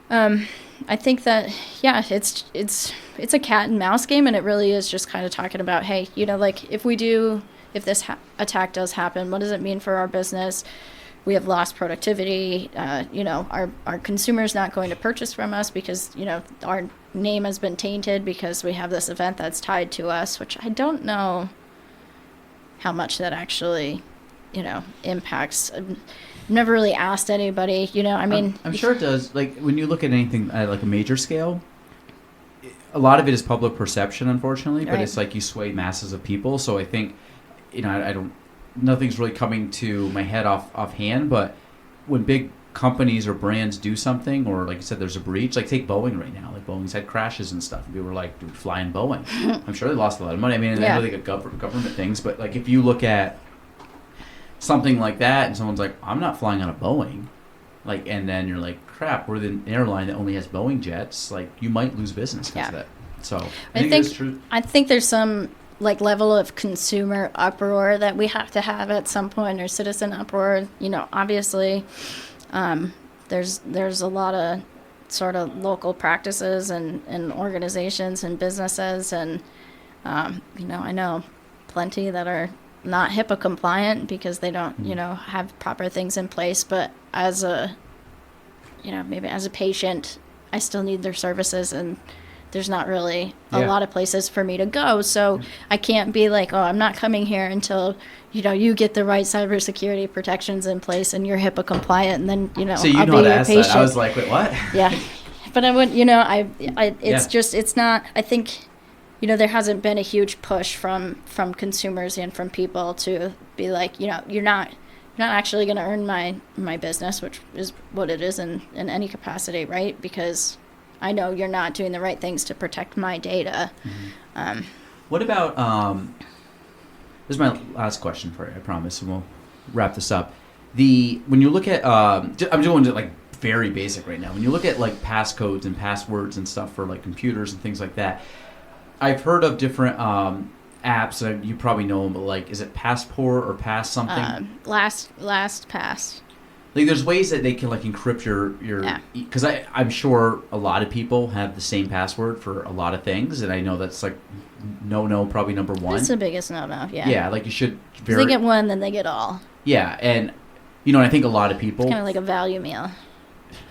E: I think that, it's a cat and mouse game, and it really is just kind of talking about, hey, if this attack does happen, what does it mean for our business? We have lost productivity. Our consumers not going to purchase from us because, our name has been tainted because we have this event that's tied to us, which I don't know how much that actually impacts. I've never really asked anybody, I mean.
A: I'm sure it does. Like when you look at anything at like a major scale, a lot of it is public perception, unfortunately, but
E: Right.
A: it's like you sway masses of people. So I think, I don't, nothing's really coming to my head offhand, but when big companies or brands do something, or like you said, there's a breach, like take Boeing right now, like Boeing's had crashes and stuff. And people were like, dude, flying Boeing. I'm sure they lost a lot of money. I mean,
E: Yeah.
A: I know they got government things, but like if you look at something like that and someone's like, I'm not flying on a Boeing, like, and then you're like, crap, we're the airline that only has Boeing jets, like you might lose business because of that. So I think that's true.
E: I think there's some like level of consumer uproar that we have to have at some point, or citizen uproar. Obviously, there's a lot of sort of local practices and organizations and businesses, and I know plenty that are not HIPAA compliant because they don't have proper things in place. But as a maybe as a patient, I still need their services, and there's not really a lot of places for me to go. So I can't be like, oh, I'm not coming here until, you get the right cybersecurity protections in place and you're HIPAA compliant, and then,
A: So you
E: I'll
A: know
E: be
A: how to
E: your
A: ask
E: patient.
A: that. I was like, wait, what?
E: Yeah. But I wouldn't, it's just, it's not, I think, there hasn't been a huge push from consumers and from people to be like, you're not actually going to earn my business, which is what it is in any capacity, right? Because I know you're not doing the right things to protect my data.
A: Mm-hmm. What about, this is my last question for you, I promise, and we'll wrap this up. When you look at, I'm doing it like very basic right now. When you look at like passcodes and passwords and stuff for like computers and things like that, I've heard of different apps, and you probably know them, but like, is it Passport or Pass something?
E: LastPass.
A: Like, there's ways that they can like encrypt your because I'm sure a lot of people have the same password for a lot of things, and I know that's like probably number one.
E: That's the biggest no. Yeah.
A: Yeah, like you should.
E: If they get one, then they get all.
A: Yeah, and I think a lot of people.
E: It's kind of like a value meal.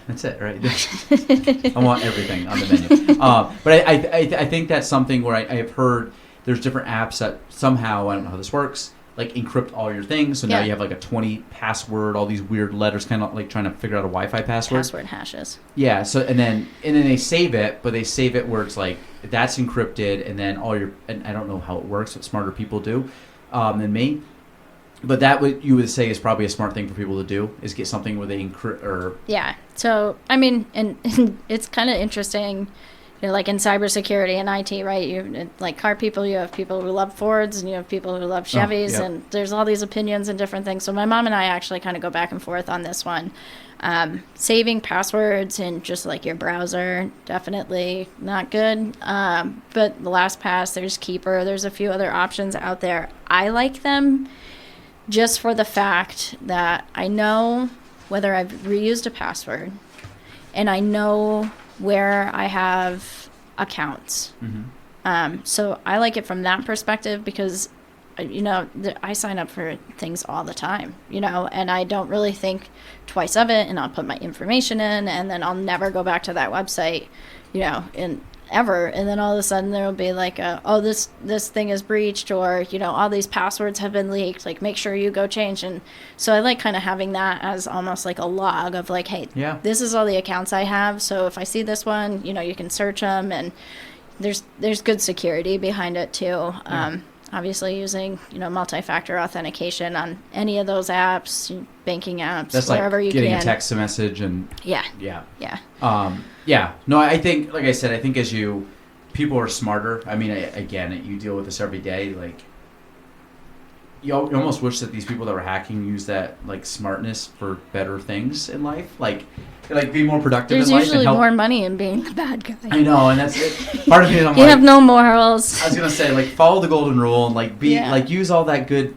A: That's it, right? I want everything on the menu. But I think that's something where I have heard there's different apps that somehow, I don't know how this works, like encrypt all your things. So now you have like a 20 password, all these weird letters, kind of like trying to figure out a Wi-Fi password.
E: Password hashes.
A: Yeah. So and then they save it, but they save it where it's like that's encrypted, and then and I don't know how it works, what smarter people do than me. But that what you would say is probably a smart thing for people to do is get something where they encrypt or.
E: Yeah. So I mean, and it's kind of interesting. Like in cybersecurity and IT, right? You like car people, you have people who love Fords, and you have people who love Chevys, and there's all these opinions and different things. So my mom and I actually kind of go back and forth on this one. Saving passwords in just like your browser, definitely not good. But the LastPass, there's Keeper, there's a few other options out there. I like them just for the fact that I know whether I've reused a password, and I know where I have accounts.
A: Mm-hmm.
E: So I like it from that perspective because, I sign up for things all the time, and I don't really think twice of it, and I'll put my information in, and then I'll never go back to that website, ever. And then all of a sudden there'll be like this thing is breached, or all these passwords have been leaked, like make sure you go change. And so I like kind of having that as almost like a log of like, hey, this is all the accounts I have, so if I see this one, you can search them, and there's good security behind it too. Obviously using multi-factor authentication on any of those apps, banking apps,
A: that's
E: wherever
A: like
E: you
A: getting
E: can.
A: a text message and
E: Yeah.
A: No, I think, like I said, I think people are smarter. I mean, again, you deal with this every day. Like, you almost wish that these people that were hacking use that like smartness for better things in life, like be more productive
E: There's
A: in life.
E: usually
A: and help.
E: More money in being the bad guy.
A: I know, and that's it. Part of me, I'm
E: you have no morals.
A: I was gonna say, like, follow the golden rule and like like use all that good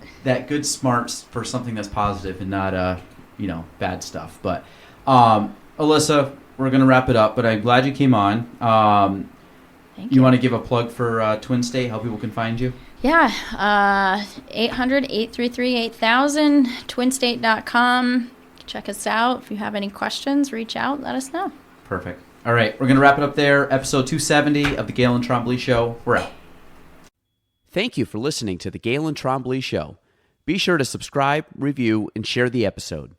A: smarts for something that's positive and not bad stuff. But Alissa, we're gonna wrap it up. But I'm glad you came on.
E: Thank you.
A: Want to give a plug for Twinstate? How people can find you?
E: Yeah, 800-833-8000, twinstate.com. Check us out. If you have any questions, reach out. Let us know.
A: Perfect. All right, we're going to wrap it up there. Episode 270 of The Gale and Trombley Show. We're out.
F: Thank you for listening to The Gale and Trombley Show.
A: Be sure to subscribe, review, and share the episode.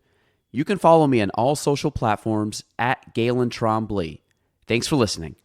A: You can follow me on all social platforms at Galen Trombley. Thanks for listening.